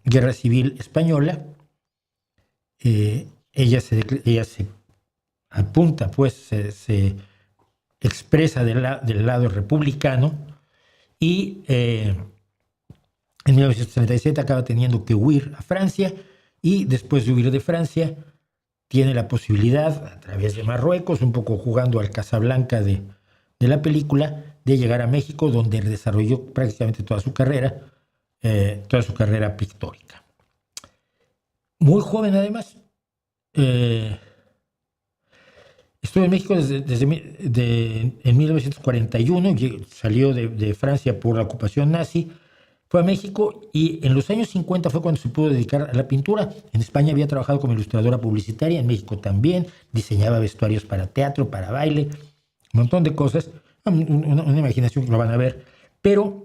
Guerra Civil Española, ella se apunta, pues se expresa del lado republicano y en 1937 acaba teniendo que huir a Francia, y después de huir de Francia tiene la posibilidad, a través de Marruecos, un poco jugando al Casablanca de la película, de llegar a México, donde desarrolló prácticamente toda su carrera pictórica. Muy joven, además. Estuvo en México en 1941, salió de Francia por la ocupación nazi, fue a México y en los años 50 fue cuando se pudo dedicar a la pintura. En España había trabajado como ilustradora publicitaria, en México también, diseñaba vestuarios para teatro, para baile, un montón de cosas, una imaginación que lo van a ver, pero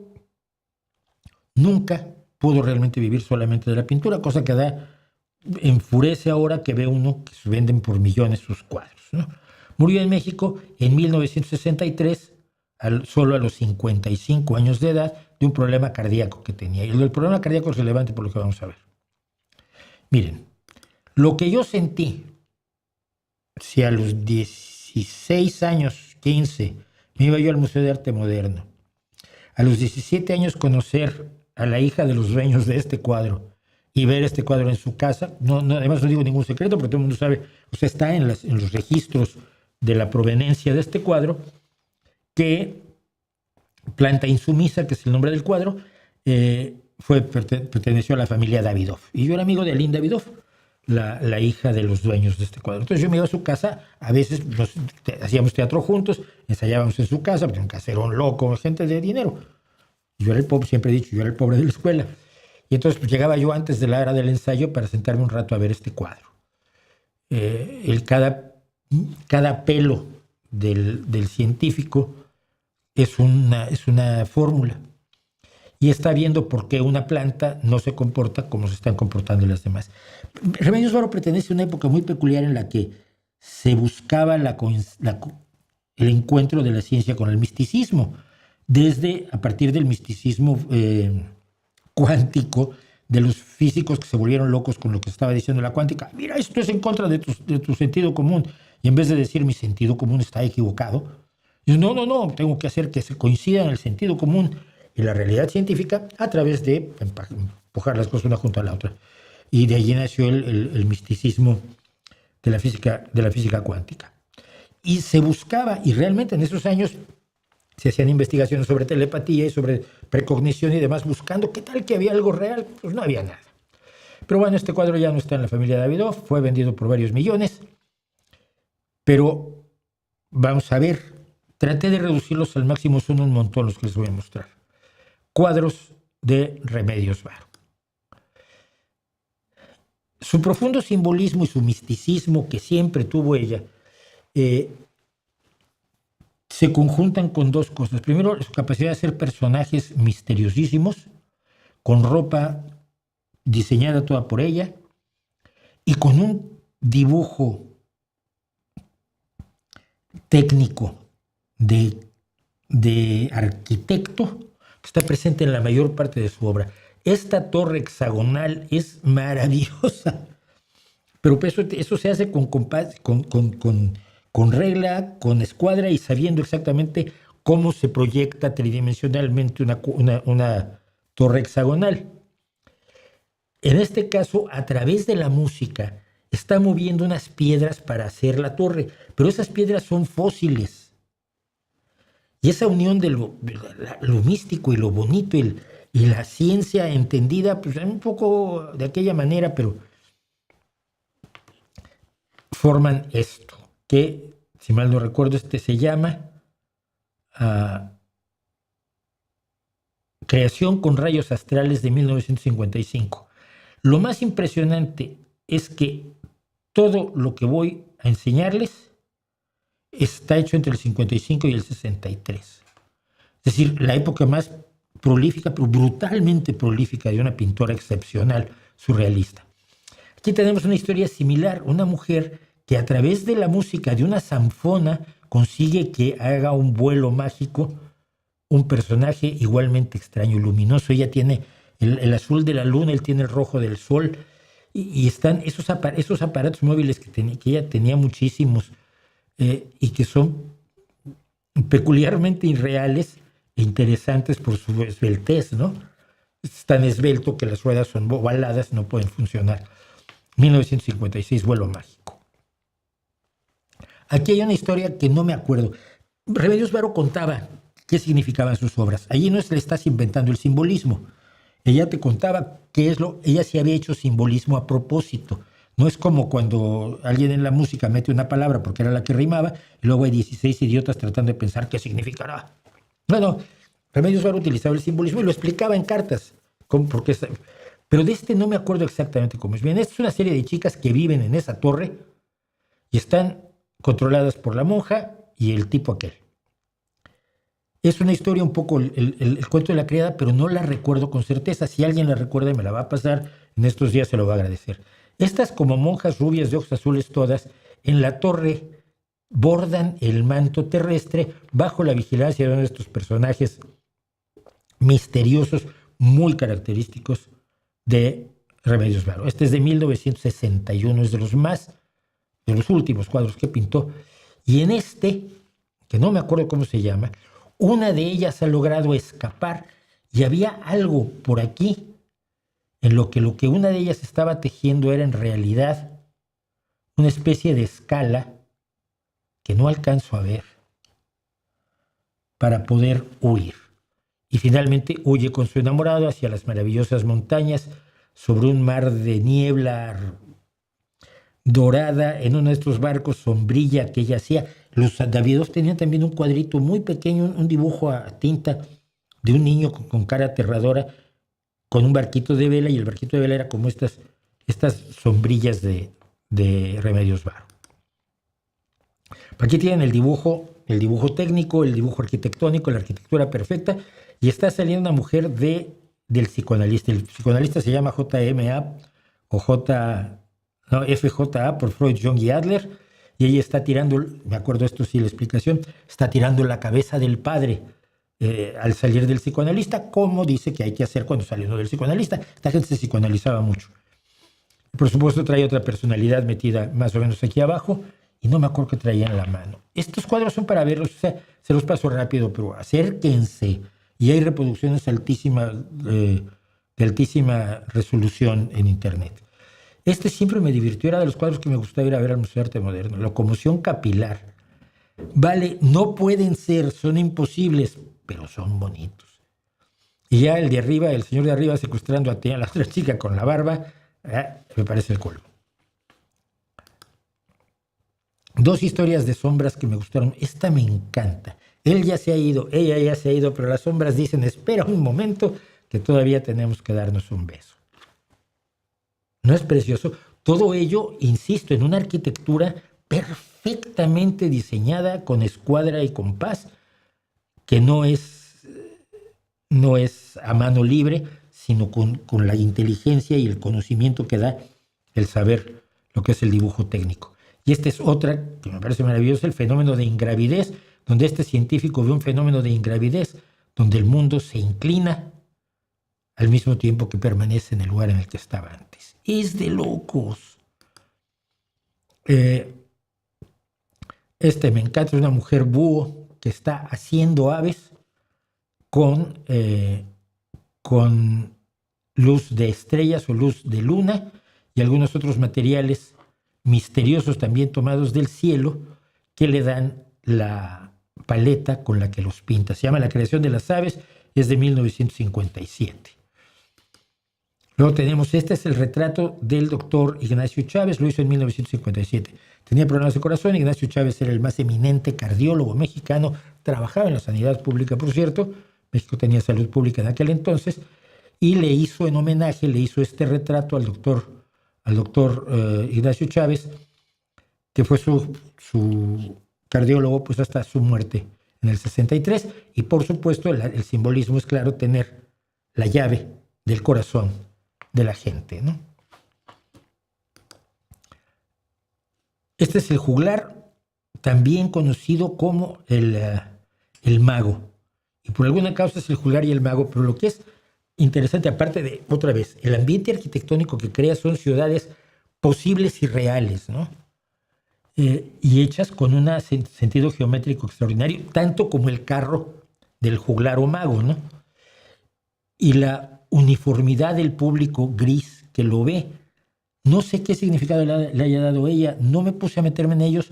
nunca pudo realmente vivir solamente de la pintura, cosa que enfurece ahora que ve uno que se venden por millones sus cuadros, ¿no? Murió en México en 1963, solo a los 55 años de edad, de un problema cardíaco que tenía. Y el problema cardíaco es relevante por lo que vamos a ver. Miren, lo que yo sentí, si a los 16 años, 15, me iba yo al Museo de Arte Moderno, a los 17 años conocer a la hija de los dueños de este cuadro y ver este cuadro en su casa, además no digo ningún secreto, porque todo el mundo sabe, o sea, está en los registros de la proveniencia de este cuadro, que Planta Insumisa, que es el nombre del cuadro, perteneció a la familia Davidoff. Y yo era amigo de Aline Davidoff, la hija de los dueños de este cuadro. Entonces yo me iba a su casa, a veces hacíamos teatro juntos, ensayábamos en su casa, porque un caserón loco, gente de dinero. Yo era el pobre, siempre he dicho, yo era el pobre de la escuela. Y entonces pues, llegaba yo antes de la hora del ensayo para sentarme un rato a ver este cuadro. Cada pelo del científico es una fórmula, y está viendo por qué una planta no se comporta como se están comportando las demás. Remedios Varo pertenece a una época muy peculiar en la que se buscaba el encuentro de la ciencia con el misticismo, a partir del misticismo cuántico de los físicos que se volvieron locos con lo que estaba diciendo la cuántica. Mira, esto es en contra de tu sentido común. Y en vez de decir mi sentido común está equivocado, dice, no, tengo que hacer que se coincidan el sentido común y la realidad científica a través de empujar las cosas una junto a la otra. Y de allí nació el misticismo de la física cuántica. Y se buscaba, y realmente en esos años se hacían investigaciones sobre telepatía y sobre precognición y demás, buscando qué tal que había algo real. Pues no había nada. Pero bueno, este cuadro ya no está en la familia Davidoff, fue vendido por varios millones, pero vamos a ver, traté de reducirlos al máximo, son un montón los que les voy a mostrar. Cuadros de Remedios Varo. Su profundo simbolismo y su misticismo que siempre tuvo ella se conjuntan con dos cosas. Primero, su capacidad de hacer personajes misteriosísimos, con ropa diseñada toda por ella y con un dibujo técnico de arquitecto que está presente en la mayor parte de su obra. Esta torre hexagonal es maravillosa, pero eso se hace con regla, con escuadra y sabiendo exactamente cómo se proyecta tridimensionalmente una torre hexagonal. En este caso, a través de la música, está moviendo unas piedras para hacer la torre, pero esas piedras son fósiles. Y esa unión de lo místico y lo bonito y la ciencia entendida, pues un poco de aquella manera, pero forman esto, que, si mal no recuerdo, se llama Creación con rayos astrales de 1955. Lo más impresionante es que todo lo que voy a enseñarles está hecho entre el 55 y el 63. Es decir, la época más prolífica, pero brutalmente prolífica de una pintora excepcional, surrealista. Aquí tenemos una historia similar, una mujer que a través de la música de una zanfona consigue que haga un vuelo mágico, un personaje igualmente extraño, luminoso. Ella tiene el azul de la luna, él tiene el rojo del sol, y están esos aparatos móviles que ella tenía muchísimos, y que son peculiarmente irreales e interesantes por su esbeltez, ¿no? Es tan esbelto que las ruedas son ovaladas, no pueden funcionar. 1956, vuelo mágico. Aquí hay una historia que no me acuerdo. Remedios Varo contaba qué significaban sus obras. Allí no le estás inventando el simbolismo. Ella te contaba ella sí había hecho simbolismo a propósito. No es como cuando alguien en la música mete una palabra porque era la que rimaba y luego hay 16 idiotas tratando de pensar qué significará. No, Remedios Varo utilizaba el simbolismo y lo explicaba en cartas. Pero de no me acuerdo exactamente cómo es. Bien, esta es una serie de chicas que viven en esa torre y están controladas por la monja y el tipo aquel. Es una historia un poco el cuento de la criada, pero no la recuerdo con certeza. Si alguien la recuerda y me la va a pasar, en estos días se lo va a agradecer. Estas, como monjas rubias de ojos azules todas, en la torre bordan el manto terrestre bajo la vigilancia de uno de estos personajes misteriosos, muy característicos de Remedios Varo. Este es de 1961, es de los últimos cuadros que pintó. Y en que no me acuerdo cómo se llama, una de ellas ha logrado escapar y había algo por aquí en lo que una de ellas estaba tejiendo era en realidad una especie de escala que no alcanzo a ver para poder huir. Y finalmente huye con su enamorado hacia las maravillosas montañas sobre un mar de niebla dorada en uno de estos barcos sombrilla que ella hacía. Los Davidoff tenían también un cuadrito muy pequeño, un dibujo a tinta de un niño con cara aterradora con un barquito de vela, y el barquito de vela era como estas sombrillas de Remedios Varo. Aquí tienen el dibujo técnico, el dibujo arquitectónico, la arquitectura perfecta, y está saliendo una mujer del psicoanalista. El psicoanalista se llama JMA o FJA por Freud, Jung y Adler, y ella está tirando, me acuerdo esto sí la explicación, está tirando la cabeza del padre al salir del psicoanalista, como dice que hay que hacer cuando salió del psicoanalista. Esta gente se psicoanalizaba mucho. Por supuesto, trae otra personalidad metida más o menos aquí abajo, y no me acuerdo qué traía en la mano. Estos cuadros son para verlos, o sea, se los paso rápido, pero acérquense. Y hay reproducciones altísimas, de altísima resolución en internet. Este siempre me divirtió, era de los cuadros que me gustaba ir a ver al Museo de Arte Moderno. Locomoción capilar. Vale, no pueden ser, son imposibles, pero son bonitos. Y ya el de arriba, el señor de arriba secuestrando a la otra chica con la barba, me parece el colmo. Dos historias de sombras que me gustaron. Esta me encanta. Él ya se ha ido, ella ya se ha ido, pero las sombras dicen, espera un momento, que todavía tenemos que darnos un beso. ¿No es precioso? Todo ello, insisto, en una arquitectura perfectamente diseñada, con escuadra y compás, que no es a mano libre, sino con la inteligencia y el conocimiento que da el saber lo que es el dibujo técnico. Y esta es otra que me parece maravillosa, el fenómeno de ingravidez, donde este científico ve un fenómeno de ingravidez, donde el mundo se inclina al mismo tiempo que permanece en el lugar en el que estaba antes. Es de locos. Este me encanta, es una mujer búho que está haciendo aves con luz de estrellas o luz de luna y algunos otros materiales misteriosos también tomados del cielo que le dan la paleta con la que los pinta. Se llama La creación de las aves, es de 1957. Luego tenemos, este es el retrato del doctor Ignacio Chávez, lo hizo en 1957. Tenía problemas de corazón, Ignacio Chávez era el más eminente cardiólogo mexicano, trabajaba en la sanidad pública, por cierto, México tenía salud pública en aquel entonces, y le hizo en homenaje, le hizo este retrato al doctor Ignacio Chávez, que fue su cardiólogo pues hasta su muerte en el 63, y por supuesto el simbolismo es claro, tener la llave del corazón de la gente, ¿no? Este es el juglar, también conocido como el mago, y por alguna causa es el juglar y el mago, pero lo que es interesante, aparte de, otra vez, el ambiente arquitectónico que crea son ciudades posibles y reales, ¿no? Y hechas con un sentido geométrico extraordinario, tanto como el carro del juglar o mago, ¿no? Y la uniformidad del público gris que lo ve, no sé qué significado le haya dado ella, no me puse a meterme en ellos,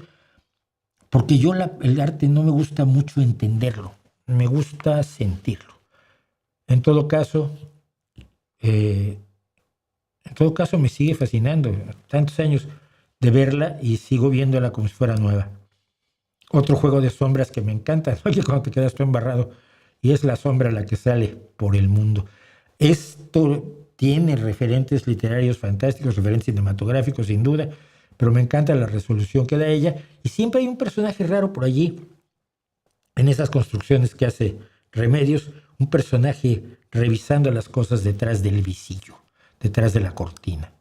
porque yo el arte no me gusta mucho entenderlo, me gusta sentirlo. En todo caso me sigue fascinando, tantos años de verla y sigo viéndola como si fuera nueva. Otro juego de sombras que me encanta, oye, cuando te quedas tú embarrado, y es la sombra la que sale por el mundo. Esto tiene referentes literarios fantásticos, referentes cinematográficos sin duda, pero me encanta la resolución que da ella, y siempre hay un personaje raro por allí, en esas construcciones que hace Remedios, un personaje revisando las cosas detrás del visillo, detrás de la cortina.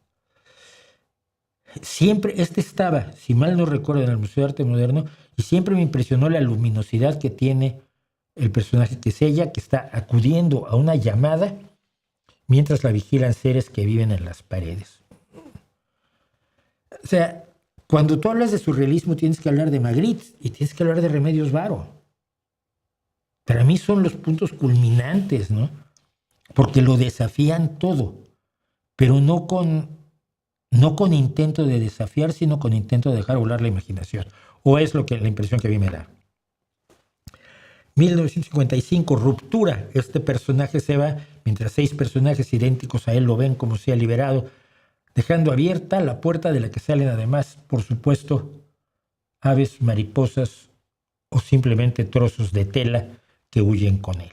Siempre, estaba, si mal no recuerdo, en el Museo de Arte Moderno, y siempre me impresionó la luminosidad que tiene el personaje, que es ella, que está acudiendo a una llamada mientras la vigilan seres que viven en las paredes. O sea, cuando tú hablas de surrealismo tienes que hablar de Magritte y tienes que hablar de Remedios Varo. Para mí son los puntos culminantes, ¿no? Porque lo desafían todo, pero no con intento de desafiar, sino con intento de dejar volar la imaginación. O es la impresión que a mí me da. 1955, Ruptura. Este personaje se va, mientras 6 personajes idénticos a él lo ven como si ha liberado, dejando abierta la puerta de la que salen además, por supuesto, aves, mariposas o simplemente trozos de tela que huyen con él.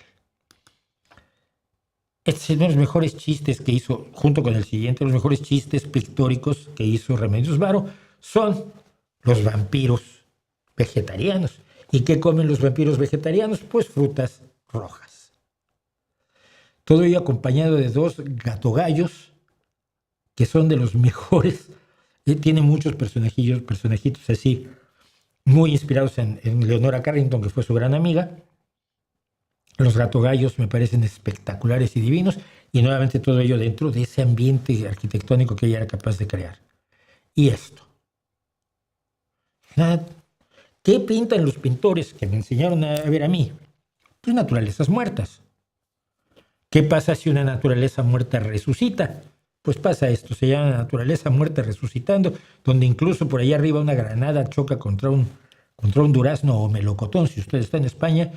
Este es uno de los mejores chistes que hizo, junto con el siguiente, los mejores chistes pictóricos que hizo Remedios Varo son los vampiros vegetarianos. ¿Y qué comen los vampiros vegetarianos? Pues frutas rojas. Todo ello acompañado de 2 gatogallos que son de los mejores. Tiene muchos personajitos así, muy inspirados en Leonora Carrington, que fue su gran amiga. Los Gatogallos me parecen espectaculares y divinos, y nuevamente todo ello dentro de ese ambiente arquitectónico que ella era capaz de crear. Y esto. ¿Qué pintan los pintores que me enseñaron a ver a mí? Pues naturalezas muertas. ¿Qué pasa si una naturaleza muerta resucita? Pues pasa esto, se llama naturaleza muerta resucitando, donde incluso por allá arriba una granada choca contra un durazno o melocotón, si usted está en España,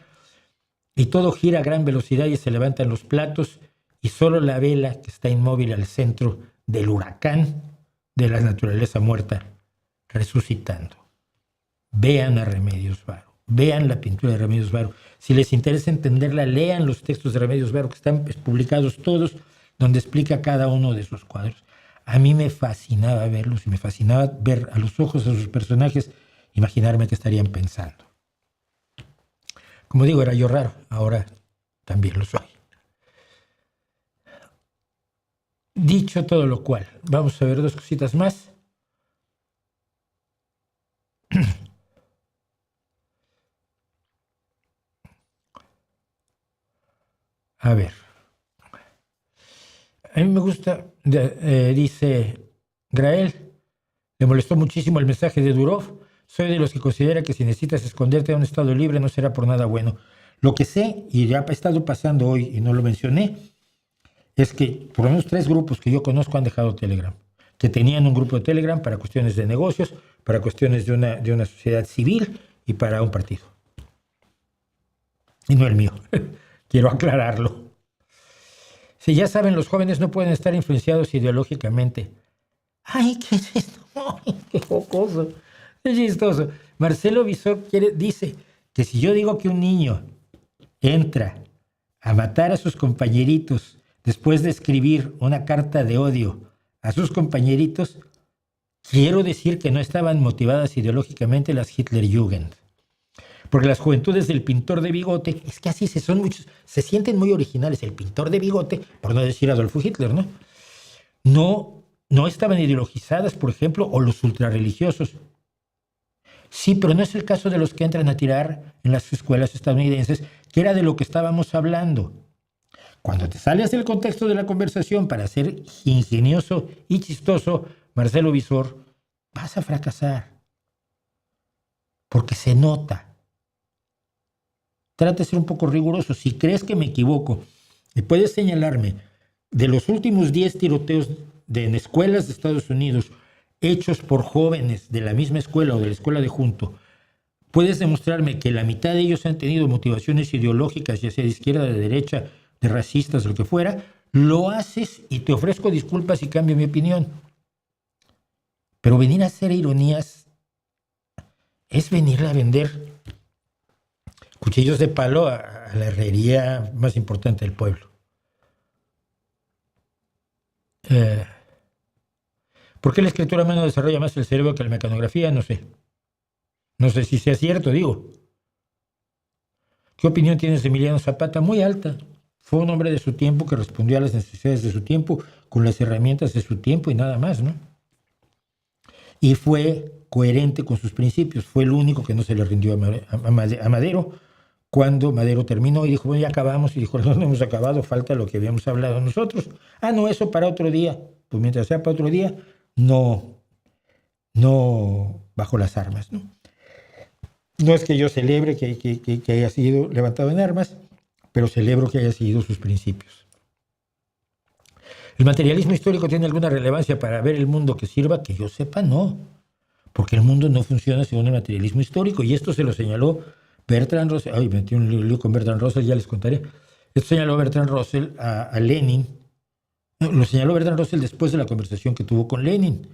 y todo gira a gran velocidad y se levantan los platos, y solo la vela que está inmóvil al centro del huracán de la naturaleza muerta resucitando. Vean a Remedios Varo, vean la pintura de Remedios Varo. Si les interesa entenderla, lean los textos de Remedios Varo, que están publicados todos, donde explica cada uno de sus cuadros. A mí me fascinaba verlos y me fascinaba ver a los ojos de sus personajes, imaginarme qué estarían pensando. Como digo, era yo raro, ahora también lo soy. Dicho todo lo cual, vamos a ver dos cositas más. A ver. A mí me gusta, dice Grael, le molestó muchísimo el mensaje de Durov. Soy de los que considera que si necesitas esconderte a un estado libre no será por nada bueno. Lo que sé, y ya ha estado pasando hoy y no lo mencioné, es que por lo menos 3 grupos que yo conozco han dejado Telegram, que tenían un grupo de Telegram para cuestiones de negocios, para cuestiones de una sociedad civil y para un partido. Y no el mío. Quiero aclararlo. Si ya saben, los jóvenes no pueden estar influenciados ideológicamente. ¡Ay, qué es esto! ¡Ay, qué jocoso! ¡Qué chistoso! Marcelo Visor dice que si yo digo que un niño entra a matar a sus compañeritos después de escribir una carta de odio a sus compañeritos, quiero decir que no estaban motivadas ideológicamente las Hitlerjugend. Porque las juventudes del pintor de bigote, es que así son muchos, se sienten muy originales. El pintor de bigote, por no decir Adolfo Hitler, no estaban ideologizadas, por ejemplo, o los ultrarreligiosos. Sí, pero no es el caso de los que entran a tirar en las escuelas estadounidenses, que era de lo que estábamos hablando. Cuando te sales del contexto de la conversación para ser ingenioso y chistoso, Marcelo Visor, vas a fracasar. Porque se nota. Trata de ser un poco riguroso. Si crees que me equivoco y puedes señalarme de los últimos 10 tiroteos en escuelas de Estados Unidos hechos por jóvenes de la misma escuela o de la escuela de junto, puedes demostrarme que la mitad de ellos han tenido motivaciones ideológicas, ya sea de izquierda, de derecha, de racistas, lo que fuera, lo haces y te ofrezco disculpas y cambio mi opinión. Pero venir a hacer ironías es venir a vender cuchillos de palo a la herrería más importante del pueblo. ¿Por qué la escritura a mano desarrolla más el cerebro que la mecanografía? No sé. No sé si sea cierto, digo. ¿Qué opinión tienes de Emiliano Zapata? Muy alta. Fue un hombre de su tiempo que respondió a las necesidades de su tiempo con las herramientas de su tiempo y nada más, ¿no? Y fue coherente con sus principios. Fue el único que no se le rindió a Madero cuando Madero terminó y dijo, bueno, ya acabamos. Y dijo, no hemos acabado, falta lo que habíamos hablado nosotros. Ah, no, eso para otro día. Pues mientras sea para otro día, no bajo las armas, ¿no? No es que yo celebre que haya sido levantado en armas, pero celebro que haya seguido sus principios. ¿El materialismo histórico tiene alguna relevancia para ver el mundo que sirva? Que yo sepa, no. Porque el mundo no funciona según el materialismo histórico. Y esto se lo señaló Bertrand Russell. Ay, metí un lío con Bertrand Russell, ya les contaré. Esto señaló Bertrand Russell a Lenin. No, lo señaló Bertrand Russell después de la conversación que tuvo con Lenin.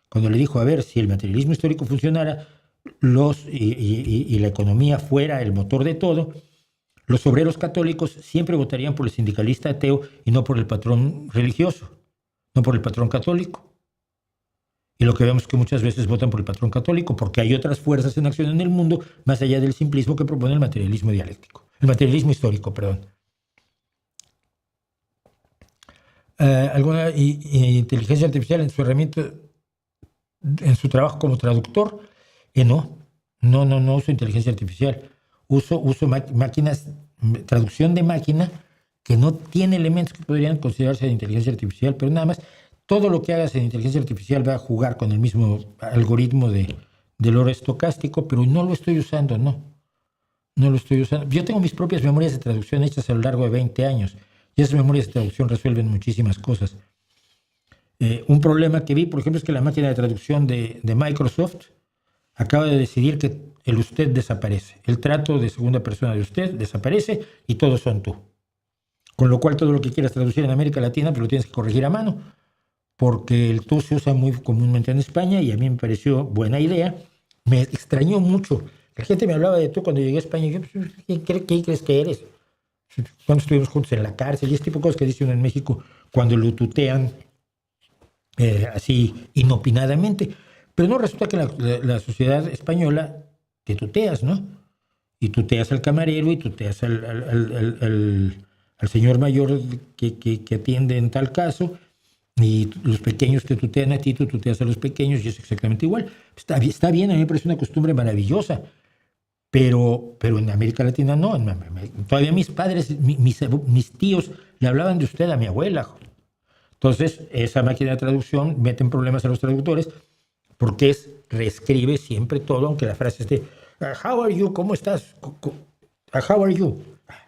Cuando le dijo, a ver, si el materialismo histórico funcionara y la economía fuera el motor de todo, los obreros católicos siempre votarían por el sindicalista ateo y no por el patrón religioso, no por el patrón católico. Y lo que vemos es que muchas veces votan por el patrón católico porque hay otras fuerzas en acción en el mundo más allá del simplismo que propone el materialismo dialéctico. El materialismo histórico, perdón. ¿Alguna inteligencia artificial en su herramienta, en su trabajo como traductor? No uso inteligencia artificial. Uso máquinas traducción de máquina que no tiene elementos que podrían considerarse de inteligencia artificial, pero nada más, todo lo que hagas en inteligencia artificial va a jugar con el mismo algoritmo del oro estocástico, pero no lo estoy usando, no lo estoy usando. Yo tengo mis propias memorias de traducción hechas a lo largo de 20 años, y esas memorias de traducción resuelven muchísimas cosas. Un problema que vi, por ejemplo, es que la máquina de traducción de Microsoft acaba de decidir que el usted desaparece. El trato de segunda persona de usted desaparece y todos son tú. Con lo cual, todo lo que quieras traducir en América Latina, pues lo tienes que corregir a mano, porque el tú se usa muy comúnmente en España y a mí me pareció buena idea. Me extrañó mucho. La gente me hablaba de tú cuando llegué a España y yo, ¿quién crees que eres? Cuando estuvimos juntos en la cárcel y este tipo de cosas que dice uno en México cuando lo tutean así inopinadamente. Pero no, resulta que la sociedad española te tuteas, ¿no? Y tuteas al camarero y tuteas al señor mayor que atiende en tal caso, y los pequeños te tutean a ti, tú tuteas a los pequeños y es exactamente igual. Está bien, a mí me parece una costumbre maravillosa, pero en América Latina no. Todavía mis padres, mis tíos le hablaban de usted a mi abuela. Entonces, esa máquina de traducción mete en problemas a los traductores porque reescribe siempre todo, aunque la frase esté how are you, ¿cómo estás? How are you?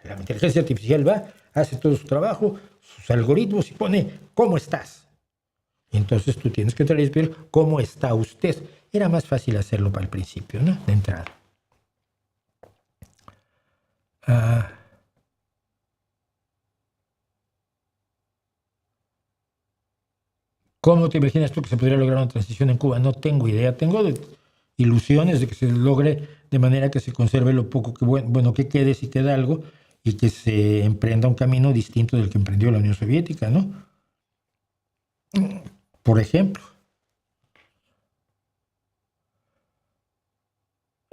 La inteligencia artificial va, hace todo su trabajo, sus algoritmos y pone ¿cómo estás? Y entonces tú tienes que traducir ¿cómo está usted? Era más fácil hacerlo para el principio, ¿no? De entrada. ¿Cómo te imaginas tú que se podría lograr una transición en Cuba? No tengo idea. Tengo ilusiones de que se logre de manera que se conserve lo poco que quede, si queda algo, y que se emprenda un camino distinto del que emprendió la Unión Soviética, ¿no? Por ejemplo.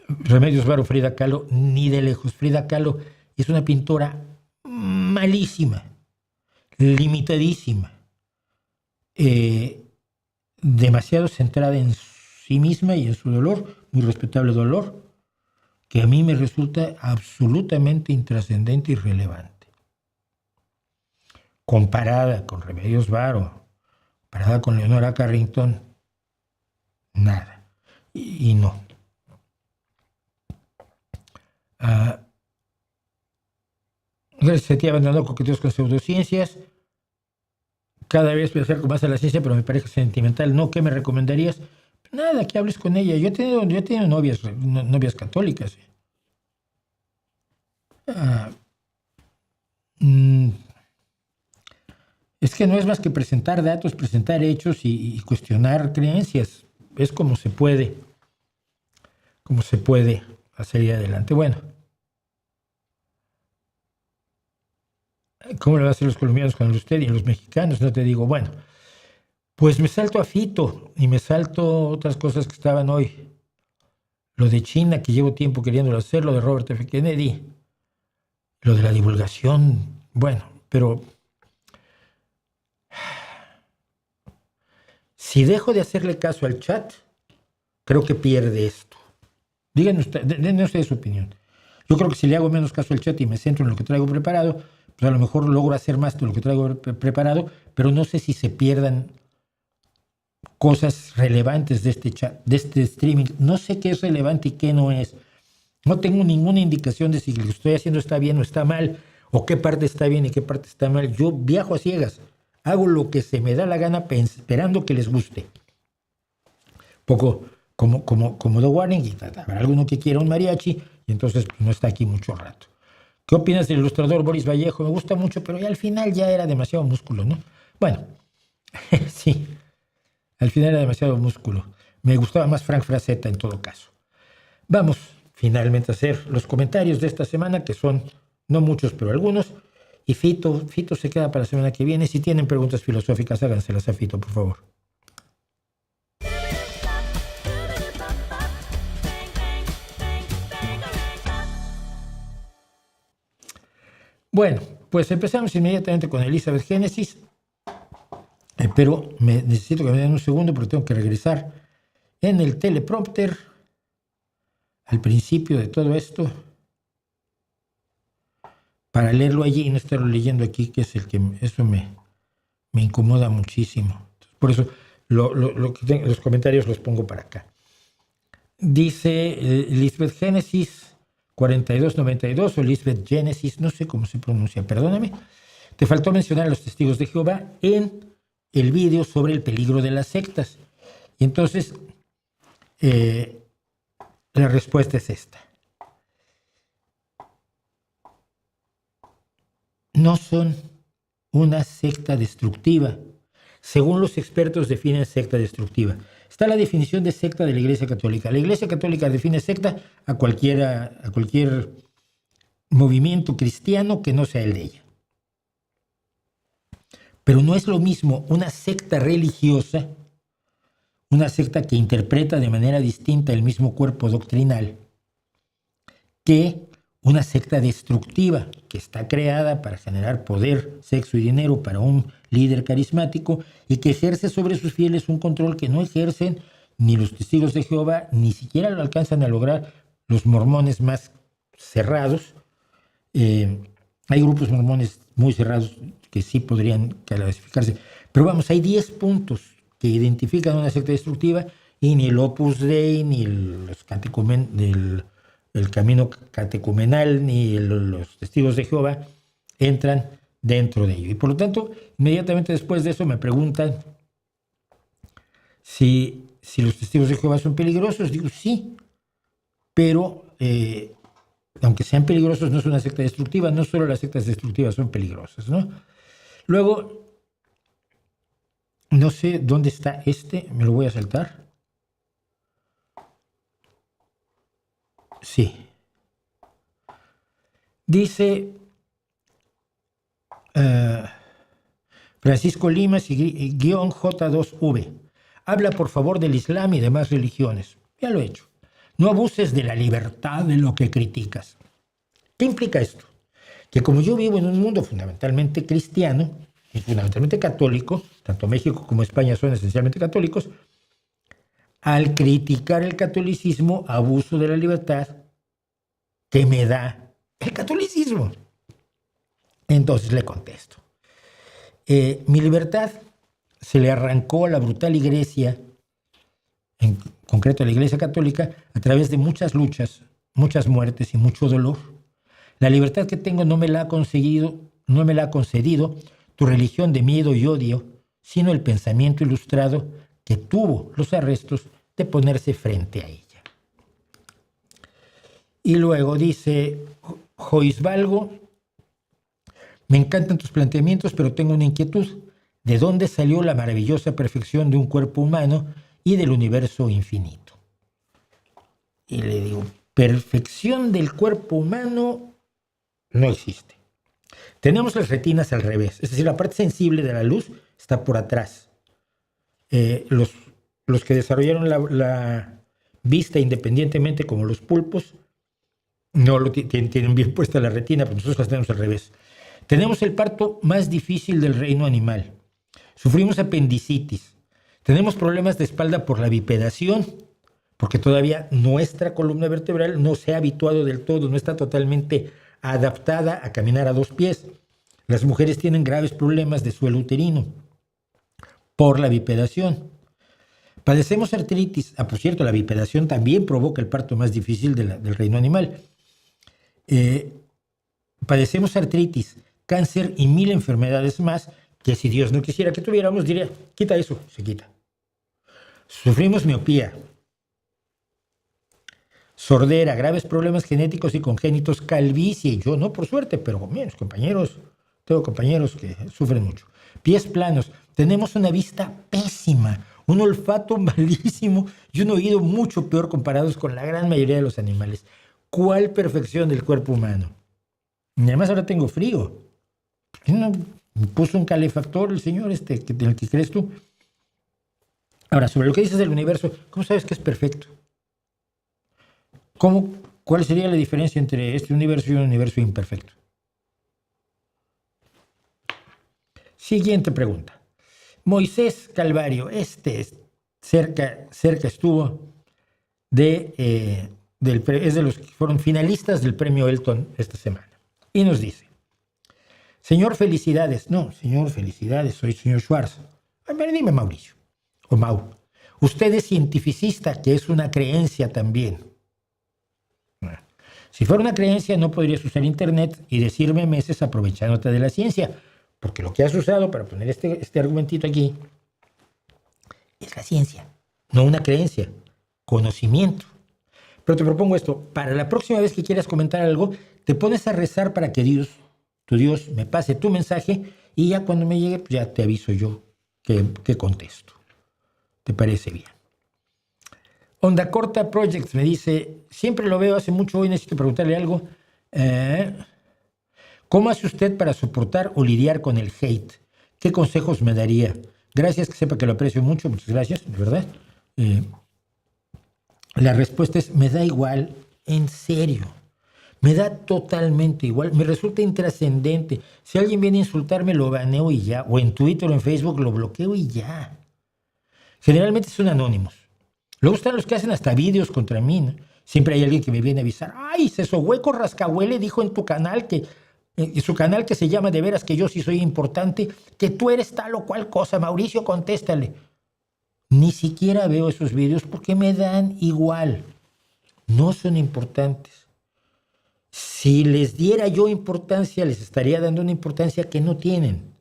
Remedios Varo, Frida Kahlo, ni de lejos. Frida Kahlo es una pintora malísima, limitadísima. Demasiado centrada en sí misma y en su dolor, muy respetable dolor, que a mí me resulta absolutamente intrascendente y irrelevante. Comparada con Remedios Varo, comparada con Leonora Carrington, nada. Y no. Gracias a ti abandonado coqueteos con pseudociencias. Cada vez me acerco más a la ciencia, pero mi pareja sentimental no. ¿Qué me recomendarías? Nada, que hables con ella. Yo he tenido novias católicas. Es que no es más que presentar datos, presentar hechos y cuestionar creencias. Es como se puede hacer adelante. Bueno. ¿Cómo le va a hacer los colombianos con usted y los mexicanos? No te digo, bueno, pues me salto a Fito y me salto otras cosas que estaban hoy. Lo de China, que llevo tiempo queriéndolo hacer, lo de Robert F. Kennedy, lo de la divulgación, bueno, pero si dejo de hacerle caso al chat, creo que pierde esto. Díganme ustedes su opinión. Yo creo que si le hago menos caso al chat y me centro en lo que traigo preparado, pues a lo mejor logro hacer más de lo que traigo preparado, pero no sé si se pierdan cosas relevantes de este chat, de este streaming. No sé qué es relevante y qué no es. No tengo ninguna indicación de si lo que estoy haciendo está bien o está mal, o qué parte está bien y qué parte está mal. Yo viajo a ciegas, hago lo que se me da la gana esperando que les guste. Poco como The Warning, y habrá alguno que quiera un mariachi, y entonces pues, no está aquí mucho rato. ¿Qué opinas del ilustrador Boris Vallejo? Me gusta mucho, pero ya al final ya era demasiado músculo, ¿no? Bueno, sí, al final era demasiado músculo. Me gustaba más Frank Frazetta en todo caso. Vamos finalmente a hacer los comentarios de esta semana, que son no muchos, pero algunos. Y Fito se queda para la semana que viene. Si tienen preguntas filosóficas, háganselas a Fito, por favor. Bueno, pues empezamos inmediatamente con Elizabeth Génesis, pero necesito que me den un segundo porque tengo que regresar en el teleprompter al principio de todo esto. para leerlo allí y no estarlo leyendo aquí, que es el que eso me incomoda muchísimo. Por eso los comentarios los pongo para acá. Dice Lisbeth Génesis 4292 o Lisbeth Génesis, no sé cómo se pronuncia, perdóname. Te faltó mencionar a los testigos de Jehová en el vídeo sobre el peligro de las sectas. Y entonces, la respuesta es esta. No son una secta destructiva. Según los expertos definen secta destructiva. Está la definición de secta de la Iglesia Católica. La Iglesia Católica define secta a cualquier movimiento cristiano que no sea el de ella. Pero no es lo mismo una secta religiosa, una secta que interpreta de manera distinta el mismo cuerpo doctrinal, que una secta destructiva que está creada para generar poder, sexo y dinero para un líder carismático y que ejerce sobre sus fieles un control que no ejercen ni los testigos de Jehová, ni siquiera lo alcanzan a lograr los mormones más cerrados. Hay grupos mormones muy cerrados que sí podrían clasificarse, pero vamos, hay 10 puntos que identifican una secta destructiva y ni el Opus Dei, ni el camino catecumenal, ni los testigos de Jehová entran dentro de ello. Y por lo tanto, inmediatamente después de eso me preguntan si los testigos de Jehová son peligrosos. Digo, sí, pero aunque sean peligrosos, no es una secta destructiva. No solo las sectas destructivas son peligrosas, ¿no? Luego, no sé dónde está me lo voy a saltar. Sí. Dice Francisco Limas guión J2V. Habla por favor del Islam y demás religiones. Ya lo he hecho. No abuses de la libertad de lo que criticas. ¿Qué implica esto? Que como yo vivo en un mundo fundamentalmente cristiano y fundamentalmente católico, tanto México como España son esencialmente católicos, al criticar el catolicismo, abuso de la libertad que me da el catolicismo. Entonces le contesto. Mi libertad se le arrancó a la brutal iglesia, en concreto a la Iglesia Católica, a través de muchas luchas, muchas muertes y mucho dolor. La libertad que tengo no me la ha concedido tu religión de miedo y odio, sino el pensamiento ilustrado que tuvo los arrestos de ponerse frente a ella. Y luego dice Joisbalgo, me encantan tus planteamientos, pero tengo una inquietud. ¿De dónde salió la maravillosa perfección de un cuerpo humano y del universo infinito? Y le digo, perfección del cuerpo humano no existe. Tenemos las retinas al revés, es decir, la parte sensible de la luz está por atrás. Los que desarrollaron la vista independientemente, como los pulpos, no tienen bien puesta la retina, pero nosotros las tenemos al revés. Tenemos el parto más difícil del reino animal. Sufrimos apendicitis. Tenemos problemas de espalda por la bipedación, porque todavía nuestra columna vertebral no se ha habituado del todo, no está totalmente adaptada a caminar a 2 pies. Las mujeres tienen graves problemas de suelo uterino por la bipedación. Padecemos artritis. Por cierto, la bipedación también provoca el parto más difícil del reino animal. Padecemos artritis, cáncer y 1000 enfermedades más que si Dios no quisiera que tuviéramos, diría, quita eso, se quita. Sufrimos miopía, sordera, graves problemas genéticos y congénitos, calvicie. Yo no, por suerte, pero mis compañeros, tengo compañeros que sufren mucho. Pies planos, tenemos una vista pésima, un olfato malísimo y un oído mucho peor comparados con la gran mayoría de los animales. ¿Cuál perfección del cuerpo humano? Y además ahora tengo frío. ¿No me puso un calefactor el señor en el que crees tú? Ahora, sobre lo que dices del universo, ¿cómo sabes que es perfecto? ¿Cuál sería la diferencia entre este universo y un universo imperfecto? Siguiente pregunta. Moisés Calvario, cerca estuvo es de los que fueron finalistas del premio Elton esta semana. Y nos dice, Señor Felicidades. No, señor Felicidades, soy señor Schwartz. A ver, dime Mauricio. O Mau. Usted es cientificista, que es una creencia también. Si fuera una creencia, no podrías usar Internet y decirme meses aprovechándote de la ciencia, porque lo que has usado para poner este argumentito aquí es la ciencia, no una creencia, conocimiento. Pero te propongo esto, para la próxima vez que quieras comentar algo, te pones a rezar para que Dios, tu Dios, me pase tu mensaje y ya cuando me llegue, pues ya te aviso yo que contesto. ¿Te parece bien? Onda Corta Projects me dice, siempre lo veo hace mucho, hoy necesito preguntarle algo. ¿Cómo hace usted para soportar o lidiar con el hate? ¿Qué consejos me daría? Gracias, que sepa que lo aprecio mucho, muchas gracias, de verdad. La respuesta es, me da igual, en serio. Me da totalmente igual, me resulta intrascendente. Si alguien viene a insultarme, lo baneo y ya. O en Twitter o en Facebook lo bloqueo y ya. Generalmente son anónimos. Luego están los que hacen hasta vídeos contra mí, ¿no? Siempre hay alguien que me viene a avisar. ¡Ay, Hueco Rascahuele dijo en tu canal que... su canal que se llama De Veras que yo sí soy importante, que tú eres tal o cual cosa. Mauricio, contéstale. Ni siquiera veo esos vídeos porque me dan igual. No son importantes. Si les diera yo importancia, les estaría dando una importancia que no tienen.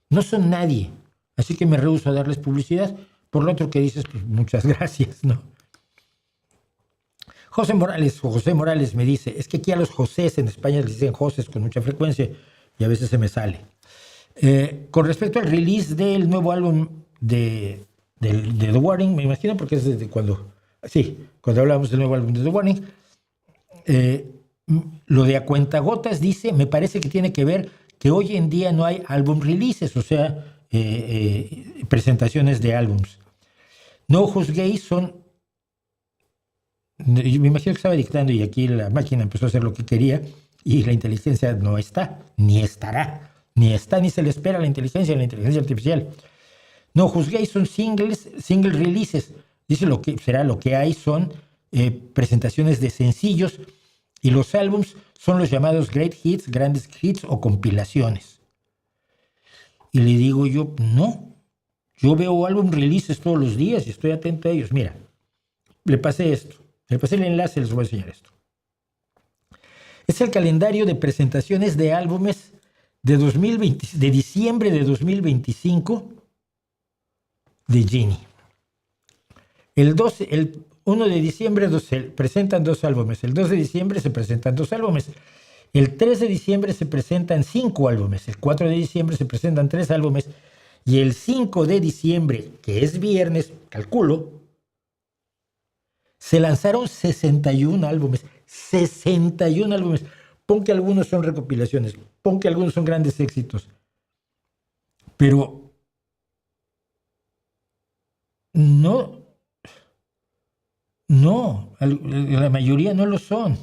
No son nadie. Así que me rehúso a darles publicidad. Por lo otro que dices, pues muchas gracias, ¿no? José Morales me dice, es que aquí a los Josés en España les dicen Josés con mucha frecuencia y a veces se me sale. Con respecto al release del nuevo álbum de The Warning, me imagino porque es desde cuando hablamos del nuevo álbum de The Warning, lo de A Cuentagotas dice, me parece que tiene que ver que hoy en día no hay álbum releases, o sea, presentaciones de álbums. No juzguéis, yo me imagino que estaba dictando y aquí la máquina empezó a hacer lo que quería y la inteligencia no está, ni estará, ni se le espera a la inteligencia artificial. No juzguéis, son single releases. Dice lo que hay son presentaciones de sencillos y los álbums son los llamados great hits, grandes hits o compilaciones. Y le digo yo, no. Yo veo álbum releases todos los días y estoy atento a ellos. Mira, le pasé esto. Le pasé el enlace, les voy a enseñar esto. Es el calendario de presentaciones de álbumes de diciembre de 2025 de Genie. El 1 de diciembre se presentan 2 álbumes. El 2 de diciembre se presentan 2 álbumes. El 3 de diciembre se presentan 5 álbumes. El 4 de diciembre se presentan 3 álbumes. Y el 5 de diciembre, que es viernes, calculo, se lanzaron 61 álbumes. 61 álbumes. Pon que algunos son recopilaciones. Pon que algunos son grandes éxitos. Pero no, la mayoría no lo son.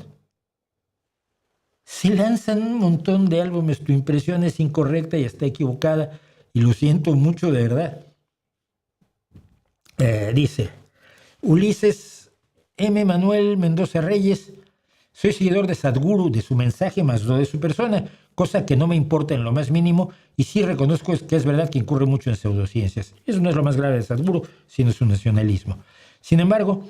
Se lanzan un montón de álbumes. Tu impresión es incorrecta y está equivocada. Y lo siento mucho, de verdad. Dice Ulises M. Manuel Mendoza Reyes, soy seguidor de Sadhguru, de su mensaje más no de su persona, cosa que no me importa en lo más mínimo, y sí reconozco que es verdad que incurre mucho en pseudociencias. Eso no es lo más grave de Sadhguru, sino su nacionalismo. Sin embargo,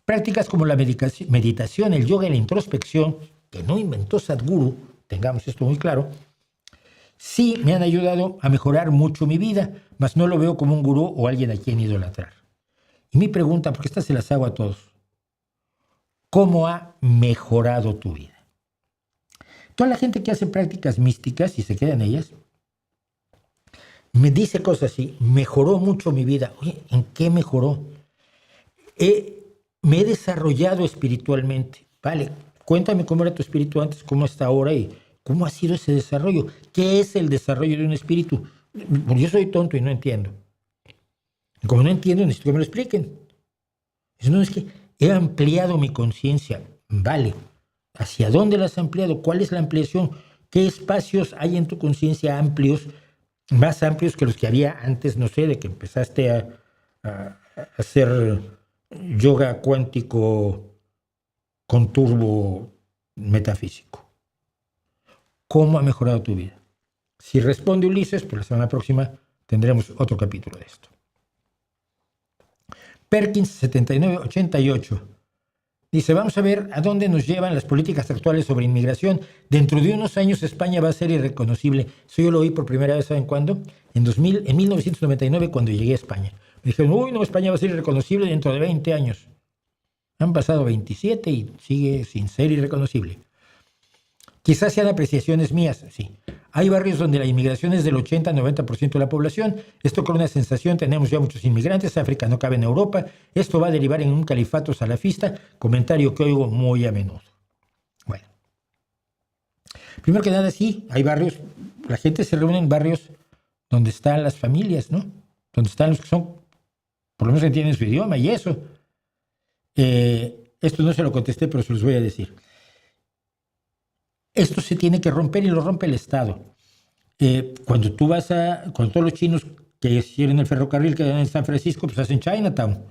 prácticas como la meditación, el yoga y la introspección, que no inventó Sadhguru, tengamos esto muy claro, sí me han ayudado a mejorar mucho mi vida, mas no lo veo como un gurú o alguien a quien idolatrar. Y mi pregunta, porque esta se las hago a todos, ¿cómo ha mejorado tu vida? Toda la gente que hace prácticas místicas y se queda en ellas, me dice cosas así, mejoró mucho mi vida. Oye, ¿en qué mejoró? Me he desarrollado espiritualmente. Vale, cuéntame cómo era tu espíritu antes, cómo está ahora y cómo ha sido ese desarrollo. ¿Qué es el desarrollo de un espíritu? Yo soy tonto y no entiendo. Y como no entiendo, necesito que me lo expliquen. Eso no es que he ampliado mi conciencia. Vale, ¿hacia dónde la has ampliado? ¿Cuál es la ampliación? ¿Qué espacios hay en tu conciencia amplios, más amplios que los que había antes, no sé, de que empezaste a hacer yoga cuántico con turbo metafísico? ¿Cómo ha mejorado tu vida? Si responde Ulises, pues la semana próxima tendremos otro capítulo de esto. Perkins 7988 dice, vamos a ver a dónde nos llevan las políticas actuales sobre inmigración. Dentro de unos años España va a ser irreconocible. Eso yo lo oí por primera vez, ¿saben cuándo? En 1999, cuando llegué a España. Me dijeron, uy, no, España va a ser irreconocible dentro de 20 años. Han pasado 27 y sigue sin ser irreconocible. Quizás sean apreciaciones mías, sí. Hay barrios donde la inmigración es del 80-90% de la población. Esto crea una sensación, tenemos ya muchos inmigrantes, África no cabe en Europa. Esto va a derivar en un califato salafista, comentario que oigo muy a menudo. Bueno, primero que nada, sí, hay barrios, la gente se reúne en barrios donde están las familias, ¿no? Donde están los que son, por lo menos entienden su idioma y eso. Esto no se lo contesté, pero se los voy a decir. Esto se tiene que romper y lo rompe el Estado. Cuando todos los chinos que hicieron el ferrocarril que dan en San Francisco, pues hacen Chinatown.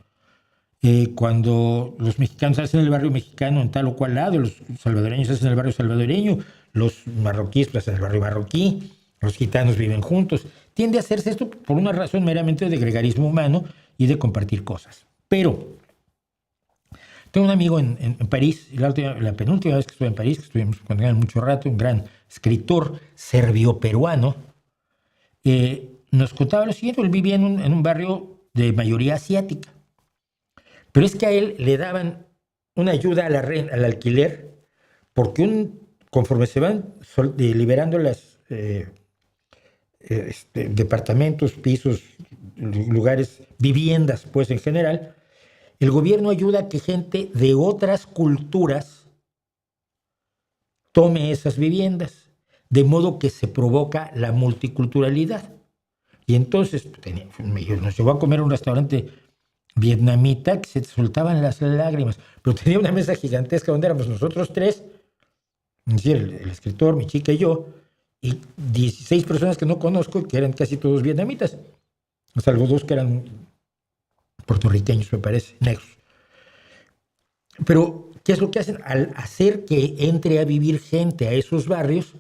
Cuando los mexicanos hacen el barrio mexicano en tal o cual lado, los salvadoreños hacen el barrio salvadoreño, los marroquíes pues hacen el barrio marroquí, los gitanos viven juntos. Tiende a hacerse esto por una razón meramente de gregarismo humano y de compartir cosas. Pero tengo un amigo en París, la penúltima vez que estuve en París, que estuvimos con él mucho rato, un gran escritor serbio-peruano, nos contaba lo siguiente. Él vivía en un barrio de mayoría asiática, pero es que a él le daban una ayuda al alquiler, porque conforme se van liberando las departamentos, pisos, lugares, viviendas, pues en general, el gobierno ayuda a que gente de otras culturas tome esas viviendas, de modo que se provoca la multiculturalidad. Y entonces nos llevó a comer a un restaurante vietnamita que se te soltaban las lágrimas, pero tenía una mesa gigantesca donde éramos nosotros tres, es decir, el escritor, mi chica y yo, y 16 personas que no conozco, que eran casi todos vietnamitas, salvo dos que eran puertorriqueños, me parece, negros. Pero, ¿qué es lo que hacen? Al hacer que entre a vivir gente a esos barrios,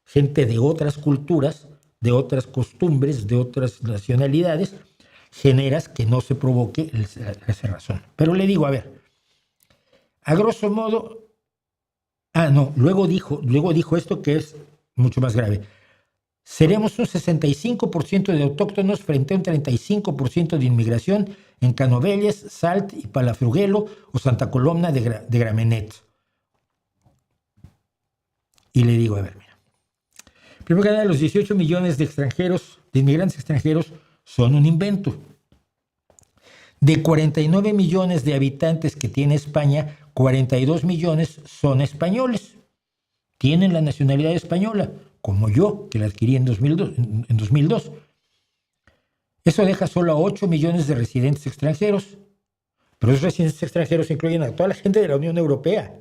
gente de otras culturas, de otras costumbres, de otras nacionalidades, generas que no se provoque la cerrazón. Pero le digo, a ver, a grosso modo, luego dijo esto que es mucho más grave. Seremos un 65% de autóctonos frente a un 35% de inmigración en Canovelles, Salt y Palafrugelo o Santa Coloma de Gramenet. Y le digo, a ver, mira. Primero que nada, los 18 millones de inmigrantes extranjeros, son un invento. De 49 millones de habitantes que tiene España, 42 millones son españoles. Tienen la nacionalidad española, como yo, que la adquirí en 2002. Eso deja solo a 8 millones de residentes extranjeros. Pero esos residentes extranjeros incluyen a toda la gente de la Unión Europea,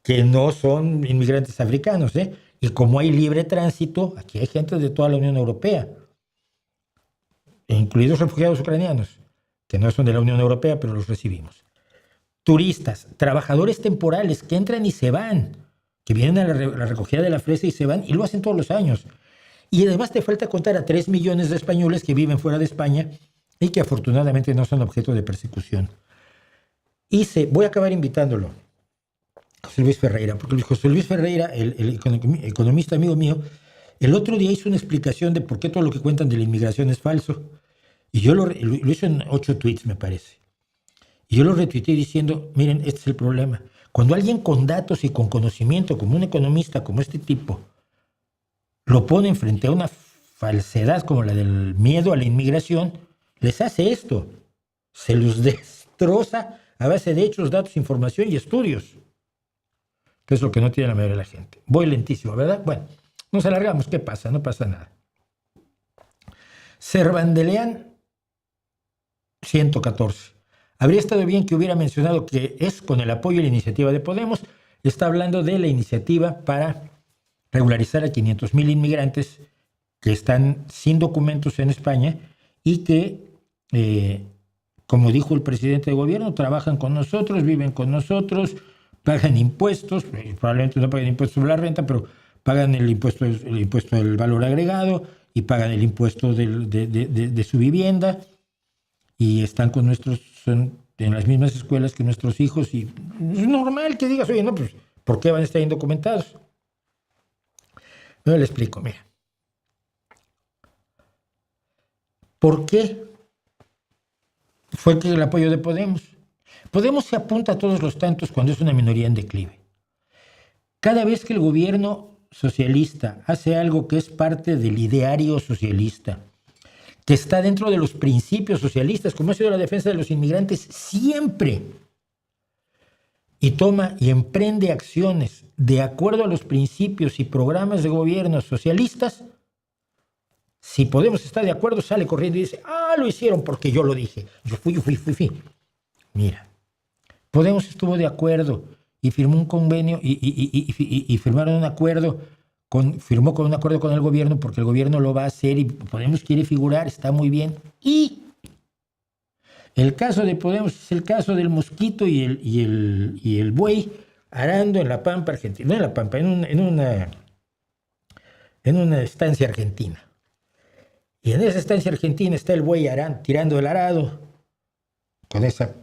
que no son inmigrantes africanos, ¿eh? Y como hay libre tránsito, aquí hay gente de toda la Unión Europea, incluidos refugiados ucranianos, que no son de la Unión Europea, pero los recibimos. Turistas, trabajadores temporales que entran y se van, que vienen a la recogida de la fresa y se van, y lo hacen todos los años. Y además te falta contar a 3 millones de españoles que viven fuera de España y que afortunadamente no son objeto de persecución. Voy a acabar invitándolo, José Luis Ferreira, porque José Luis Ferreira, el economista amigo mío, el otro día hizo una explicación de por qué todo lo que cuentan de la inmigración es falso. Y yo lo hizo en 8 tweets, me parece. Y yo lo retuiteé diciendo, miren, este es el problema. Cuando alguien con datos y con conocimiento, como un economista, como este tipo, lo ponen frente a una falsedad como la del miedo a la inmigración, les hace esto. Se los destroza a base de hechos, datos, información y estudios. Que es lo que no tiene la mayoría de la gente. Voy lentísimo, ¿verdad? Bueno, nos alargamos. ¿Qué pasa? No pasa nada. Cervandelean 114. Habría estado bien que hubiera mencionado que es con el apoyo de la iniciativa de Podemos. Está hablando de la iniciativa para regularizar a 500,000 inmigrantes que están sin documentos en España y que, como dijo el presidente de gobierno, trabajan con nosotros, viven con nosotros, pagan impuestos, probablemente no paguen impuestos sobre la renta, pero pagan el impuesto del valor agregado y pagan el impuesto de su vivienda y están son en las mismas escuelas que nuestros hijos y es normal que digas, oye, no, pues, ¿por qué van a estar indocumentados? No le explico, mira. ¿Por qué fue el apoyo de Podemos? Podemos se apunta a todos los tantos cuando es una minoría en declive. Cada vez que el gobierno socialista hace algo que es parte del ideario socialista, que está dentro de los principios socialistas, como ha sido la defensa de los inmigrantes siempre, y toma y emprende acciones de acuerdo a los principios y programas de gobierno socialistas, si Podemos está de acuerdo, sale corriendo y dice, lo hicieron porque yo lo dije. Yo fui. Mira, Podemos estuvo de acuerdo y firmó un convenio y firmaron un acuerdo, firmó con un acuerdo con el gobierno porque el gobierno lo va a hacer y Podemos quiere figurar, está muy bien. Y el caso de Podemos es el caso del mosquito y el buey arando en la Pampa Argentina, no en la Pampa, en una estancia argentina. Y en esa estancia argentina está el buey tirando el arado, con esa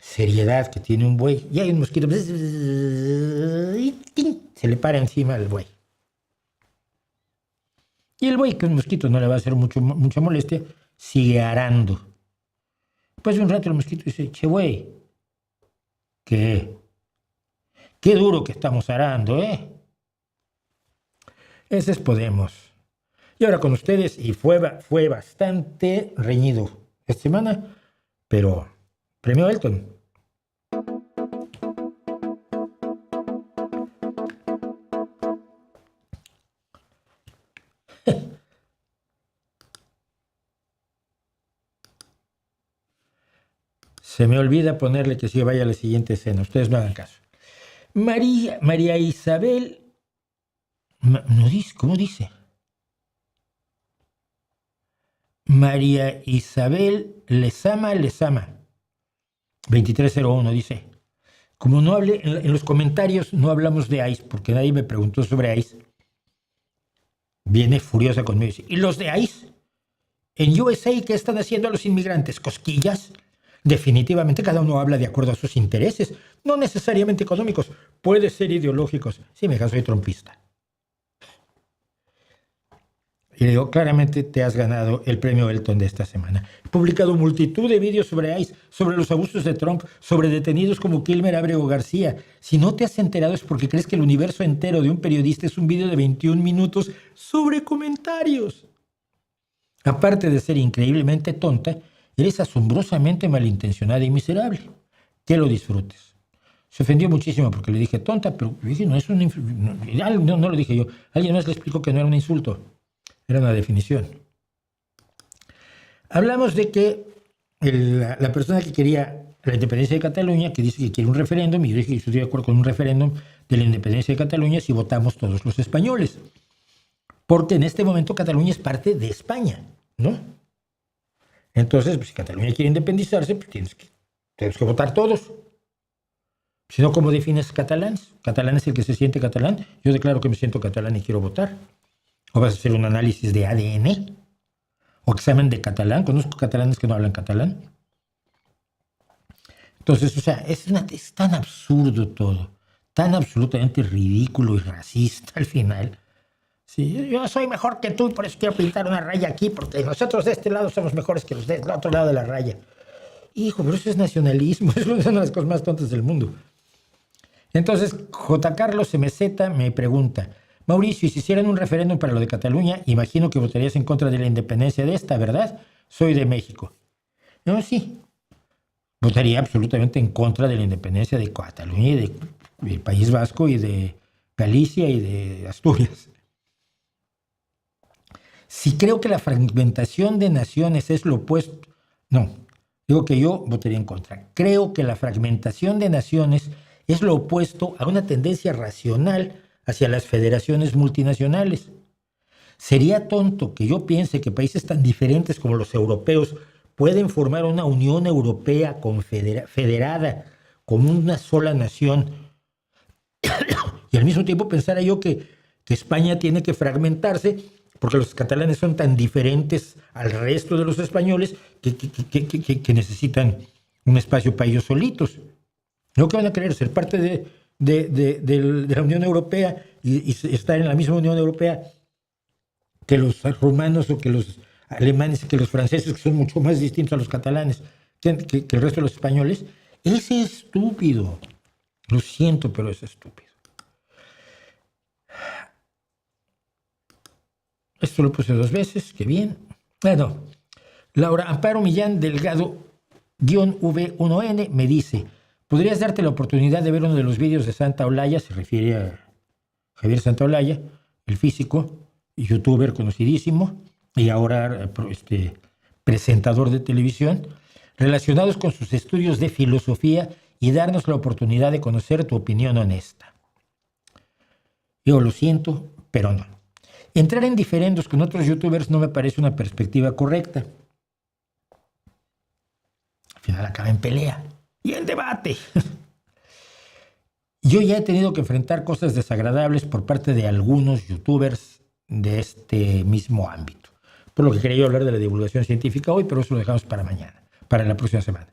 seriedad que tiene un buey. Y hay un mosquito, y se le para encima al buey. Y el buey, que un mosquito no le va a hacer mucha molestia, sigue arando. Después de un rato el mosquito dice, che buey, qué duro que estamos arando, ¿eh? Ese es Podemos. Y ahora con ustedes, y fue bastante reñido esta semana, pero premio Elton. Se me olvida ponerle que sí vaya a la siguiente escena. Ustedes no hagan caso. María Isabel, no dice, ¿cómo dice? María Isabel Lezama, 2301 dice, como no hablé, en los comentarios no hablamos de ICE, porque nadie me preguntó sobre ICE, viene furiosa conmigo y dice, ¿y los de ICE? En USA, ¿qué están haciendo a los inmigrantes? ¿Cosquillas? Definitivamente cada uno habla de acuerdo a sus intereses, no necesariamente económicos, puede ser ideológicos. Sí, me soy trompista. Y le digo, claramente te has ganado el premio Elton de esta semana. He publicado multitud de vídeos sobre ICE, sobre los abusos de Trump, sobre detenidos como Kilmer Abrego García. Si no te has enterado es porque crees que el universo entero de un periodista es un vídeo de 21 minutos sobre comentarios. Aparte de ser increíblemente tonta, eres asombrosamente malintencionada y miserable. Que lo disfrutes. Se ofendió muchísimo porque le dije tonta, pero dije, no es un no lo dije yo. Alguien más le explicó que no era un insulto. Era una definición. Hablamos de que la persona que quería la independencia de Cataluña, que dice que quiere un referéndum, y yo dije que estoy de acuerdo con un referéndum de la independencia de Cataluña si votamos todos los españoles. Porque en este momento Cataluña es parte de España, ¿no? Entonces, pues, si Cataluña quiere independizarse, pues tenemos que votar todos. Si no, ¿cómo defines catalán? ¿Catalán es el que se siente catalán? Yo declaro que me siento catalán y quiero votar. ¿O vas a hacer un análisis de ADN? ¿O examen de catalán? Conozco catalanes que no hablan catalán. Entonces, o sea, es tan absurdo todo, tan absolutamente ridículo y racista al final. Sí, yo soy mejor que tú y por eso quiero pintar una raya aquí, porque nosotros de este lado somos mejores que los del otro lado de la raya. Hijo, pero eso es nacionalismo, eso es una de las cosas más tontas del mundo. Entonces, J. Carlos MZ me pregunta, Mauricio, ¿y si hicieran un referéndum para lo de Cataluña, imagino que votarías en contra de la independencia de esta, ¿verdad? Soy de México. No, sí. Votaría absolutamente en contra de la independencia de Cataluña y del País Vasco y de Galicia y de Asturias. Si creo que la fragmentación de naciones es lo opuesto, no, digo que yo votaría en contra. Creo que la fragmentación de naciones es lo opuesto a una tendencia racional hacia las federaciones multinacionales. Sería tonto que yo piense que países tan diferentes como los europeos pueden formar una Unión Europea federada como una sola nación y al mismo tiempo pensara yo que España tiene que fragmentarse porque los catalanes son tan diferentes al resto de los españoles que necesitan un espacio para ellos solitos. ¿No que van a querer ser parte de la Unión Europea y estar en la misma Unión Europea que los rumanos o que los alemanes, que los franceses, que son mucho más distintos a los catalanes que el resto de los españoles? Es estúpido. Lo siento, pero es estúpido. Esto lo puse 2 veces, qué bien. Bueno, Laura Amparo Millán Delgado V1N me dice: ¿podrías darte la oportunidad de ver uno de los vídeos de Santa Olaya? Se refiere a Javier Santaolalla, el físico, youtuber conocidísimo y ahora presentador de televisión, relacionados con sus estudios de filosofía, y darnos la oportunidad de conocer tu opinión honesta. Yo lo siento, pero no. Entrar en diferendos con otros youtubers no me parece una perspectiva correcta. Al final acaba en pelea y en debate. Yo ya he tenido que enfrentar cosas desagradables por parte de algunos youtubers de este mismo ámbito. Por lo que quería yo hablar de la divulgación científica hoy, pero eso lo dejamos para mañana, para la próxima semana.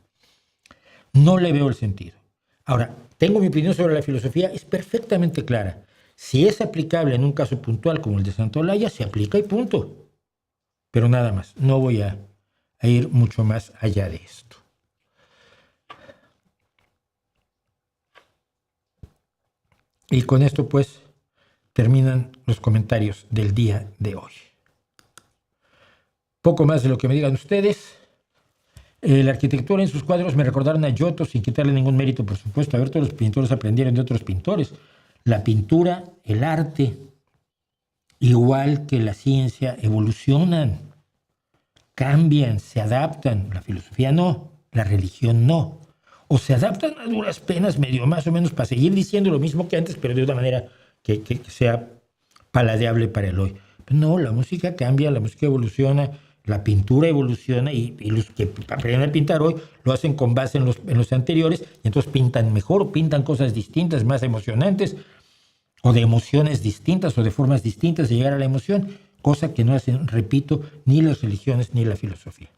No le veo el sentido. Ahora, tengo mi opinión sobre la filosofía, es perfectamente clara. Si es aplicable en un caso puntual como el de Santaolalla, se aplica y punto. Pero nada más, no voy a ir mucho más allá de esto. Y con esto, pues, terminan los comentarios del día de hoy. Poco más de lo que me digan ustedes. La arquitectura en sus cuadros me recordaron a Giotto, sin quitarle ningún mérito, por supuesto. A ver, todos los pintores aprendieron de otros pintores. La pintura, el arte, igual que la ciencia, evolucionan, cambian, se adaptan. La filosofía no, la religión no. O se adaptan a duras penas, medio más o menos, para seguir diciendo lo mismo que antes, pero de una manera que sea paladeable para el hoy. Pero no, la música cambia, la música evoluciona, la pintura evoluciona, y los que aprenden a pintar hoy lo hacen con base en los anteriores, y entonces pintan mejor, pintan cosas distintas, más emocionantes, o de emociones distintas, o de formas distintas de llegar a la emoción, cosa que no hacen, repito, ni las religiones ni la filosofía.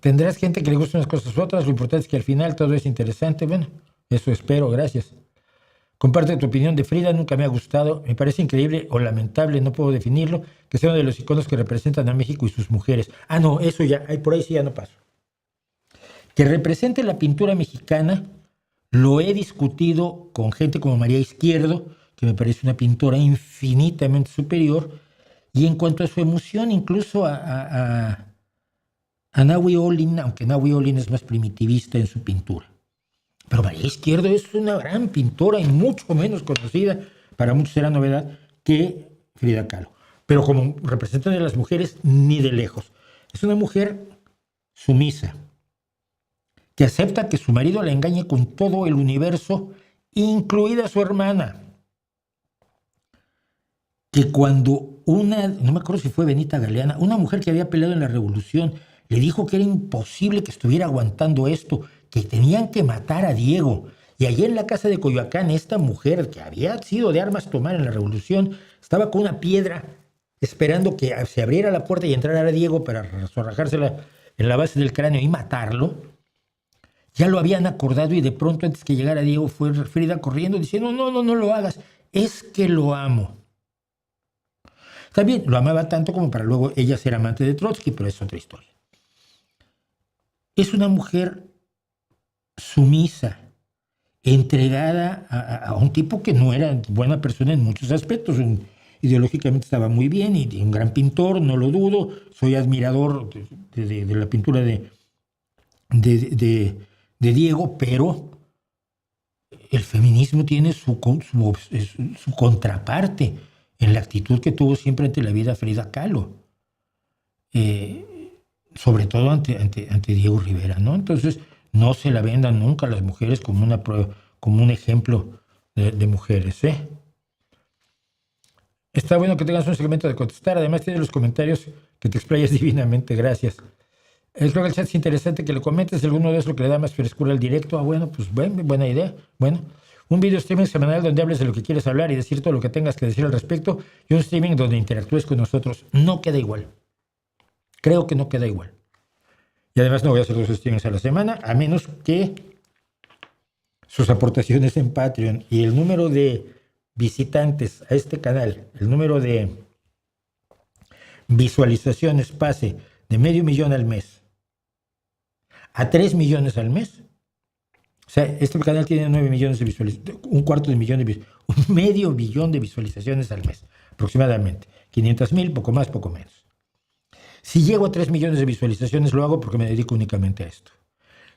Tendrás gente que le gustan unas cosas u otras, lo importante es que al final todo es interesante. Bueno, eso espero, gracias. Comparte tu opinión de Frida, nunca me ha gustado, me parece increíble o lamentable, no puedo definirlo, que sea uno de los iconos que representan a México y sus mujeres. Ah, no, eso ya, por ahí sí ya no paso. Que represente la pintura mexicana, lo he discutido con gente como María Izquierdo, que me parece una pintora infinitamente superior, y en cuanto a su emoción, incluso a Nahui Olin, aunque Nahui Olin es más primitivista en su pintura. Pero María Izquierdo es una gran pintora y mucho menos conocida, para muchos será novedad, que Frida Kahlo. Pero como representante de las mujeres, ni de lejos. Es una mujer sumisa, que acepta que su marido la engañe con todo el universo, incluida su hermana. Que cuando no me acuerdo si fue Benita Galeana, una mujer que había peleado en la Revolución, le dijo que era imposible que estuviera aguantando esto, que tenían que matar a Diego. Y allí en la casa de Coyoacán, esta mujer, que había sido de armas tomar en la Revolución, estaba con una piedra esperando que se abriera la puerta y entrara Diego para rajársela en la base del cráneo y matarlo. Ya lo habían acordado, y de pronto, antes que llegara Diego, fue Frida corriendo diciendo: no lo hagas, es que lo amo. También lo amaba tanto como para luego ella ser amante de Trotsky, pero es otra historia. Es una mujer sumisa, entregada a un tipo que no era buena persona en muchos aspectos. Ideológicamente estaba muy bien y un gran pintor, no lo dudo. Soy admirador de la pintura de Diego, pero el feminismo tiene su contraparte en la actitud que tuvo siempre ante la vida Frida Kahlo. Sobre todo ante Diego Rivera, ¿no? Entonces, no se la vendan nunca a las mujeres como un ejemplo de mujeres, ¿eh? Está bueno que tengas un segmento de contestar. Además, tienes los comentarios que te explayas divinamente. Gracias. Creo que el chat es interesante que le comentes alguno de esos que le da más frescura al directo. Bueno, pues buena idea. Bueno, un video streaming semanal donde hables de lo que quieres hablar y decir todo lo que tengas que decir al respecto, y un streaming donde interactúes con nosotros. No queda igual. Creo que no queda igual. Y además no voy a hacer 2 streamings a la semana, a menos que sus aportaciones en Patreon y el número de visitantes a este canal, el número de visualizaciones pase de 500,000 al mes a 3 millones al mes. O sea, este canal tiene 9 millones de visualizaciones, un cuarto de millón de un medio billón de visualizaciones al mes, aproximadamente. 500,000, poco más, poco menos. Si llego a 3 millones de visualizaciones, lo hago porque me dedico únicamente a esto.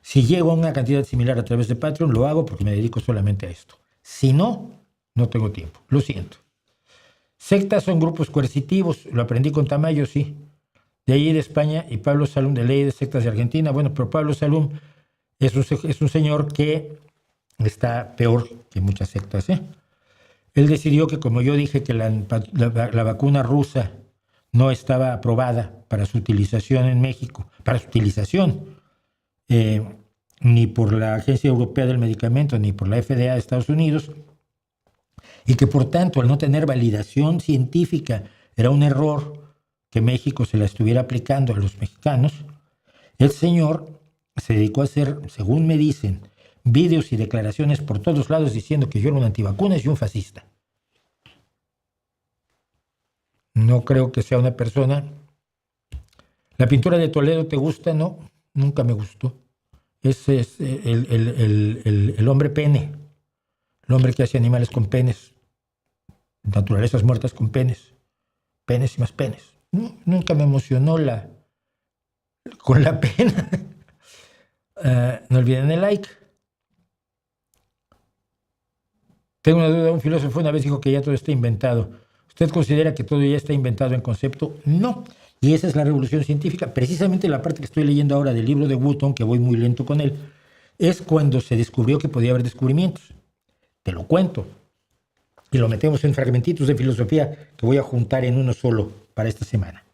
Si llego a una cantidad similar a través de Patreon, lo hago porque me dedico solamente a esto. Si no, no tengo tiempo. Lo siento. Sectas son grupos coercitivos. Lo aprendí con Tamayo, sí. De ahí de España, y Pablo Salum, de Ley de Sectas de Argentina. Bueno, pero Pablo Salum es un señor que está peor que muchas sectas, ¿eh? Él decidió que, como yo dije que la vacuna rusa no estaba aprobada para su utilización en México, para su utilización, ni por la Agencia Europea del Medicamento, ni por la FDA de Estados Unidos, y que por tanto, al no tener validación científica, era un error que México se la estuviera aplicando a los mexicanos, el señor se dedicó a hacer, según me dicen, vídeos y declaraciones por todos lados diciendo que yo era un antivacunas y un fascista. No creo que sea una persona. ¿La pintura de Toledo te gusta? No, nunca me gustó. Ese es el hombre pene, el hombre que hace animales con penes, naturalezas muertas con penes, penes y más penes. No, nunca me emocionó con la pena. No olviden el like. Tengo una duda. Un filósofo una vez dijo que ya todo está inventado. ¿Usted considera que todo ya está inventado en concepto? No. Y esa es la revolución científica. Precisamente la parte que estoy leyendo ahora del libro de Wooton, que voy muy lento con él, es cuando se descubrió que podía haber descubrimientos. Te lo cuento. Y lo metemos en fragmentitos de filosofía que voy a juntar en uno solo para esta semana.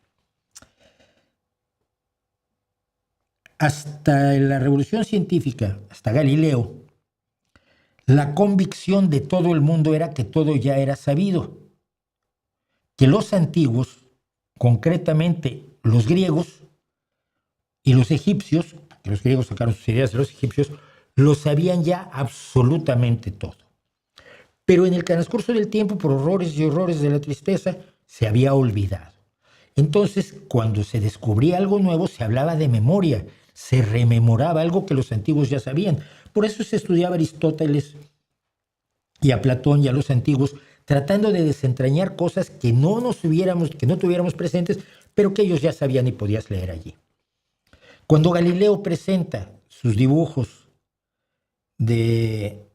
Hasta la revolución científica, hasta Galileo, la convicción de todo el mundo era que todo ya era sabido. Que los antiguos, concretamente los griegos y los egipcios, que los griegos sacaron sus ideas de los egipcios, lo sabían ya absolutamente todo. Pero en el transcurso del tiempo, por horrores y horrores de la tristeza, se había olvidado. Entonces, cuando se descubría algo nuevo, se hablaba de memoria, se rememoraba algo que los antiguos ya sabían. Por eso se estudiaba a Aristóteles y a Platón y a los antiguos, tratando de desentrañar cosas que no tuviéramos presentes, pero que ellos ya sabían y podías leer allí. Cuando Galileo presenta sus dibujos de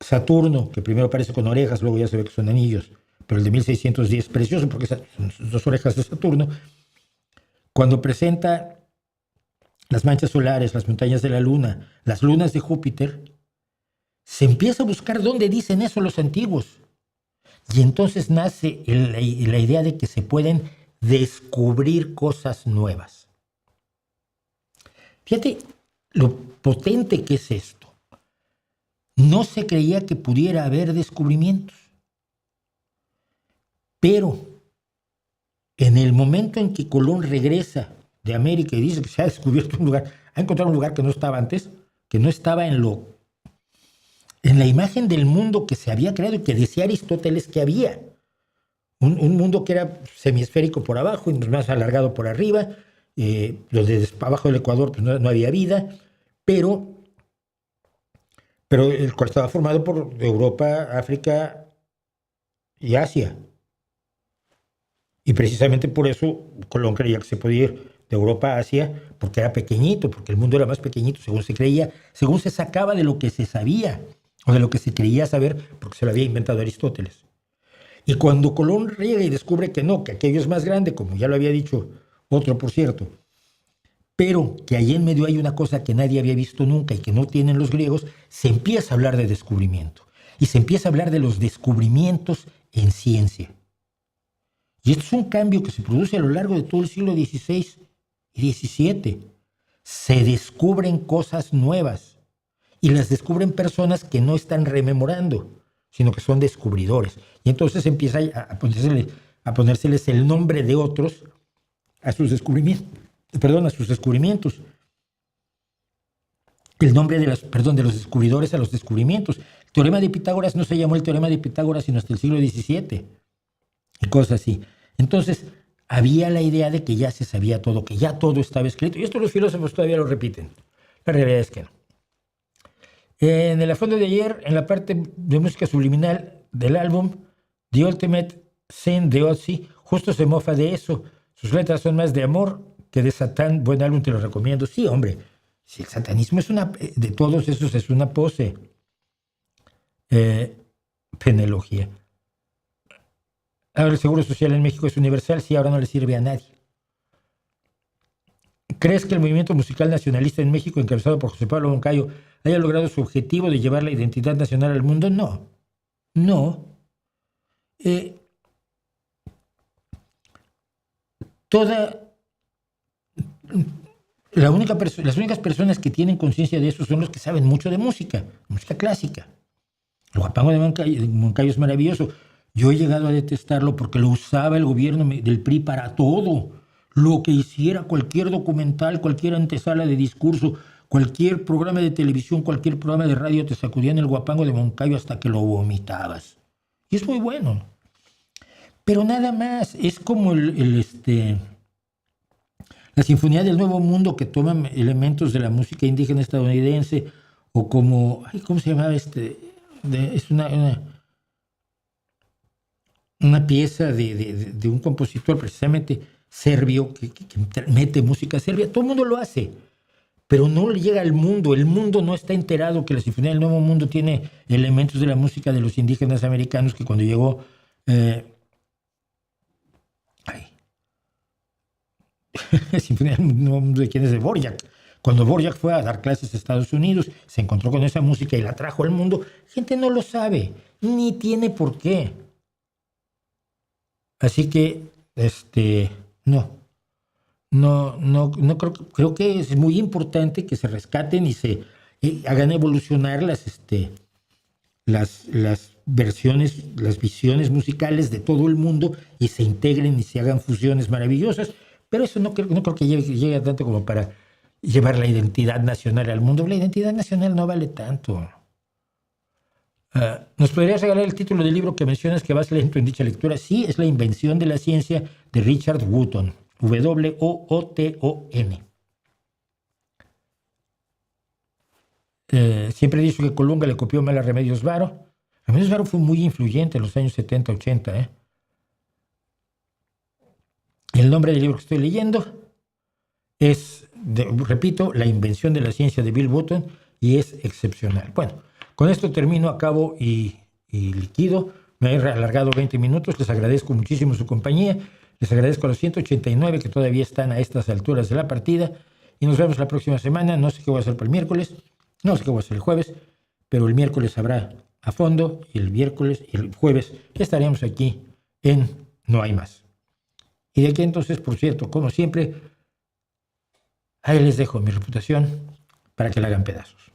Saturno, que primero aparece con orejas, luego ya se ve que son anillos, pero el de 1610 es precioso porque son 2 orejas de Saturno. Cuando presenta las manchas solares, las montañas de la Luna, las lunas de Júpiter, se empieza a buscar dónde dicen eso los antiguos. Y entonces nace la idea de que se pueden descubrir cosas nuevas. Fíjate lo potente que es esto. No se creía que pudiera haber descubrimientos. Pero en el momento en que Colón regresa de América y dice que se ha descubierto un lugar, ha encontrado un lugar que no estaba antes, que no estaba en la imagen del mundo que se había creado y que decía Aristóteles que había. Un mundo que era semiesférico por abajo y más alargado por arriba, donde abajo del Ecuador pues no había vida, pero el cual estaba formado por Europa, África y Asia. Y precisamente por eso Colón creía que se podía ir de Europa a Asia, porque era pequeñito, porque el mundo era más pequeñito, según se creía, según se sacaba de lo que se sabía, o de lo que se creía saber, porque se lo había inventado Aristóteles. Y cuando Colón llega y descubre que no, que aquello es más grande, como ya lo había dicho otro, por cierto, pero que allí en medio hay una cosa que nadie había visto nunca y que no tienen los griegos, se empieza a hablar de descubrimiento. Y se empieza a hablar de los descubrimientos en ciencia. Y esto es un cambio que se produce a lo largo de todo el siglo XVI y XVII. Se descubren cosas nuevas y las descubren personas que no están rememorando, sino que son descubridores. Y entonces empieza a ponérseles el nombre de otros a sus descubrimientos. El nombre de los descubridores a los descubrimientos. El teorema de Pitágoras no se llamó el teorema de Pitágoras sino hasta el siglo XVII. Y cosas así. Entonces, había la idea de que ya se sabía todo, que ya todo estaba escrito. Y esto los filósofos todavía lo repiten. La realidad es que no. En el fondo de ayer, en la parte de música subliminal del álbum The Ultimate Sin de Ozzy, justo se mofa de eso. Sus letras son más de amor que de Satán. Buen álbum, te lo recomiendo. Sí, hombre. Si el satanismo es de todos esos es una pose. Penelogía. Ahora el seguro social en México es universal, sí, ahora no le sirve a nadie. ¿Crees que el movimiento musical nacionalista en México, encabezado por José Pablo Moncayo, haya logrado su objetivo de llevar la identidad nacional al mundo? No. No. Las únicas personas que tienen conciencia de eso son los que saben mucho de música clásica. El Guapango de Moncayo es maravilloso. Yo he llegado a detestarlo porque lo usaba el gobierno del PRI para todo. Lo que hiciera, cualquier documental, cualquier antesala de discurso, cualquier programa de televisión, cualquier programa de radio, te sacudían el Guapango de Moncayo hasta que lo vomitabas. Y es muy bueno. Pero nada más, es como la Sinfonía del Nuevo Mundo, que toman elementos de la música indígena estadounidense, o como, ¿cómo se llamaba es una pieza de un compositor precisamente serbio que mete música serbia? Todo el mundo lo hace, pero no le llega al mundo. El mundo no está enterado que la Sinfonía del Nuevo Mundo tiene elementos de la música de los indígenas americanos, que cuando llegó la Sinfonía del Nuevo Mundo, ¿de quién es? De Dvorak. Cuando Dvorak fue a dar clases a Estados Unidos, se encontró con esa música y la trajo al mundo. Gente no lo sabe, ni tiene por qué. Así que, no creo que es muy importante que se rescaten y se hagan evolucionar las versiones, las visiones musicales de todo el mundo y se integren y se hagan fusiones maravillosas. Pero eso no creo que llegue tanto como para llevar la identidad nacional al mundo. La identidad nacional no vale tanto. ¿Nos podrías regalar el título del libro que mencionas que vas leyendo en dicha lectura? Sí, es La invención de la ciencia de Richard Wooton. Wooton. Siempre he dicho que Colunga le copió mal a Remedios Varo. Remedios Varo fue muy influyente en los años 70, 80. El nombre del libro que estoy leyendo es, repito, La invención de la ciencia de Bill Wooton, y es excepcional. Bueno, con esto termino, acabo y liquido. Me he alargado 20 minutos. Les agradezco muchísimo su compañía. Les agradezco a los 189 que todavía están a estas alturas de la partida. Y nos vemos la próxima semana. No sé qué voy a hacer para el miércoles. No sé qué voy a hacer el jueves. Pero el miércoles habrá a fondo. Y el miércoles y el jueves estaremos aquí en No Hay Más. Y de aquí entonces, por cierto, como siempre, ahí les dejo mi reputación para que la hagan pedazos.